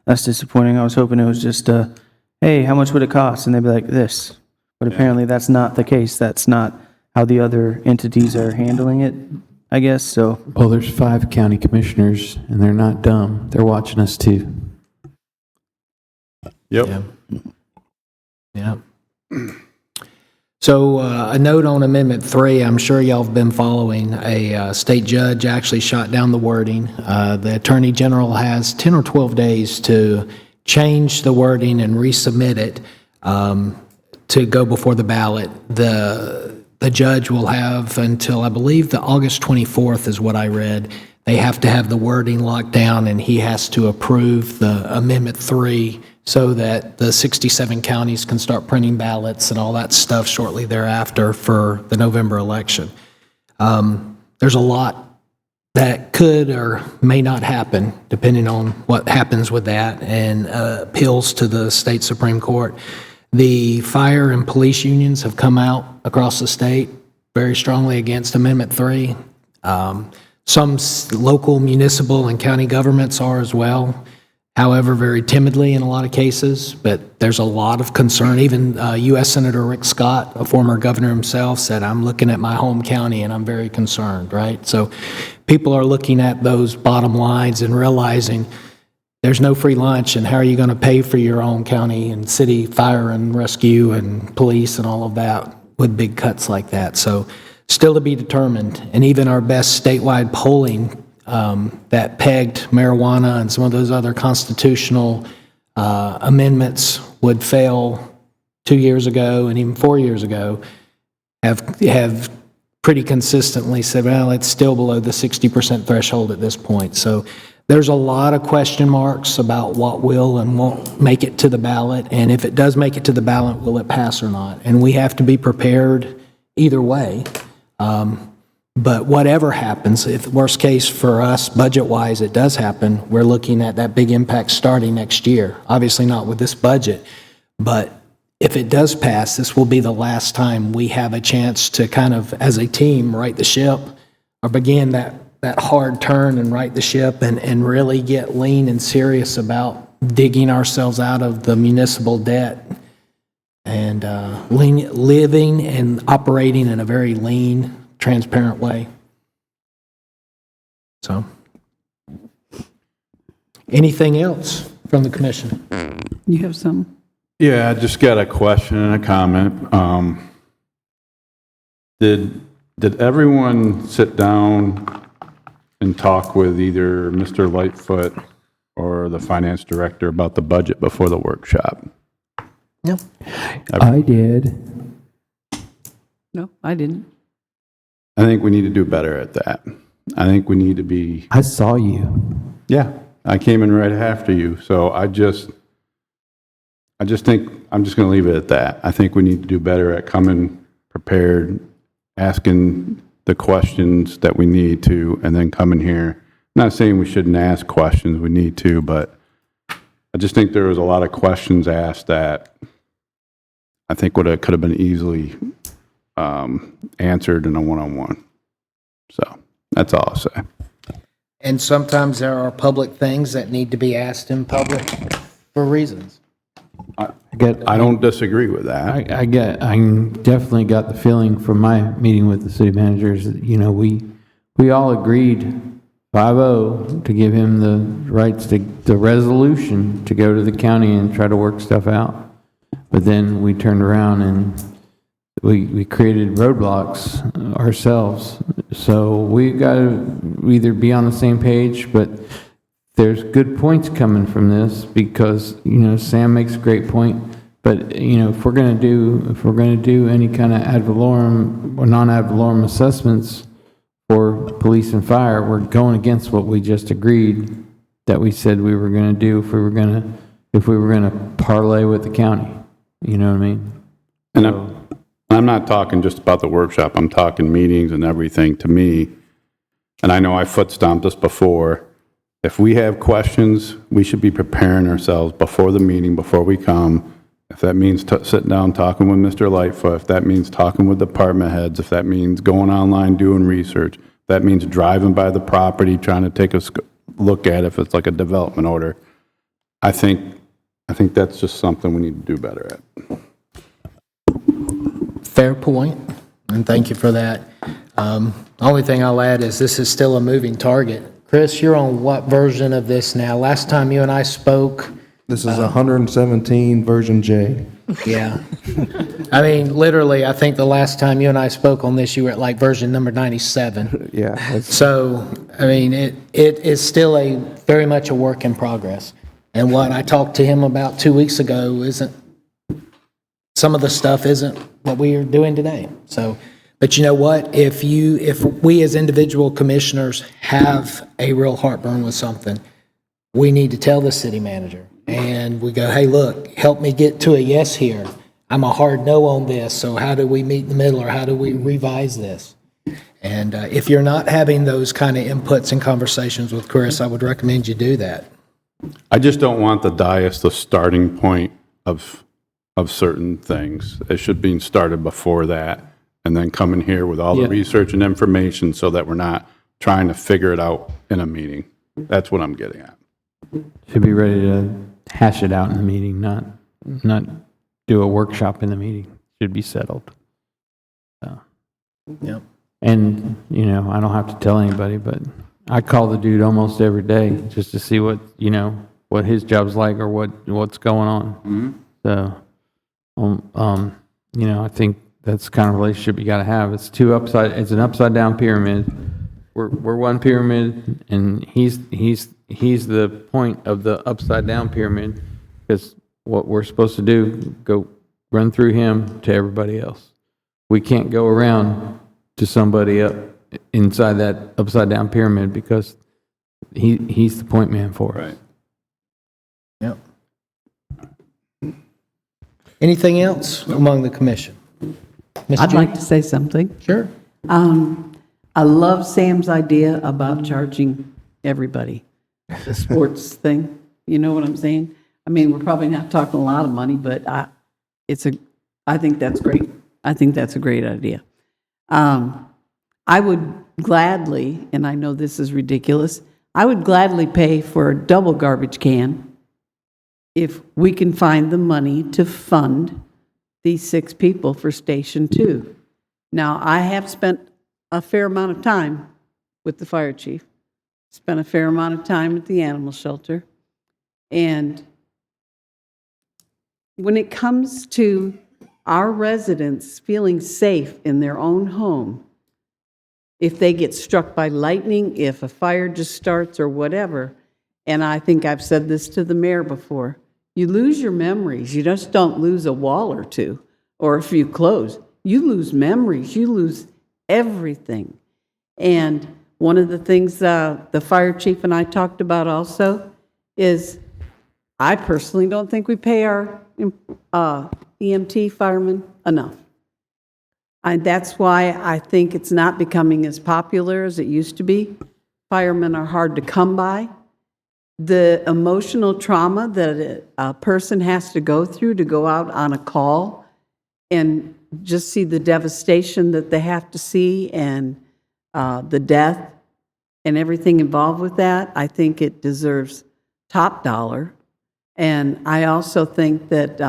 That's disappointing. I was hoping it was just, hey, how much would it cost? And they'd be like, this. But apparently that's not the case. That's not how the other entities are handling it, I guess, so. Well, there's 5 county commissioners, and they're not dumb. They're watching us too. Yep. Yeah. So a note on Amendment 3, I'm sure y'all have been following. A state judge actually shot down the wording. The Attorney General has 10 or 12 days to change the wording and resubmit it to go before the ballot. The judge will have until, I believe, the August 24th is what I read. They have to have the wording locked down, and he has to approve the Amendment 3 so that the 67 counties can start printing ballots and all that stuff shortly thereafter for the November election. There's a lot that could or may not happen, depending on what happens with that, and appeals to the state Supreme Court. The fire and police unions have come out across the state very strongly against Amendment 3. Some local, municipal, and county governments are as well. However, very timidly in a lot of cases, but there's a lot of concern. Even U.S. Senator Rick Scott, a former governor himself, said, I'm looking at my home county and I'm very concerned, right? So people are looking at those bottom lines and realizing there's no free lunch, and how are you going to pay for your own county and city fire and rescue and police and all of that with big cuts like that? So still to be determined, and even our best statewide polling that pegged marijuana and some of those other constitutional amendments would fail 2 years ago and even 4 years ago, have pretty consistently said, well, it's still below the 60% threshold at this point. So there's a lot of question marks about what will and won't make it to the ballot, and if it does make it to the ballot, will it pass or not? And we have to be prepared either way. But whatever happens, if worst case for us, budget-wise, it does happen, we're looking at that big impact starting next year. Obviously not with this budget, but if it does pass, this will be the last time we have a chance to kind of, as a team, right the ship or begin that hard turn and right the ship and really get lean and serious about digging ourselves out of the municipal debt and living and operating in a very lean, transparent way. So, anything else from the commission? You have some? Yeah, I just got a question and a comment. Did everyone sit down and talk with either Mr. Lightfoot or the finance director about the budget before the workshop? No. I did. No, I didn't. I think we need to do better at that. I think we need to be, I saw you. yeah, I came in right after you, so I just think, I'm just going to leave it at that. I think we need to do better at coming prepared, asking the questions that we need to, and then coming here. I'm not saying we shouldn't ask questions, we need to, but I just think there was a lot of questions asked that I think could have been easily answered in a one-on-one. So that's all I'll say. And sometimes there are public things that need to be asked in public for reasons. I don't disagree with that. I definitely got the feeling from my meeting with the city managers that, you know, we all agreed 5-0 to give him the rights to, the resolution to go to the county and try to work stuff out. But then we turned around and we created roadblocks ourselves. So we got to either be on the same page, but there's good points coming from this because, you know, Sam makes a great point. But, you know, if we're going to do any kind of ad valorem or non-ad valorem assessments for police and fire, we're going against what we just agreed that we said we were going to do if we were going to parlay with the county. You know what I mean? And I'm not talking just about the workshop. I'm talking meetings and everything to me. And I know I foot stomped this before. If we have questions, we should be preparing ourselves before the meeting, before we come. If that means sitting down, talking with Mr. Lightfoot, if that means talking with department heads, if that means going online, doing research, if that means driving by the property, trying to take a look at it, if it's like a development order, I think that's just something we need to do better at. Fair point, and thank you for that. Only thing I'll add is this is still a moving target. Chris, you're on what version of this now? Last time you and I spoke, This is 117 version J. yeah. I mean, literally, I think the last time you and I spoke on this, you were at like version number 97. Yeah. So, I mean, it is still very much a work in progress. And what I talked to him about 2 weeks ago some of the stuff isn't what we are doing today. So, but you know what? If we as individual commissioners have a real heartburn with something, we need to tell the city manager. And we go, hey, look, help me get to a yes here. I'm a hard no on this, so how do we meet in the middle, or how do we revise this? And if you're not having those kind of inputs and conversations with Chris, I would recommend you do that. I just don't want the dais the starting point of certain things. It should be started before that, and then come in here with all the research and information so that we're not trying to figure it out in a meeting. That's what I'm getting at. Should be ready to hash it out in the meeting, not do a workshop in the meeting. Should be settled. So. Yep. And, you know, I don't have to tell anybody, but I call the dude almost every day just to see what his job's like or what's going on. Mm-hmm. So, you know, I think that's the kind of relationship you got to have. It's an upside down pyramid. we're one pyramid, and he's the point of the upside down pyramid, because what we're supposed to do, go run through him to everybody else. We can't go around to somebody up inside that upside down pyramid, because he's the point man for us. Yep. Anything else among the commission? Mr. I'd like Judy? to say something. Sure. I love Sam's idea about charging everybody, the sports thing. You know what I'm saying? I mean, we're probably not talking a lot of money, but I think that's great. I think that's a great idea. I would gladly, and I know this is ridiculous, I would gladly pay for a double garbage can if we can find the money to fund these 6 people for Station 2. Now, I have spent a fair amount of time with the fire chief, spent a fair amount of time at the animal shelter, and when it comes to our residents feeling safe in their own home, if they get struck by lightning, if a fire just starts or whatever, and I think I've said this to the mayor before, you lose your memories. You just don't lose a wall or two or a few clothes. You lose memories. You lose everything. And one of the things the fire chief and I talked about also is I personally don't think we pay our EMT firemen enough. And that's why I think it's not becoming as popular as it used to be. Firemen are hard to come by. The emotional trauma that a person has to go through to go out on a call and just see the devastation that they have to see and the death and everything involved with that, I think it deserves top dollar. And I also think that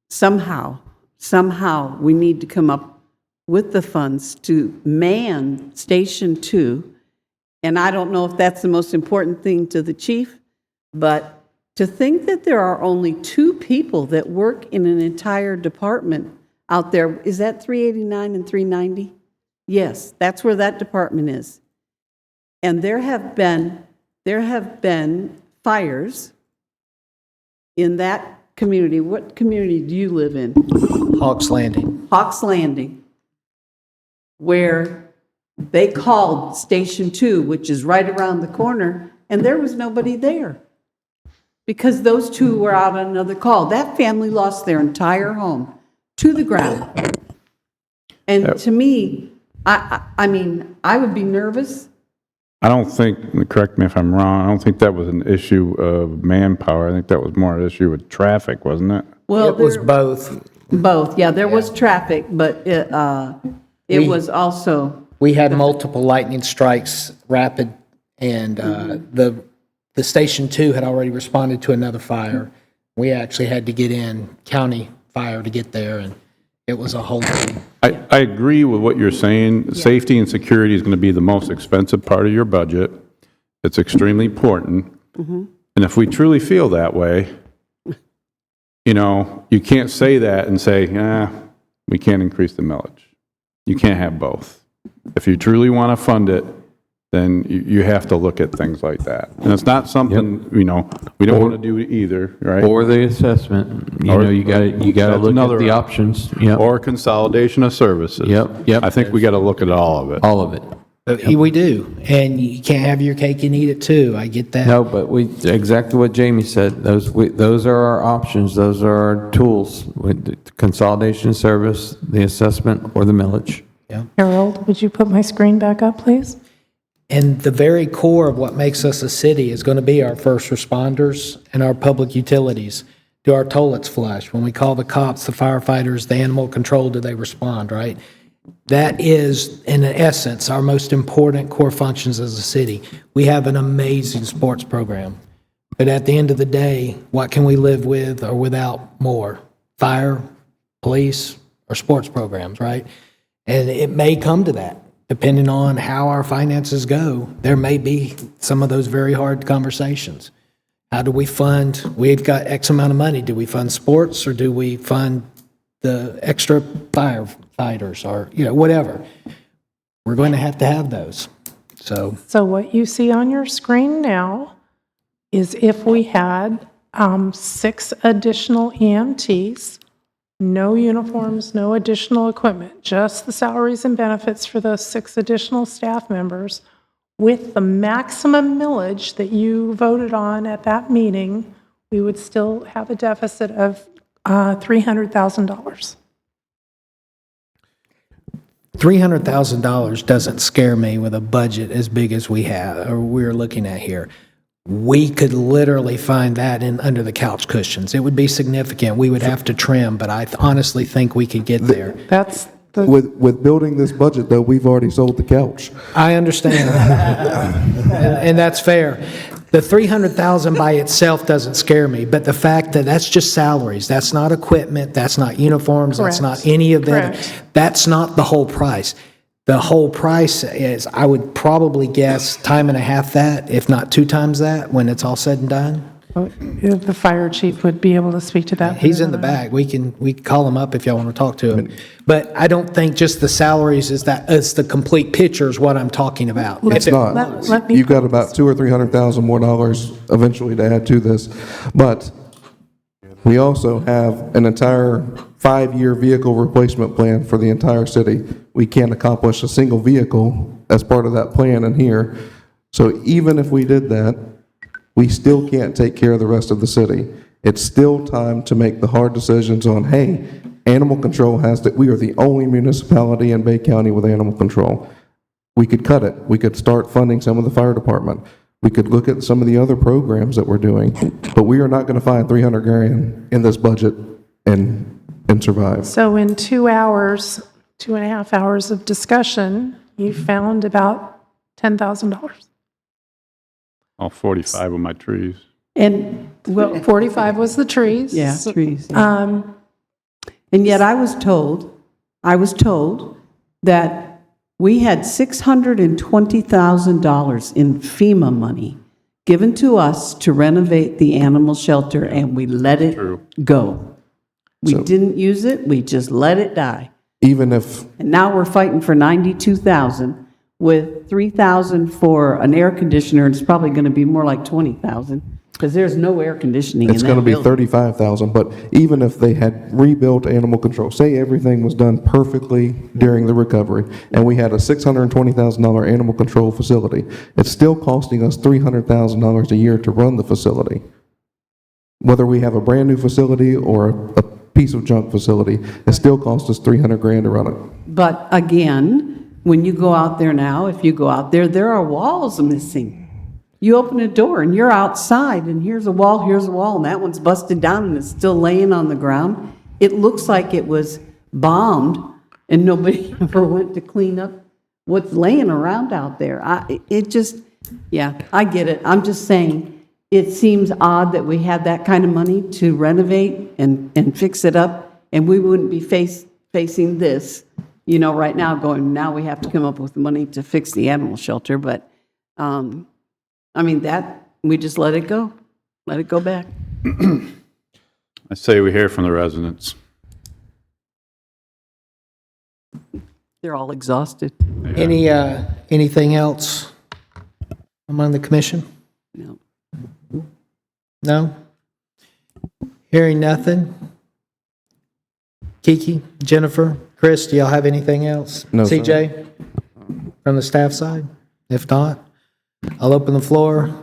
somehow we need to come up with the funds to man Station 2. And I don't know if that's the most important thing to the chief, but to think that there are only 2 people that work in an entire department out there, is that 389 and 390? Yes, that's where that department is. And there have been fires in that community. What community do you live in? Hawks Landing. Hawks Landing, where they called Station 2, which is right around the corner, and there was nobody there because those 2 were out on another call. That family lost their entire home to the ground. And to me, I mean, I would be nervous. I don't think, correct me if I'm wrong, I don't think that was an issue of manpower. I think that was more an issue with traffic, wasn't it? Well, It was both. both. Yeah, there was traffic, but it was also. We had multiple lightning strikes, rapid, and the Station 2 had already responded to another fire. We actually had to get in county fire to get there, and it was a whole thing. I agree with what you're saying. Safety and security is going to be the most expensive part of your budget. It's extremely important. And if we truly feel that way, you know, you can't say that and say, we can't increase the millage. You can't have both. If you truly want to fund it, then you have to look at things like that. And it's not something, you know, we don't want to do either, right? Or the assessment, you know, you gotta That's look another at the option. options, yep, Or consolidation of services. Yep. I think we got to look at all of it. all of it. We do, and you can't have your cake and eat it too. I get that. No, but exactly what Jamie said, those are our options, those are our tools, with the consolidation of service, the assessment, or the millage. Harold, would you put my screen back up, please? And the very core of what makes us a city is going to be our first responders and our public utilities. Do our toilets flush? When we call the cops, the firefighters, the animal control, do they respond, right? That is, in essence, our most important core functions as a city. We have an amazing sports program. But at the end of the day, what can we live with or without more? Fire, police, or sports programs, right? And it may come to that. Depending on how our finances go, there may be some of those very hard conversations. How do we fund? We've got X amount of money. Do we fund sports or do we fund the extra firefighters or, you know, whatever? we're going to have those. So, So what you see on your screen now is if we had 6 additional EMTs, no uniforms, no additional equipment, just the salaries and benefits for those 6 additional staff members, with the maximum millage that you voted on at that meeting, we would still have a deficit of $300,000. $300,000 doesn't scare me with a budget as big as we have, or we're looking at here. We could literally find that in under the couch cushions. It would be significant. We would have to trim, but I honestly think we could get there. That's the, With building this budget, though, we've already sold the couch. I understand. And that's fair. The 300,000 by itself doesn't scare me, but the fact that that's just salaries, that's not equipment, that's not uniforms, that's Correct. not any of that. Correct. That's not the whole price. The whole price is, I would probably guess, time and a half that, if not 2 times that, when it's all said and done. the fire chief would be able to speak to that. He's in the bag. We can call him up if y'all want to talk to him. But I don't think just the salaries is the complete picture is what I'm talking about. It's not. let me- You've got about $200,000 or $300,000 more dollars eventually to add to this. But we also have an entire 5-year vehicle replacement plan for the entire city. We can't accomplish a single vehicle as part of that plan in here. So even if we did that, we still can't take care of the rest of the city. It's still time to make the hard decisions on, hey, animal control we are the only municipality in Bay County with animal control. We could cut it. We could start funding some of the fire department. We could look at some of the other programs that we're doing, but we are not going to find 300 grand in this budget and survive. So in 2 hours, 2.5 hours of discussion, you found about $10,000. All 45 of my trees. And, well, 45 was the trees. yeah, trees. Yeah. And yet I was told that we had $620,000 in FEMA money given to us to renovate the animal shelter, and we let it go. We didn't use it, we just let it die. Even if, And now we're fighting for 92,000 with 3,000 for an air conditioner, and it's probably going to be more like 20,000 because there's no air conditioning in it's that going to be building. 35,000, but even if they had rebuilt animal control, say everything was done perfectly during the recovery, and we had a $620,000 animal control facility, it's still costing us $300,000 a year to run the facility. Whether we have a brand-new facility or a piece of junk facility, it still costs us 300 grand to run it. But again, when you go out there now, if you go out there, there are walls missing. You open a door and you're outside, and here's a wall, and that one's busted down and it's still laying on the ground. It looks like it was bombed and nobody ever went to clean up what's laying around out there. I get it. I'm just saying, it seems odd that we had that kind of money to renovate and fix it up, and we wouldn't be facing this, right now going, now we have to come up with money to fix the animal shelter. But, we just let it go back. I say we hear from the residents. They're all exhausted. Anything else among the commission? No. No? Hearing nothing? Kiki, Jennifer, Chris, do y'all have anything else? No, sir. CJ, from the staff side? If not, I'll open the floor.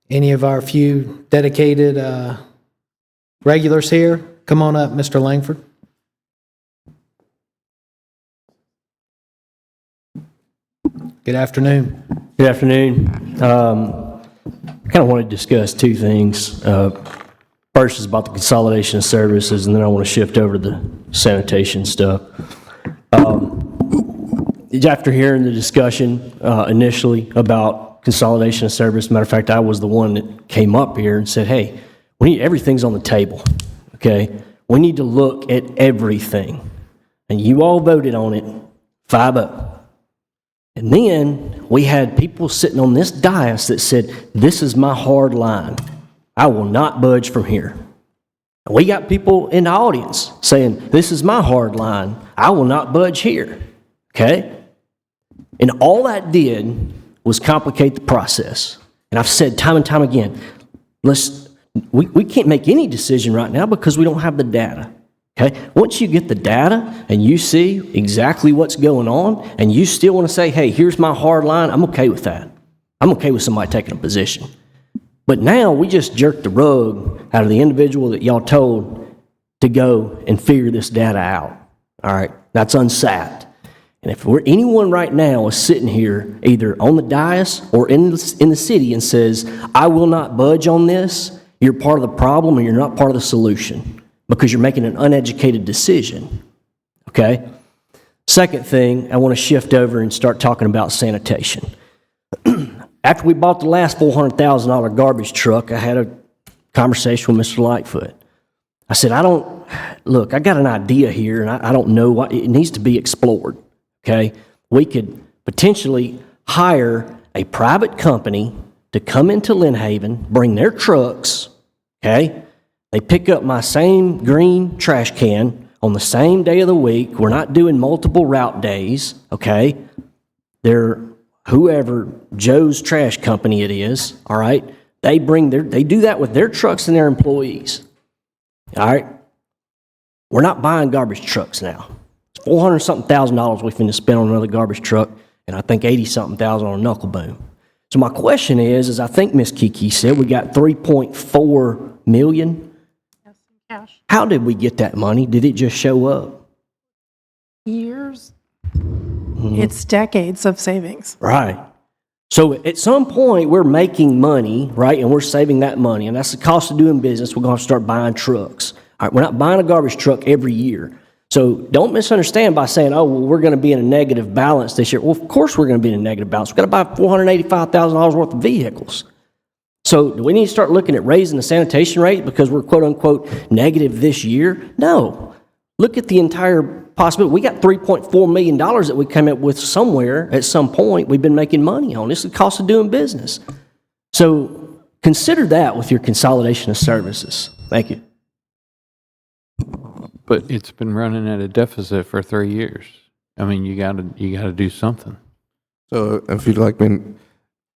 Any of our few dedicated regulars here? Come on up, Mr. Langford. Good afternoon. Good afternoon. I kind of want to discuss 2 things. First is about the consolidation of services, and then I want to shift over to the sanitation stuff. After hearing the discussion initially about consolidation of service, matter of fact, I was the one that came up here and said, hey, everything's on the table, okay? We need to look at everything. And you all voted on it 5-0. And then we had people sitting on this dais that said, this is my hard line. I will not budge from here. And we got people in the audience saying, this is my hard line. I will not budge here. okay? And all that did was complicate the process. And I've said time and time again, we can't make any decision right now because we don't have the data, okay? Once you get the data and you see exactly what's going on and you still want to say, hey, here's my hard line, I'm okay with that. I'm okay with somebody taking a position. But now we just jerked the rug out of the individual that y'all told to go and figure this data out, all right? That's unsat. And if anyone right now is sitting here, either on the dais or in the city, and says, I will not budge on this, you're part of the problem and you're not part of the solution because you're making an uneducated decision, okay? Second thing, I want to shift over and start talking about sanitation. After we bought the last $400,000 garbage truck, I had a conversation with Mr. Lightfoot. I said, I got an idea here, and I don't know what, it needs to be explored. Okay, we could potentially hire a private company to come into Lynn Haven, bring their trucks, okay? They pick up my same green trash can on the same day of the week. We're not doing multiple route days, okay? They're whoever, Joe's trash company it is, all right? They do that with their trucks and their employees, all right? We're not buying garbage trucks now. $400-something thousand we finna spend on another garbage truck, and I think $80-something thousand on a knuckle boom. So my question is I think Miss Kiki said we got $3.4 million. Yes, cash. How did we get that money? Did it just show up? Years. It's decades of savings. Right. So at some point we're making money, right, and we're saving that money, and that's the cost of doing business. We're going to start buying trucks. All right, we're not buying a garbage truck every year. So don't misunderstand by saying, oh, well, we're going to be in a negative balance this year. Well, of course we're going to be in a negative balance. We've got to buy $485,000 worth of vehicles. So do we need to start looking at raising the sanitation rate because we're quote-unquote negative this year? No. Look at the entire possibility. We got $3.4 million that we came up with somewhere at some point we've been making money on. This is the cost of doing business. So consider that with your consolidation of services. Thank you. But it's been running at a deficit for 3 years. I mean, you gotta do something. So if you'd like me,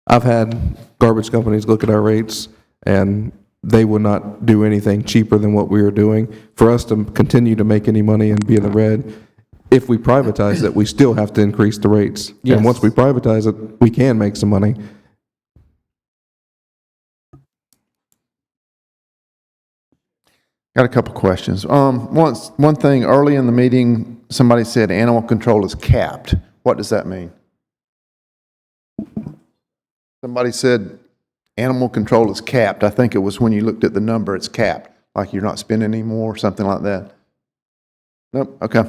I've had garbage companies look at our rates, and they would not do anything cheaper than what we were doing. For us to continue to make any money and be in the red, if we privatize it, we still have to increase the rates. Yes. And once we privatize it, we can make some money. Got a couple questions. One thing, early in the meeting, somebody said animal control is capped. What does that mean? Somebody said animal control is capped. I think it was when you looked at the number, it's capped, like you're not spending any more, something like that. Nope, okay.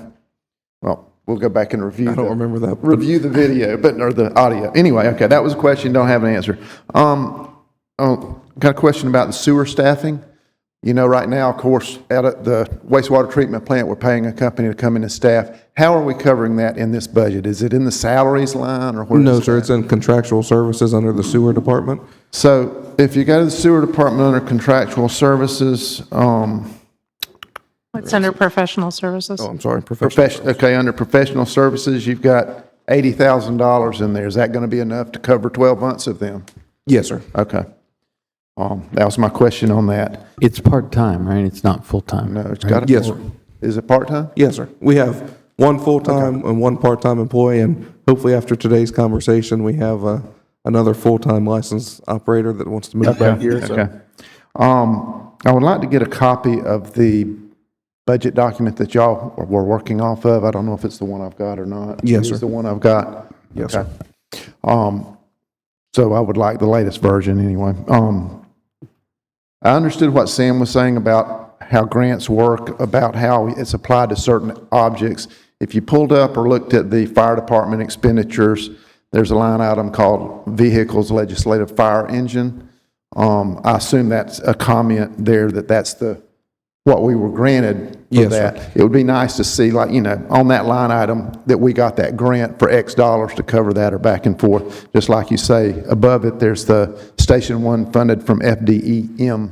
Well, we'll go back and review. I don't remember that. Review the video, or the audio. Anyway, okay, that was a question, don't have an answer. Got a question about the sewer staffing. You know, right now, of course, out at the wastewater treatment plant, we're paying a company to come in and staff. How are we covering that in this budget? Is it in the salaries line or where? No, sir, it's in contractual services under the sewer department. So if you go to the sewer department under contractual services, It's under professional services. Oh, I'm sorry, professional. okay, under professional services, you've got $80,000 in there. Is that going to be enough to cover 12 months of them? Yes, sir. Okay. That was my question on that. It's part-time, right? It's not full-time. No, it's got to. Yes, sir. Is it part-time? Yes, sir. We have one full-time and one part-time employee, and hopefully after today's conversation, we have another full-time licensed operator that wants to move back here. So. Okay. I would like to get a copy of the budget document that y'all were working off of. I don't know if it's the one I've got or not. Yes, It sir. is the one I've got? Yes, Okay. So I would like the latest version anyway. I understood what Sam was saying about how grants work, about how it's applied to certain objects. If you pulled up or looked at the fire department expenditures, there's a line item called Vehicles Legislative Fire Engine. I assume that's a comment there that's what we were granted for Yes, that. sir. It would be nice to see, like, you know, on that line item that we got that grant for X dollars to cover that or back and forth. Just like you say, above it, there's the Station 1 funded from FDEM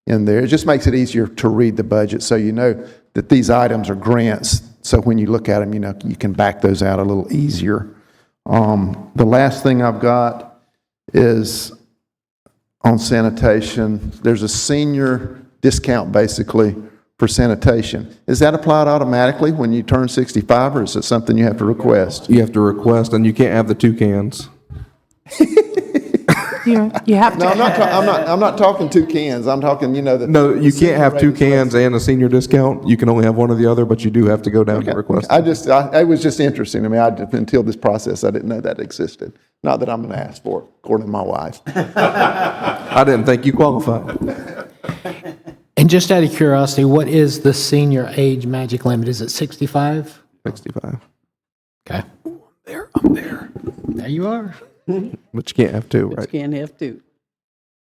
in there. It just makes it easier to read the budget so you know that these items are grants so when you look at them, you know, you can back those out a little easier. The last thing I've got is on sanitation. There's a senior discount basically for sanitation. Is that applied automatically when you turn 65, or is it something you have to request? You have to request, and you can't have the two cans. You have No, to, I'm not talking 2 cans. I'm talking, you know, the. No, you can't have two senior cans and a senior discount. You can only have one or the other, but you do have to go down to request. It was just interesting to me. Until this process, I didn't know that existed. Not that I'm going to ask for it, according to my wife. I didn't think you qualified. And just out of curiosity, what is the senior age magic limit? Is it 65? 65. Okay. I'm there. There you are. But you can't have two, But right? you can't have two.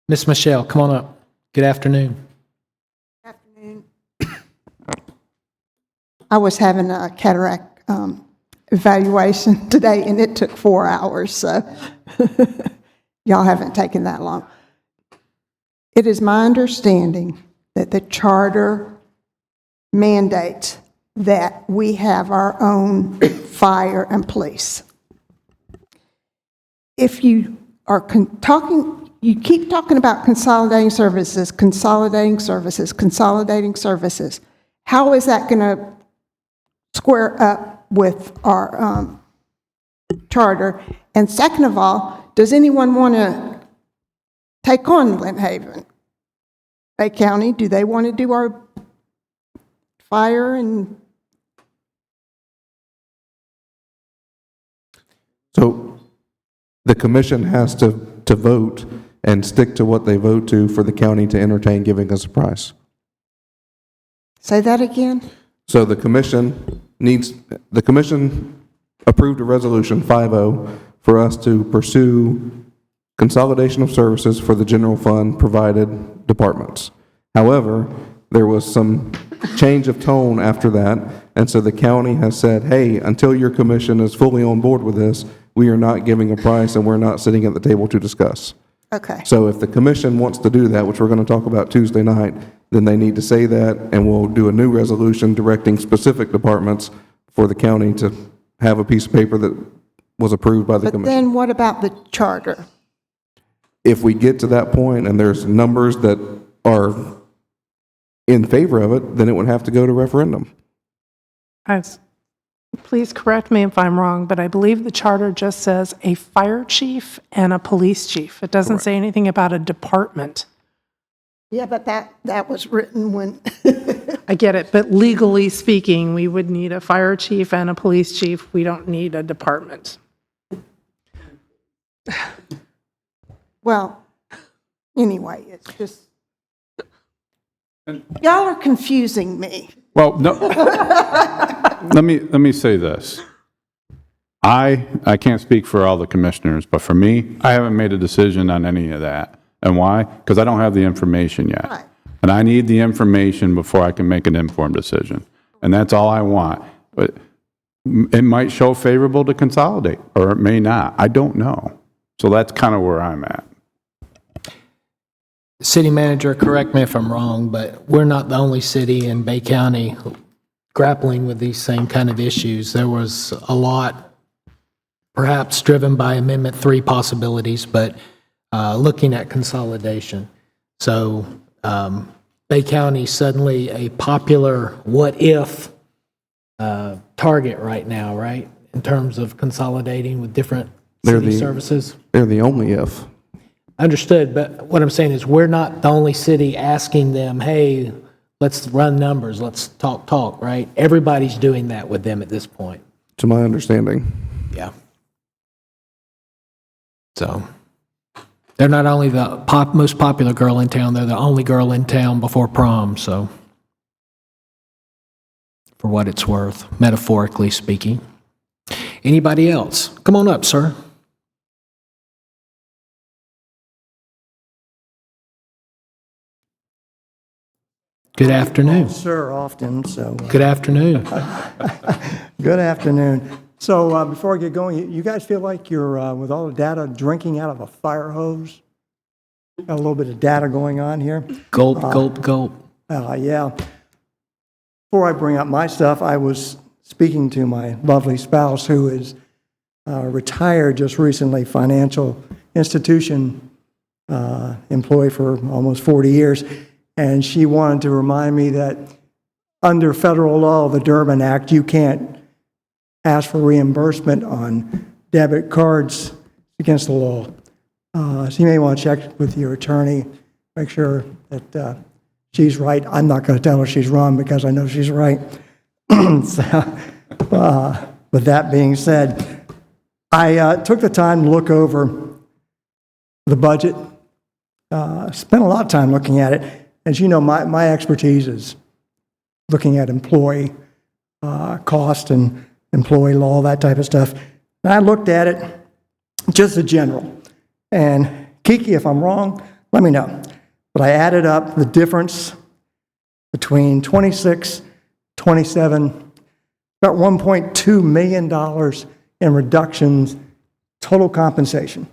Miss Michelle, come on up. Good afternoon. I was having a cataract evaluation today, and it took 4 hours, so y'all haven't taken that long. It is my understanding that the charter mandates that we have our own fire and police. If you are you keep talking about consolidating services, consolidating services, consolidating services. How is that going to square up with our charter? And second of all, does anyone want to take on Lynn Haven? Bay County, do they want to do our fire and? So the commission has to vote and stick to what they vote to for the county to entertain giving us a price. Say that again? So the commission approved a resolution 5-0 for us to pursue consolidation of services for the general fund provided departments. However, there was some change of tone after that, and so the county has said, hey, until your commission is fully on board with this, we are not giving a price and we're not sitting at the table to discuss. Okay. So if the commission wants to do that, which we're going to talk about Tuesday night, then they need to say that, and we'll do a new resolution directing specific departments for the county to have a piece of paper that was approved by the But commission. then what about the charter? If we get to that point and there's numbers that are in favor of it, then it would have to go to referendum. please correct me if I'm wrong, but I believe the charter just says a fire chief and a police chief. It doesn't say anything about a department. Yeah, but that was written when, I get it, but legally speaking, we would need a fire chief and a police chief. We don't need a department. well, anyway, it's just, y'all are confusing me. Well, no, let me say this. I can't speak for all the commissioners, but for me, I haven't made a decision on any of that. And why? Because I don't have the information yet. Right. And I need the information before I can make an informed decision. And that's all I want. But it might show favorable to consolidate, or it may not. I don't know. So that's kind of where I'm at. City manager, correct me if I'm wrong, but we're not the only city in Bay County grappling with these same kind of issues. There was a lot, perhaps driven by Amendment 3 possibilities, but looking at consolidation. So Bay County suddenly a popular what-if target right now, right? In terms of consolidating with different city services? They're the only if. Understood, but what I'm saying is we're not the only city asking them, hey, let's run numbers, let's talk, right? Everybody's doing that with them at this point. To my understanding. Yeah. So they're not only the most popular girl in town, they're the only girl in town before prom, so for what it's worth, metaphorically speaking. Anybody else? Come on up, sir. Good afternoon. Sir, often, so. Good afternoon. Good afternoon. So before I get going, you guys feel like you're, with all the data, drinking out of a fire hose? Got a little bit of data going on here? Gulp, gulp, gulp. Yeah. Before I bring up my stuff, I was speaking to my lovely spouse, who is retired just recently, financial institution employee for almost 40 years, and she wanted to remind me that under federal law, the Durbin Act, you can't ask for reimbursement on debit cards against the law. So you may want to check with your attorney, make sure that she's right. I'm not going to tell her she's wrong because I know she's right. So, with that being said, I took the time to look over the budget, spent a lot of time looking at it. As you know, my expertise is looking at employee cost and employee law, that type of stuff. And I looked at it, just the general. And Kiki, if I'm wrong, let me know. But I added up the difference between 26, 27, about $1.2 million in reductions, total compensation.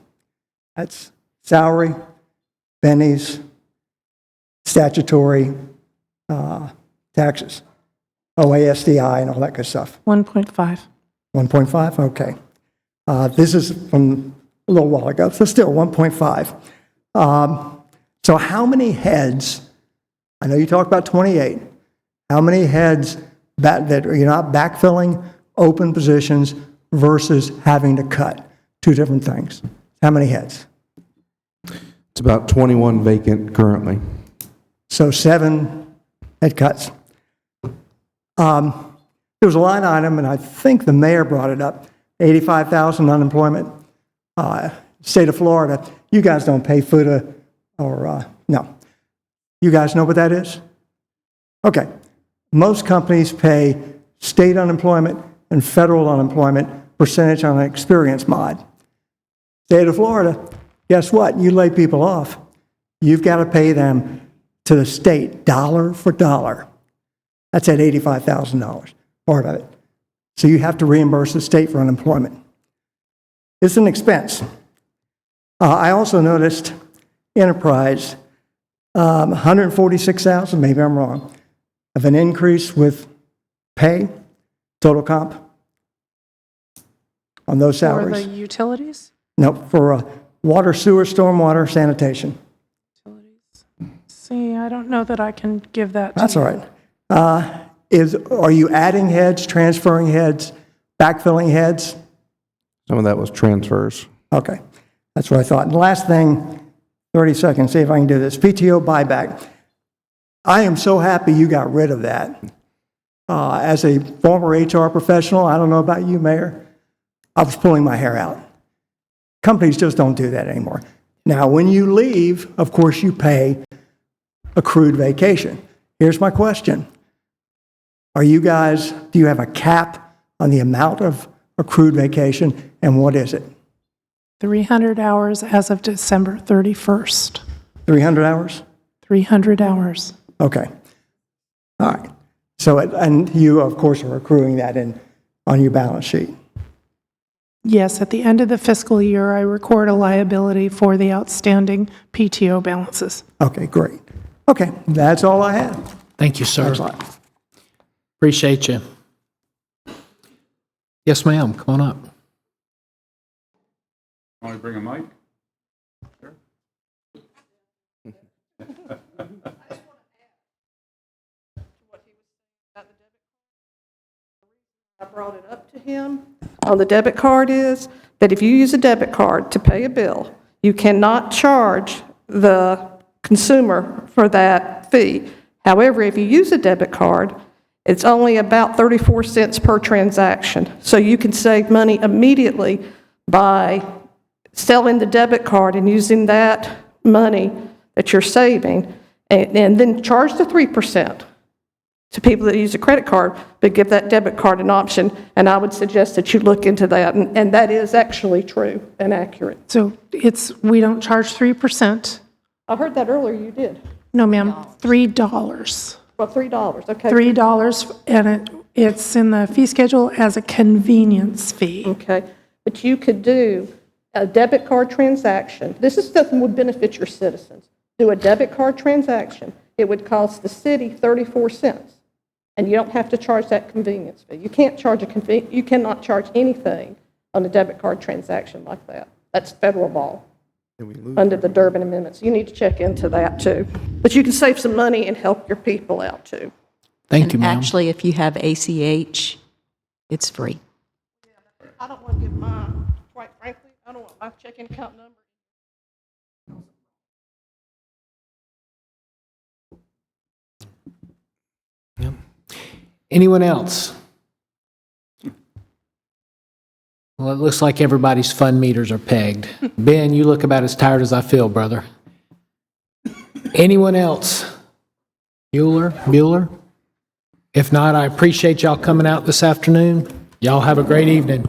That's salary, bennies, statutory, taxes, OASDI, and all that good stuff. 1.5. 1.5, okay. This is from a little while ago, so still 1.5. So how many heads, I know you talked about 28, how many heads that you're not backfilling open positions versus having to cut? Two different things. How many heads? It's about 21 vacant currently. So 7 head cuts. There was a line item, and I think the mayor brought it up, 85,000 unemployment. State of Florida, you guys don't pay FUTA or, no. You guys know what that is? Okay. Most companies pay state unemployment and federal unemployment percentage on an experience mod. State of Florida, guess what? You lay people off. You've got to pay them to the state, dollar for dollar. That's at $85,000, part of it. So you have to reimburse the state for unemployment. It's an expense. I also noticed enterprise, 146,000, maybe I'm wrong, of an increase with pay, total comp on those For salaries. the utilities? No, for water, sewer, stormwater, sanitation. See, I don't know that I can give that to That's you. all right. Are you adding heads, transferring heads, backfilling heads? Some of that was transfers. Okay, that's what I thought. And the last thing, 30 seconds, see if I can do this. PTO buyback. I am so happy you got rid of that. As a former HR professional, I don't know about you, Mayor, I was pulling my hair out. Companies just don't do that anymore. Now, when you leave, of course, you pay accrued vacation. Here's my question. Do you have a cap on the amount of accrued vacation, and what is it? 300 hours as of December 31st. 300 hours? 300 hours. Okay. All right. So, and you, of course, are accruing that on your balance sheet. Yes, at the end of the fiscal year, I record a liability for the outstanding PTO balances. Okay, great. Okay, that's all I have. Thank you, sir. Thanks a lot. Appreciate you. Yes, ma'am, come on up. Want to bring a mic? I brought it up to him on the debit card is that if you use a debit card to pay a bill, you cannot charge the consumer for that fee. However, if you use a debit card, it's only about 34 cents per transaction. So you can save money immediately by selling the debit card and using that money that you're saving and then charge the 3% to people that use a credit card, but give that debit card an option. And I would suggest that you look into that. And that is actually true and accurate. So we don't charge 3%. I heard that earlier, you did. No, ma'am, $3. Well, $3, okay. $3, and it's in the fee schedule as a convenience fee. Okay, but you could do a debit card transaction. This is something that would benefit your citizens. Do a debit card transaction. It would cost the city 34 cents. And you don't have to charge that convenience fee. You can't charge you cannot charge anything on a debit card transaction like that. That's federal law under the Durbin Amendments. You need to check into that too. But you can save some money and help your people out too. Thank you, And ma'am. actually, if you have ACH, it's free. I don't want to give my, quite frankly, I don't want my checking account number. Anyone else? Well, it looks like everybody's fund meters are pegged. Ben, you look about as tired as I feel, brother. Anyone else? Bueller? If not, I appreciate y'all coming out this afternoon. Y'all have a great evening.